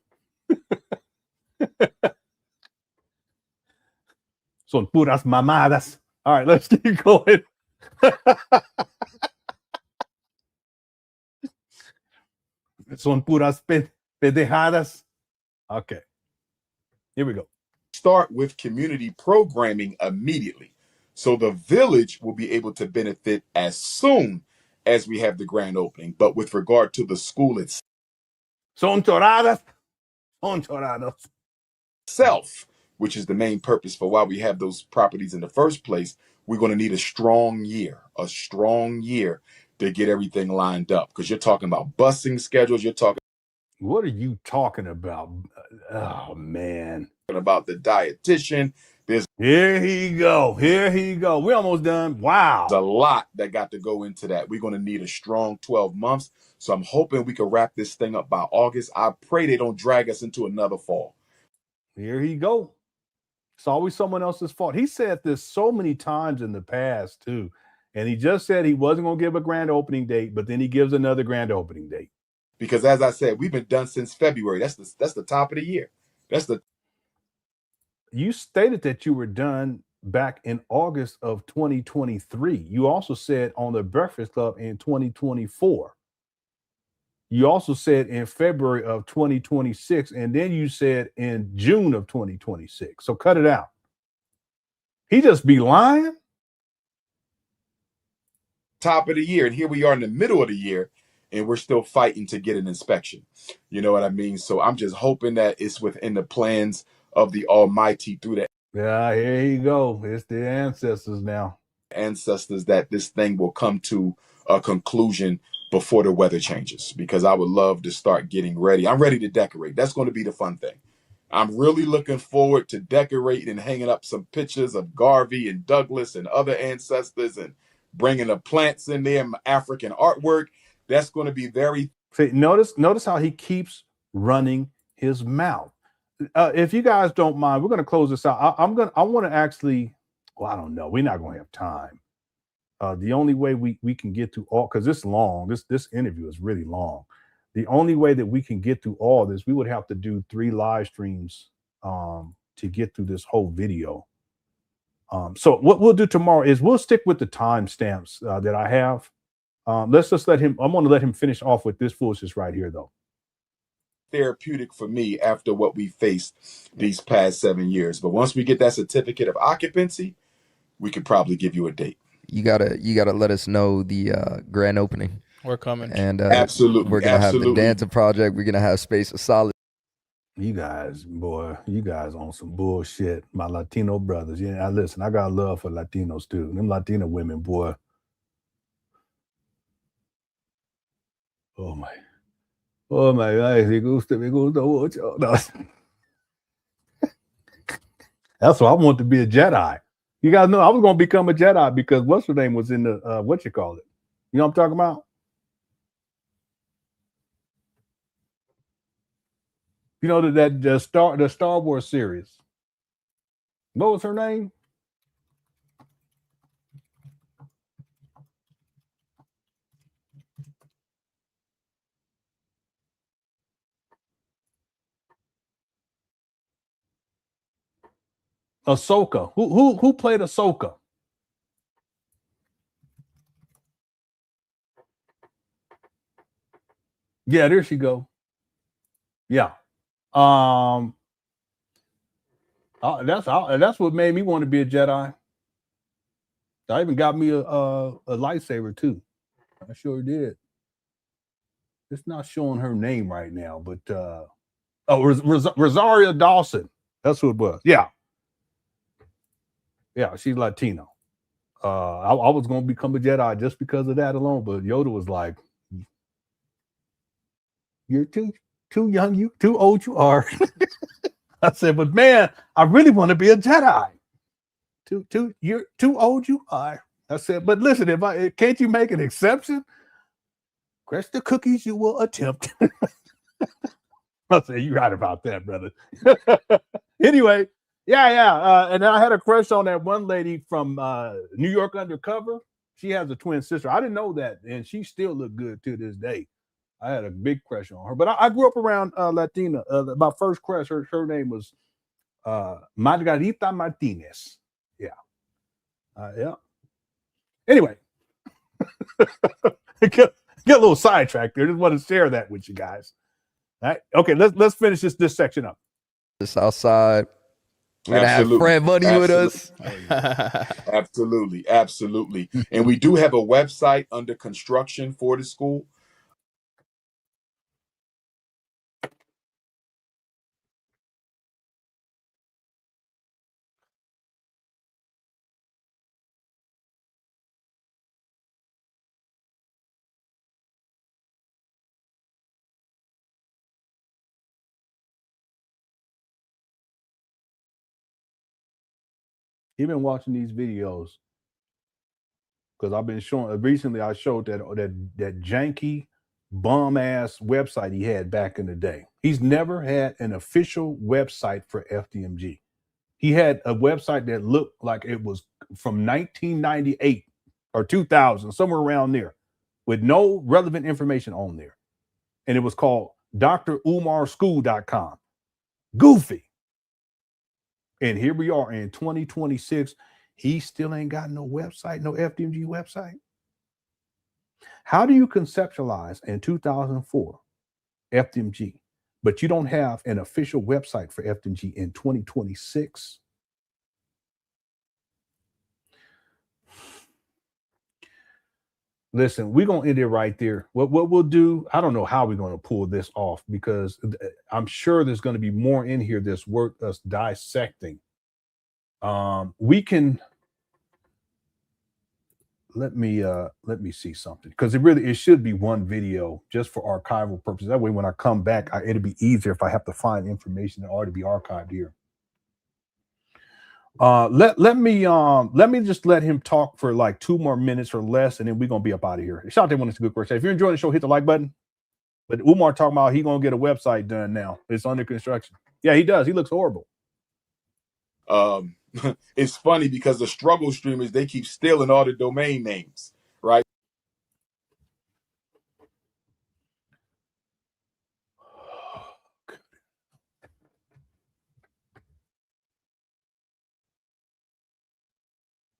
Son puras mamadas. All right, let's keep going. Son puras pendejadas. Okay. Here we go. Start with community programming immediately. So the village will be able to benefit as soon as we have the grand opening. But with regard to the school itself, Son toradas, which is the main purpose for why we have those properties in the first place, we're going to need a strong year to get everything lined up. Because you're talking about busing schedules. You're talking. What are you talking about? Oh, man. About the dietitian. Here he go. We're almost done. Wow. There's a lot that got to go into that. We're going to need a strong 12 months. So I'm hoping we can wrap this thing up by August. I pray they don't drag us into another fall. Here he go. It's always someone else's fault. He said this so many times in the past, too. And he just said he wasn't going to give a grand opening date, but then he gives another grand opening date. Because as I said, we've been done since February. That's the top of the year. You stated that you were done back in August of 2023. You also said on the Breakfast Club in 2024. You also said in February of 2026, and then you said in June of 2026. So cut it out. He just be lying? Top of the year, and here we are in the middle of the year, and we're still fighting to get an inspection. You know what I mean? So I'm just hoping that it's within the plans of the Almighty through that. Yeah, here you go. It's the ancestors now. Ancestors, that this thing will come to a conclusion before the weather changes, because I would love to start getting ready. I'm ready to decorate. That's going to be the fun thing. I'm really looking forward to decorating and hanging up some pictures of Garvey and Douglas and other ancestors and bringing the plants in there, African artwork. That's going to be very. See, notice how he keeps running his mouth. If you guys don't mind, we're going to close this out. I want to actually, well, I don't know. We're not going to have time. The only way we can get through all, because it's long, this interview is really long. The only way that we can get through all this, we would have to do 3 live streams to get through this whole video. So what we'll do tomorrow is we'll stick with the timestamps that I have. Let's just let him, I'm going to let him finish off with this foolishness right here, though. therapeutic for me after what we faced these past 7 years. But once we get that certificate of occupancy, we could probably give you a date. You gotta let us know the grand opening. We're coming. And absolutely, we're gonna have the Dancer Project. We're gonna have Space of Solid. You guys, boy, you guys on some bullshit. My Latino brothers. Yeah, listen, I got love for Latinos too. Them Latino women, boy. Oh my God, me gusta mucho. No. That's why I want to be a Jedi. You guys know I was gonna become a Jedi because what's her name was in the what you call it? You know what I'm talking about? You know the Star Wars series. What was her name? Ahsoka. Who played Ahsoka? Yeah, there she go. Yeah. That's what made me want to be a Jedi. I even got me a lightsaber too. I sure did. It's not showing her name right now, but Rosario Dawson. That's who it was. Yeah. Yeah, she's Latino. I was gonna become a Jedi just because of that alone, but Yoda was like, "You're too young, you too old, you are." I said, "But man, I really want to be a Jedi." You're too old, you are. I said, "But listen, can't you make an exception? Crush the cookies you will attempt." I said, "You're right about that, brother." Anyway. Yeah. And I had a crush on that one lady from New York Undercover. She has a twin sister. I didn't know that, and she still looked good to this day. I had a big crush on her. But I grew up around Latina. My first crush, her name was Margarita Martinez. Yeah. Yeah. Anyway, get a little sidetracked there. Just want to share that with you guys. All right. Okay, let's finish this section up. The South Side. We're gonna have Fred Money with us. Absolutely. And we do have a website under construction for the school. You've been watching these videos because I've been showing. Recently, I showed that janky bum ass website he had back in the day. He's never had an official website for FDMG. He had a website that looked like it was from 1998 or 2000, somewhere around there, with no relevant information on there, and it was called drumarschool.com. Goofy. And here we are in 2026. He still ain't got no website, no FDMG website. How do you conceptualize in 2004 FDMG, but you don't have an official website for FDMG in 2026? Listen, we're going to end it right there. What we'll do, I don't know how we're going to pull this off because I'm sure there's going to be more in here that's worth us dissecting. We can, let me see something because it should be one video just for archival purposes. That way, when I come back, it'll be easier if I have to find information that ought to be archived here. Let me just let him talk for like 2 more minutes or less, and then we're gonna be up out of here. Shout out to one that's a good question. If you're enjoying the show, hit the like button. But Umar talking about he gonna get a website done now. It's under construction. Yeah, he does. He looks horrible. It's funny because the struggle streamers, they keep stealing all the domain names, right?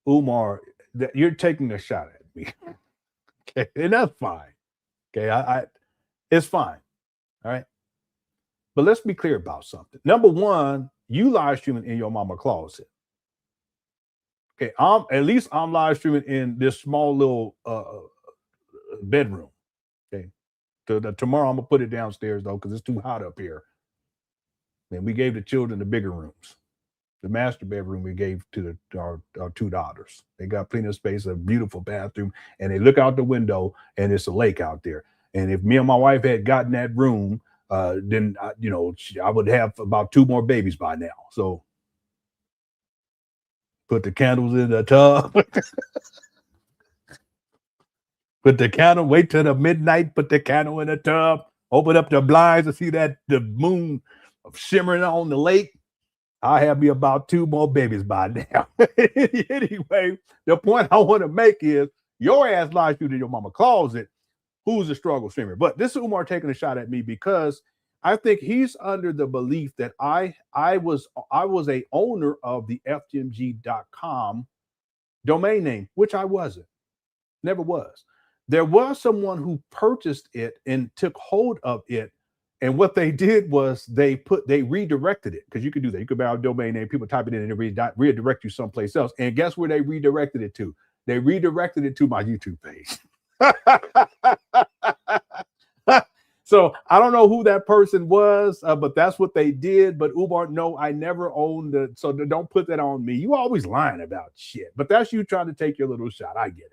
Umar, you're taking a shot at me. Okay, and that's fine. Okay, it's fine. All right. But let's be clear about something. Number one, you live streaming in your mama closet. Okay, at least I'm live streaming in this small little bedroom. Okay, tomorrow I'm gonna put it downstairs though because it's too hot up here. And we gave the children the bigger rooms. The master bedroom we gave to our two daughters. They got plenty of space, a beautiful bathroom, and they look out the window and it's a lake out there. And if me and my wife had gotten that room, then I would have about 2 more babies by now. So put the candles in the tub. Put the candle, wait till the midnight, put the candle in the tub, open up the blinds to see the moon shimmering on the lake. I have me about 2 more babies by now. Anyway, the point I want to make is your ass live streaming in your mama closet. Who's a struggle streamer? But this is Umar taking a shot at me because I think he's under the belief that I was a owner of the FDMG.com domain name, which I wasn't. Never was. There was someone who purchased it and took hold of it. And what they did was they redirected it, because you could do that. You could buy a domain name, people type it in, and it redirect you someplace else. And guess where they redirected it to? They redirected it to my YouTube page. So I don't know who that person was, but that's what they did. But Umar, no, I never owned it. So don't put that on me. You always lying about shit. But that's you trying to take your little shot. I get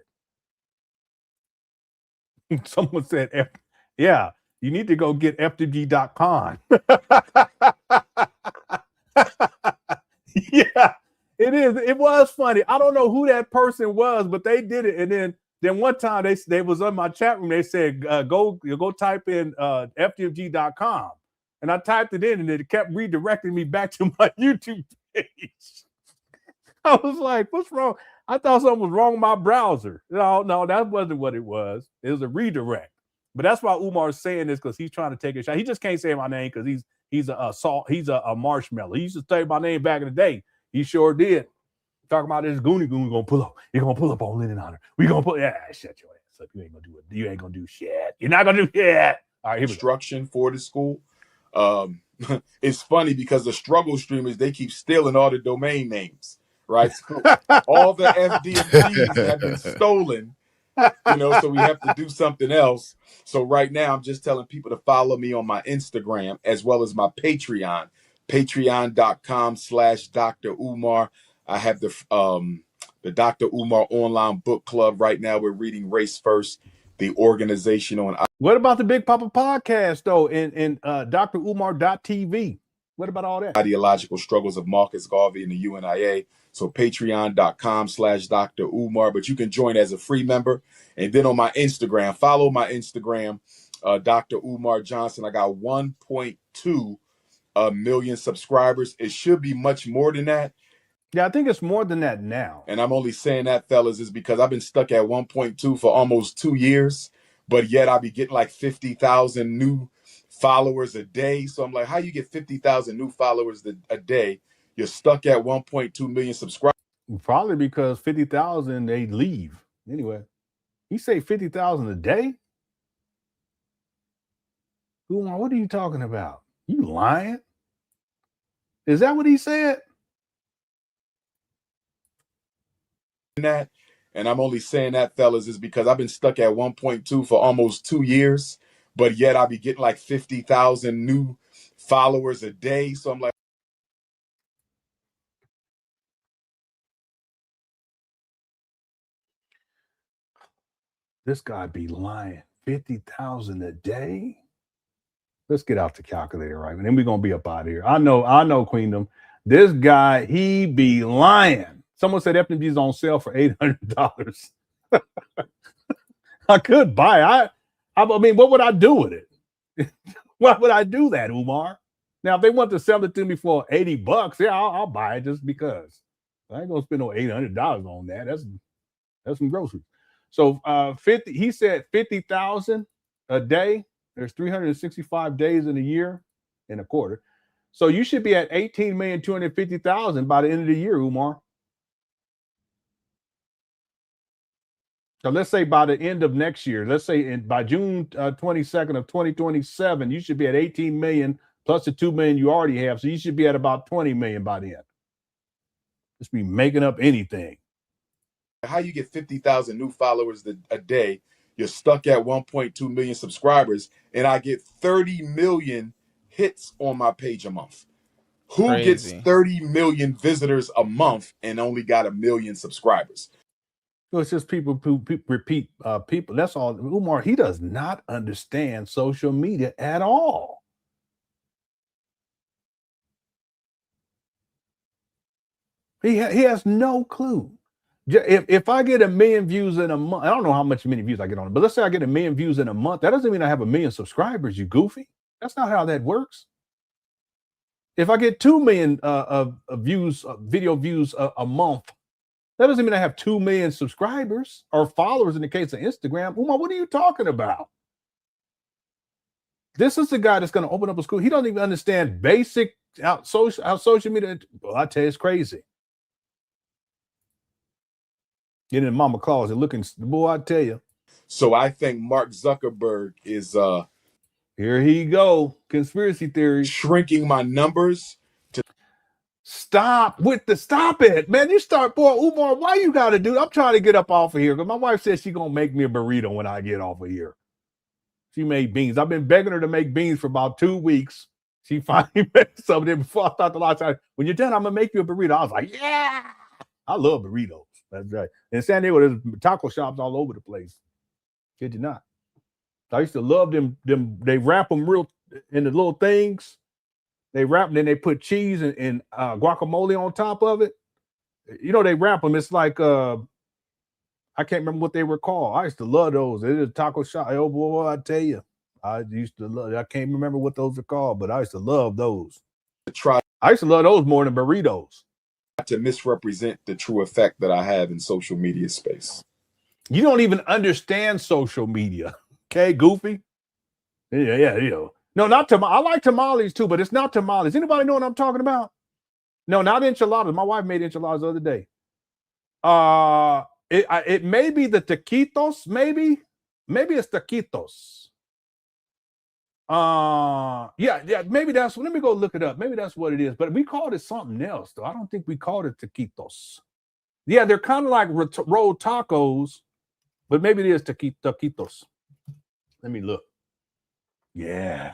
it. Someone said, yeah. You need to go get FDMG.com. Yeah, it is. It was funny. I don't know who that person was, but they did it. And then one time they was on my chat room. They said, go type in FDMG.com. And I typed it in and it kept redirecting me back to my YouTube page. I was like, what's wrong? I thought something was wrong with my browser. No, that wasn't what it was. It was a redirect. But that's why Umar's saying this, because he's trying to take a shot. He just can't say my name because he's a marshmallow. He used to say my name back in the day. He sure did. Talking about this Goonie gonna pull up. You're gonna pull up on LenonHonor. We gonna pull. Yeah, shut your ass up. You ain't gonna do it. You ain't gonna do shit. You're not gonna do shit. All right, here we go. Instruction for the school. It's funny because the struggle streamers, they keep stealing all the domain names, right? So all the FDMGs have been stolen. So we have to do something else. So right now, I'm just telling people to follow me on my Instagram as well as my Patreon, patreon.com/Dr. Umar. I have the Dr. Umar online book club right now. We're reading Race First, the organization on. What about the Big Papa podcast though? In drumar.tv. What about all that? Ideological struggles of Marcus Garvey and the UNIA. So patreon.com/Dr. Umar, but you can join as a free member. And then on my Instagram, follow my Instagram, Dr. Umar Johnson. I got 1.2 million subscribers. It should be much more than that. Yeah, I think it's more than that now. And I'm only saying that, fellas, is because I've been stuck at 1.2 for almost 2 years, but yet I'll be getting like 50,000 new followers a day. So I'm like, how you get 50,000 new followers a day? You're stuck at 1.2 million subscribers. Probably because 50,000 they leave. Anyway, you say 50,000 a day? Umar, what are you talking about? You lying? Is that what he said? That, and I'm only saying that, fellas, is because I've been stuck at 1.2 for almost 2 years, but yet I'll be getting like 50,000 new followers a day. So I'm like, this guy be lying. 50,000 a day? Let's get out the calculator, right? And then we're gonna be up out of here. I know, Queendom. This guy, he be lying. Someone said FDMG is on sale for $800. I could buy. I mean, what would I do with it? Why would I do that, Umar? Now, if they want to sell it to me for $80, yeah, I'll buy it just because. I ain't gonna spend no $800 on that. That's some groceries. So 50. He said 50,000 a day. There's 365 days in a year and a quarter. So you should be at 18,250,000 by the end of the year, Umar. So let's say by the end of next year, let's say by June 22nd of 2027, you should be at 18 million plus the 2 million you already have. So you should be at about 20 million by then. Just be making up anything. How you get 50,000 new followers a day? You're stuck at 1.2 million subscribers, and I get 30 million hits on my page a month. Who gets 30 million visitors a month and only got 1 million subscribers? So it's just people who repeat people. That's all. Umar, he does not understand social media at all. He has no clue. If I get 1 million views in a month, I don't know how many views I get on it, but let's say I get 1 million views in a month. That doesn't mean I have 1 million subscribers, you goofy. That's not how that works. If I get 2 million views, video views a month, that doesn't mean I have 2 million subscribers or followers in the case of Instagram. Umar, what are you talking about? This is the guy that's going to open up a school. He doesn't even understand basic how social media. Well, I tell you, it's crazy. Getting in mama closet looking, boy, I tell you. So I think Mark Zuckerberg is here he go. Conspiracy theory. Shrinking my numbers. Stop it, man. You start, boy, Umar, why you gotta do? I'm trying to get up off of here because my wife says she's gonna make me a burrito when I get off of here. She made beans. I've been begging her to make beans for about 2 weeks. She finally made some of them before I thought the last time. When you're done, I'm gonna make you a burrito. I was like, yeah, I love burritos. That's right. In San Diego, there's taco shops all over the place. Kid you not. I used to love them. They wrap them real in the little things. They wrap them, then they put cheese and guacamole on top of it. You know, they wrap them. It's like I can't remember what they were called. I used to love those. It is a taco shop. Oh boy, I tell you, I used to love. I can't remember what those are called, but I used to love those. I used to love those more than burritos. To misrepresent the true effect that I have in social media space. You don't even understand social media, okay, goofy? Yeah, you know. No, not tamales. I like tamales too, but it's not tamales. Anybody know what I'm talking about? No, not enchiladas. My wife made enchiladas the other day. It may be the taquitos, maybe it's taquitos. Yeah, maybe that's. Let me go look it up. Maybe that's what it is. But we called it something else, though. I don't think we called it taquitos. Yeah, they're kind of like rolled tacos, but maybe it is taquitos. Let me look. Yeah,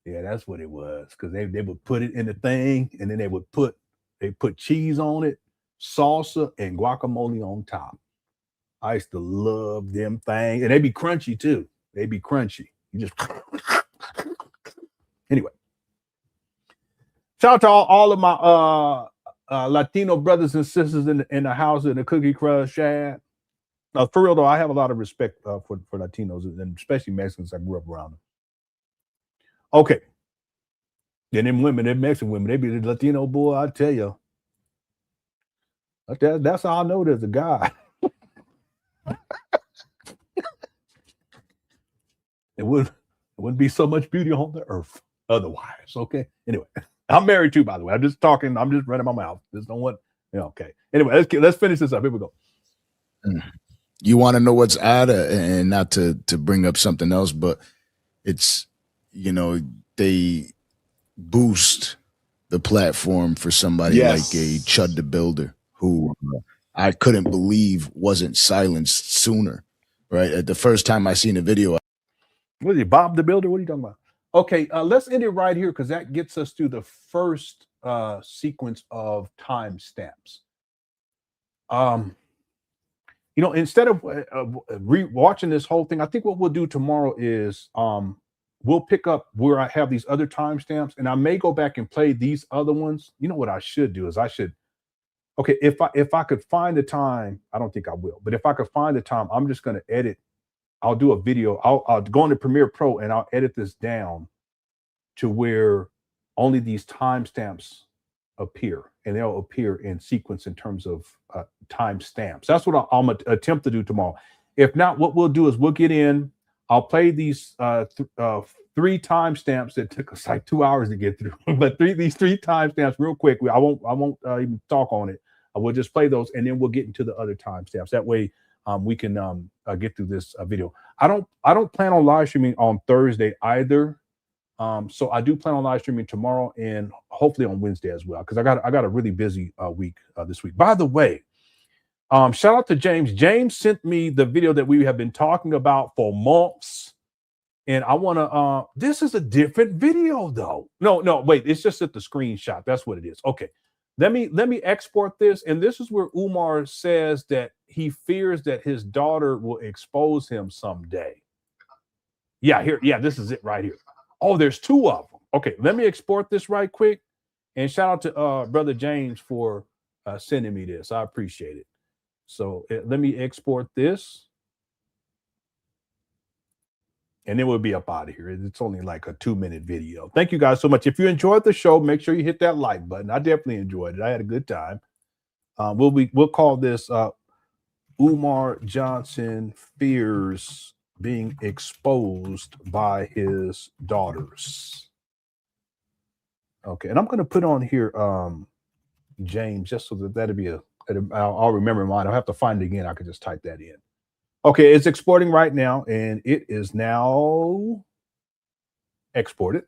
that's what it was. Because they would put it in the thing, and then they put cheese on it, salsa, and guacamole on top. I used to love them things, and they be crunchy too. They be crunchy. You just anyway. Shout out to all of my Latino brothers and sisters in the house in the Cookie Crush chat. For real though, I have a lot of respect for Latinos and especially Mexicans. I grew up around them. Okay. Then them women, them Mexican women, they be the Latino boy. I tell you, that's how I know there's a guy. It wouldn't be so much beauty on the earth otherwise. Okay. Anyway, I'm married too, by the way. I'm just talking. I'm just running my mouth. Just don't want. Okay. Anyway, let's finish this up. Here we go. You want to know what's odd, and not to bring up something else, but it's, you know, they boost the platform for somebody like a Chud the Builder, who I couldn't believe wasn't silenced sooner. Right. At the first time I seen the video. What is he, Bob the Builder? What are you talking about? Okay, let's end it right here because that gets us to the first sequence of timestamps. You know, instead of watching this whole thing, I think what we'll do tomorrow is we'll pick up where I have these other timestamps, and I may go back and play these other ones. You know what I should do is okay, if I could find the time, I don't think I will, but if I could find the time, I'm just going to edit. I'll do a video. I'll go into Premiere Pro and I'll edit this down to where only these timestamps appear, and they'll appear in sequence in terms of timestamps. That's what I'm going to attempt to do tomorrow. If not, what we'll do is we'll get in. I'll play these 3 timestamps that took us like 2 hours to get through, but these three timestamps real quick. I won't even talk on it. I will just play those, and then we'll get into the other timestamps. That way. We can get through this video. I don't plan on live streaming on Thursday either. So I do plan on live streaming tomorrow and hopefully on Wednesday as well, because I got a really busy week this week. By the way, shout out to James. James sent me the video that we have been talking about for months. And I want to, this is a different video though. No, wait, it's just at the screenshot. That's what it is. Okay. Let me export this. And this is where Umar says that he fears that his daughter will expose him someday. Yeah, here. Yeah, this is it right here. Oh, there's two of them. Okay, let me export this right quick. And shout out to Brother James for sending me this. I appreciate it. So let me export this. And then we'll be up out of here. It's only like a 2-minute video. Thank you guys so much. If you enjoyed the show, make sure you hit that like button. I definitely enjoyed it. I had a good time. We'll call this Umar Johnson fears being exposed by his daughters. Okay, and I'm going to put on here James, just so that'll be I'll remember mine. I'll have to find it again. I can just type that in. Okay, it's exporting right now, and it is now exported.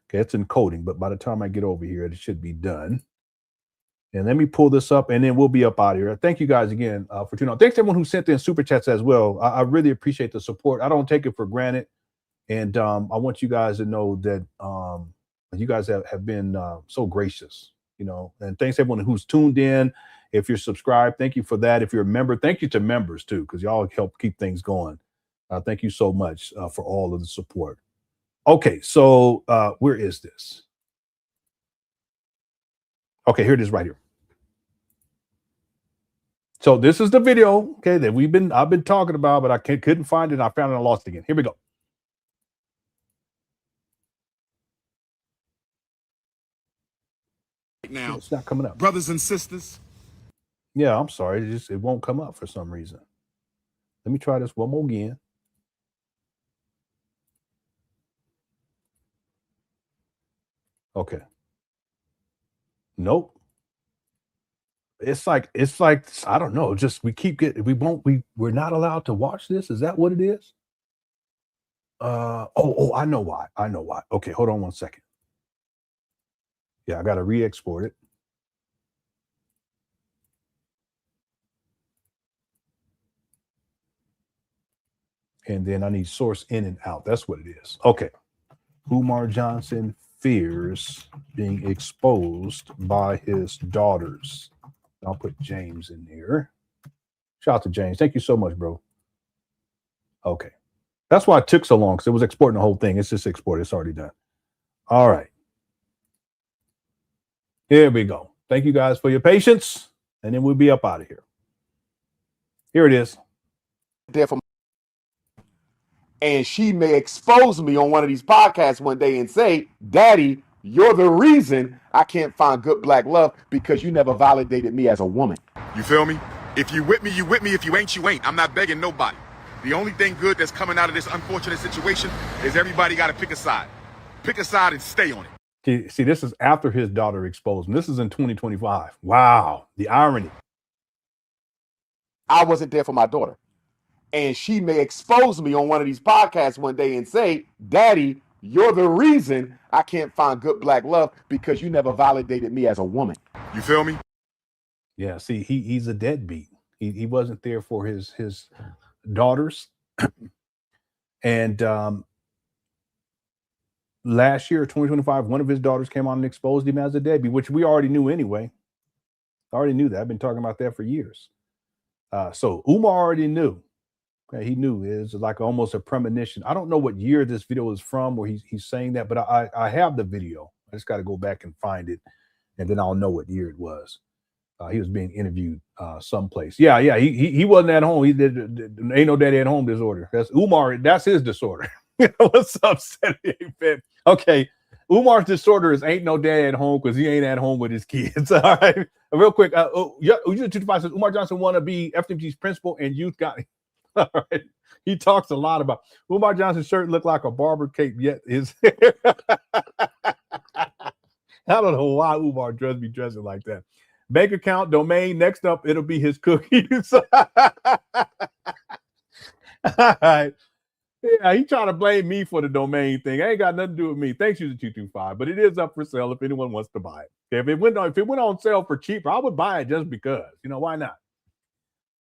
Okay, it's encoding, but by the time I get over here, it should be done. And let me pull this up, and then we'll be up out of here. Thank you guys again for tuning on. Thanks to everyone who sent in super chats as well. I really appreciate the support. I don't take it for granted, and I want you guys to know that you guys have been so gracious, you know. And thanks to everyone who's tuned in. If you're subscribed, thank you for that. If you're a member, thank you to members too, because y'all help keep things going. Thank you so much for all of the support. Okay, so where is this? Okay, here it is right here. So this is the video, okay, that I've been talking about, but I couldn't find it. I found it and I lost it again. Here we go. Now, it's not coming up. Brothers and sisters. Yeah, I'm sorry. It won't come up for some reason. Let me try this one more again. Okay. Nope. It's like I don't know. Just we're not allowed to watch this. Is that what it is? I know why. Okay, hold on one second. Yeah, I got to re-export it. And then I need source in and out. That's what it is. Okay. Umar Johnson fears being exposed by his daughters. I'll put James in here. Shout out to James. Thank you so much, bro. Okay. That's why it took so long, because it was exporting the whole thing. It's just exported. It's already done. All right. Here we go. Thank you guys for your patience. And then we'll be up out of here. Here it is. And she may expose me on one of these podcasts one day and say, Daddy, you're the reason I can't find good black love because you never validated me as a woman. You feel me? If you with me, you with me. If you ain't, you ain't. I'm not begging nobody. The only thing good that's coming out of this unfortunate situation is everybody got to pick a side. Pick a side and stay on it. See, this is after his daughter exposed him. This is in 2025. Wow. The irony. I wasn't there for my daughter. And she may expose me on one of these podcasts one day and say, Daddy, you're the reason I can't find good black love because you never validated me as a woman. You feel me? Yeah, see, he's a deadbeat. He wasn't there for his daughters. And last year, 2025, one of his daughters came on and exposed him as a deadbeat, which we already knew anyway. I already knew that. I've been talking about that for years. So Umar already knew. Okay, he knew. It was like almost a premonition. I don't know what year this video is from where he's saying that, but I have the video. I just got to go back and find it, and then I'll know what year it was. He was being interviewed someplace. Yeah. He wasn't at home. He did ain't no daddy at home disorder. That's Umar. That's his disorder. What's up, Okay. Umar's disorder is ain't no daddy at home because he ain't at home with his kids. All right. Real quick. U225 says Umar Johnson want to be FDMG's principal and youth guy. All right. He talks a lot about Umar Johnson's shirt looked like a barber cape, yet his hair. I don't know why Umar be dressing like that. Bank account, domain. Next up, it'll be his cookies. All right. Yeah, he trying to blame me for the domain thing. Ain't got nothing to do with me. Thanks, User 225, but it is up for sale if anyone wants to buy it. Okay, if it went on sale for cheaper, I would buy it just because. You know, why not?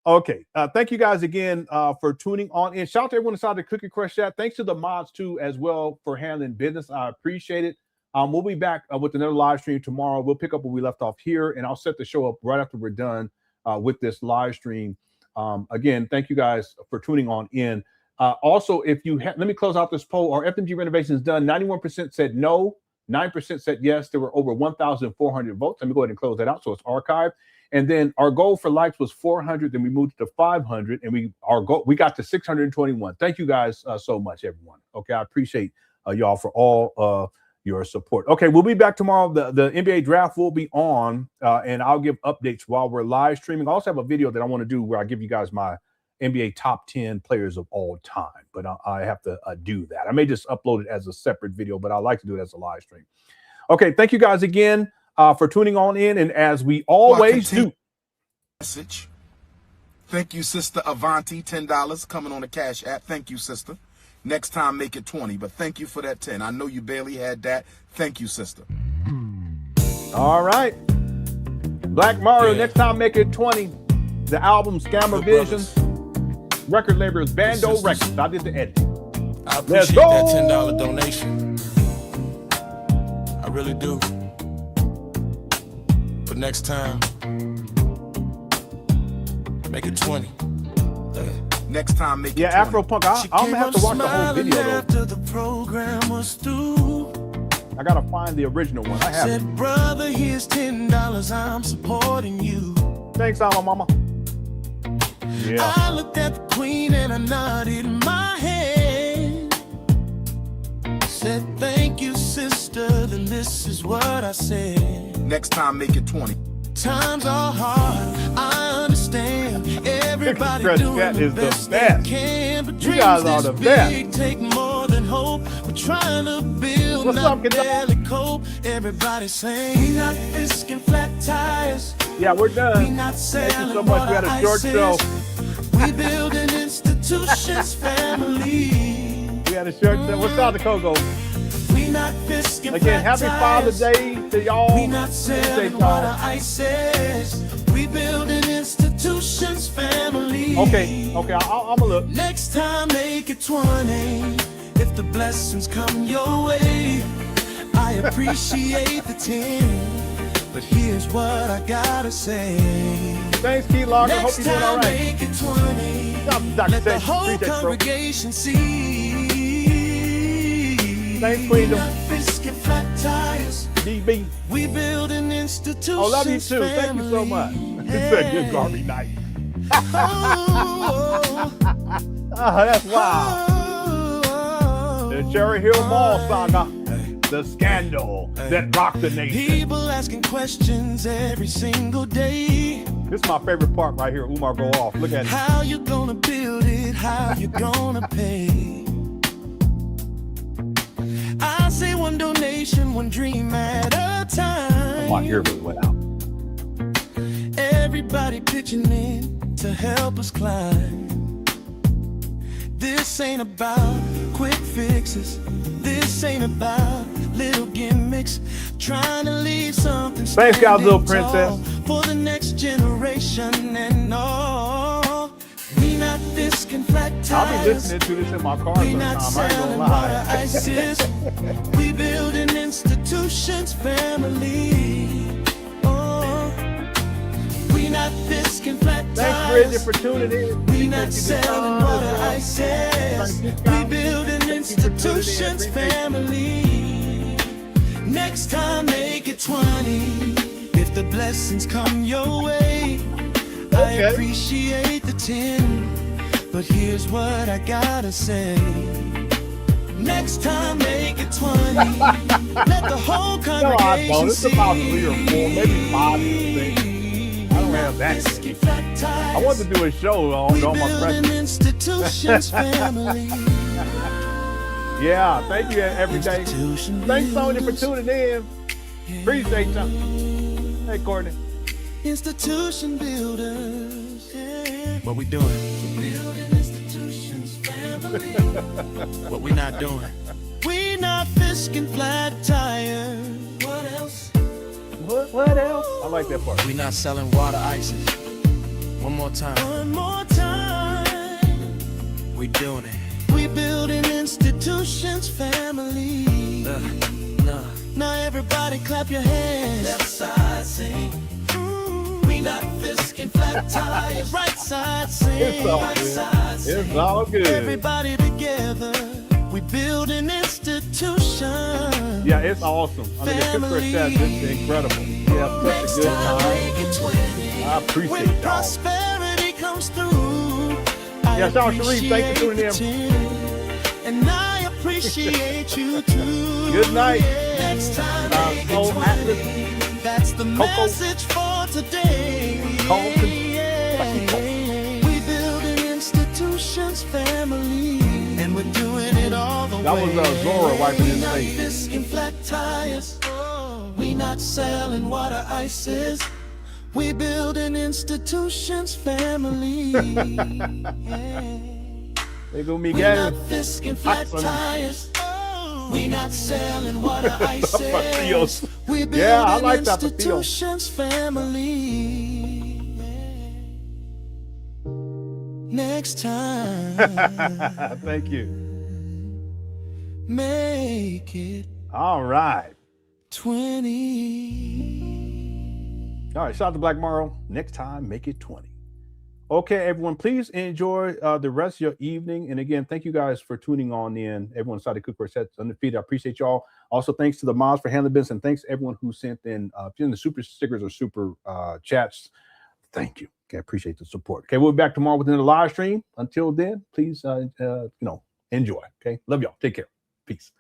Okay, thank you guys again for tuning on in. Shout out to everyone inside the Cookie Crush chat. Thanks to the mods too as well for handling business. I appreciate it. We'll be back with another live stream tomorrow. We'll pick up where we left off here, and I'll set the show up right after we're done with this live stream. Again, thank you guys for tuning on in. Also, if you let me close out this poll. Are FDMG renovations done? 91% said no, 9% said yes. There were over 1,400 votes. Let me go ahead and close that out so it's archived. And then our goal for likes was 400. Then we moved to 500, and we got to 621. Thank you guys so much, everyone. Okay, I appreciate y'all for all your support. Okay, we'll be back tomorrow. The NBA draft will be on, and I'll give updates while we're live streaming. I also have a video that I want to do where I give you guys my NBA top 10 players of all time, but I have to do that. I may just upload it as a separate video, but I like to do it as a live stream. Okay, thank you guys again for tuning on in, and as we always do. Message. Thank you, Sister Avanti, $10 coming on the Cash App. Thank you, sister. Next time, make it 20, but thank you for that 10. I know you barely had that. Thank you, sister. All right. Black Mario, next time, make it 20. The album Scammer Visions. Record label is Bando Records. I did the editing. I appreciate that $10 donation. I really do. But next time, make it 20. Next time, make it 20. Afro Punk. I'm gonna have to watch the whole video though. After the program was through, I gotta find the original one. I have it. Said, brother, here's $10. I'm supporting you. Thanks, Alma Mama. Yeah. I looked at the queen and I nodded my head. Said, thank you, sister. Then this is what I said. Next time, make it 20. Times are hard, I understand. Everybody doing the best they can, but dreams this big take more than hope. We're trying to build, not barely cope. Everybody saying we not fisking flat tires. Yeah, we're done. We not Thank you selling so much. We had a short show. We building institutions, family. We had a short show. What's up, the Coco? We not fisking again, happy Father's Day to y'all. We not selling water ices. We building institutions, family. Okay, I'm gonna look. Next time, make it 20. If the blessings come your way, I appreciate the 10. But here's what I gotta say. Thanks, Key Locker. Hope you're doing all right. Make it 20. Let the whole congregation see. Thanks, Queendom. Flat tires. DB. We build an institution. Oh, love you too. Thank you so much. It's a good garbage night. That's wild. The Cherry Hill Mall saga. The scandal that rocked the nation. People asking questions every single day. This is my favorite part right here. Umar, go off. Look at it. How you gonna build it? How you gonna pay? I say one donation, one dream at a time. My earbud went out. Everybody pitching in to help us climb. This ain't about quick fixes. This ain't about little gimmicks. Trying to leave something. Thanks, guys, little princess. For the next generation and all. We not fisking flat tires. I'll be listening to this in my car we not sometime. I ain't gonna water lie. ISIS. We building institutions, family. Oh, we not fisking flat tires. Thanks, Bridget, for tuning in. We not selling water ISIS. We building institutions, family. Next time, make it 20. If the blessings come your way, I appreciate the 10. But here's what I gotta say. Next time, make it 20. Let the whole congregation No, I don't. It's see. about 3 or 4, maybe 5 or 6. I don't have that many. I want to do a show on my friends. Institutions, family. Yeah, thank you every day. Thanks, Sonya, for tuning in. Appreciate you. Hey, Courtney. Institution builders. Yeah. What we doing? Building institutions, family. What we not doing? We not fisking flat tires. What else? What else? I like that part. We not selling water ices. One more time. One more time. We doing it. We building institutions, family. Now everybody clap your hands. Left side sing. We not fisking flat tires. Right side sing. It's all right good. side sing. It's all good. Everybody together. We build an institution. Yeah, it's awesome. I mean, the picture set is incredible. We have such a good time. I appreciate y'all. Prosperity comes through. Yeah, shout out Sharif. Thank you for tuning in. And I appreciate you too. Good night. Next time, that's the Coco. message for today. We building institutions, family, and we're doing it all the way. That was Zora wiping his face. We not fisking flat tires. We not selling water ices. We building institutions, family. There go We Miguel. not fisking flat tires. We not selling water ices. We building Yeah, I like that. institutions, family. Next time. Thank you. Make it All right. 20. All right. Shout out to Black Morrow. Next time, make it 20. Okay, everyone, please enjoy the rest of your evening. And again, thank you guys for tuning on in. Everyone inside the Cookware Sets Undefeated. I appreciate y'all. Also, thanks to the mods for handling this. And thanks to everyone who sent in the super stickers or super chats. Thank you. Okay, I appreciate the support. Okay, we'll be back tomorrow within the live stream. Until then, please, enjoy. Okay, love y'all. Take care. Peace.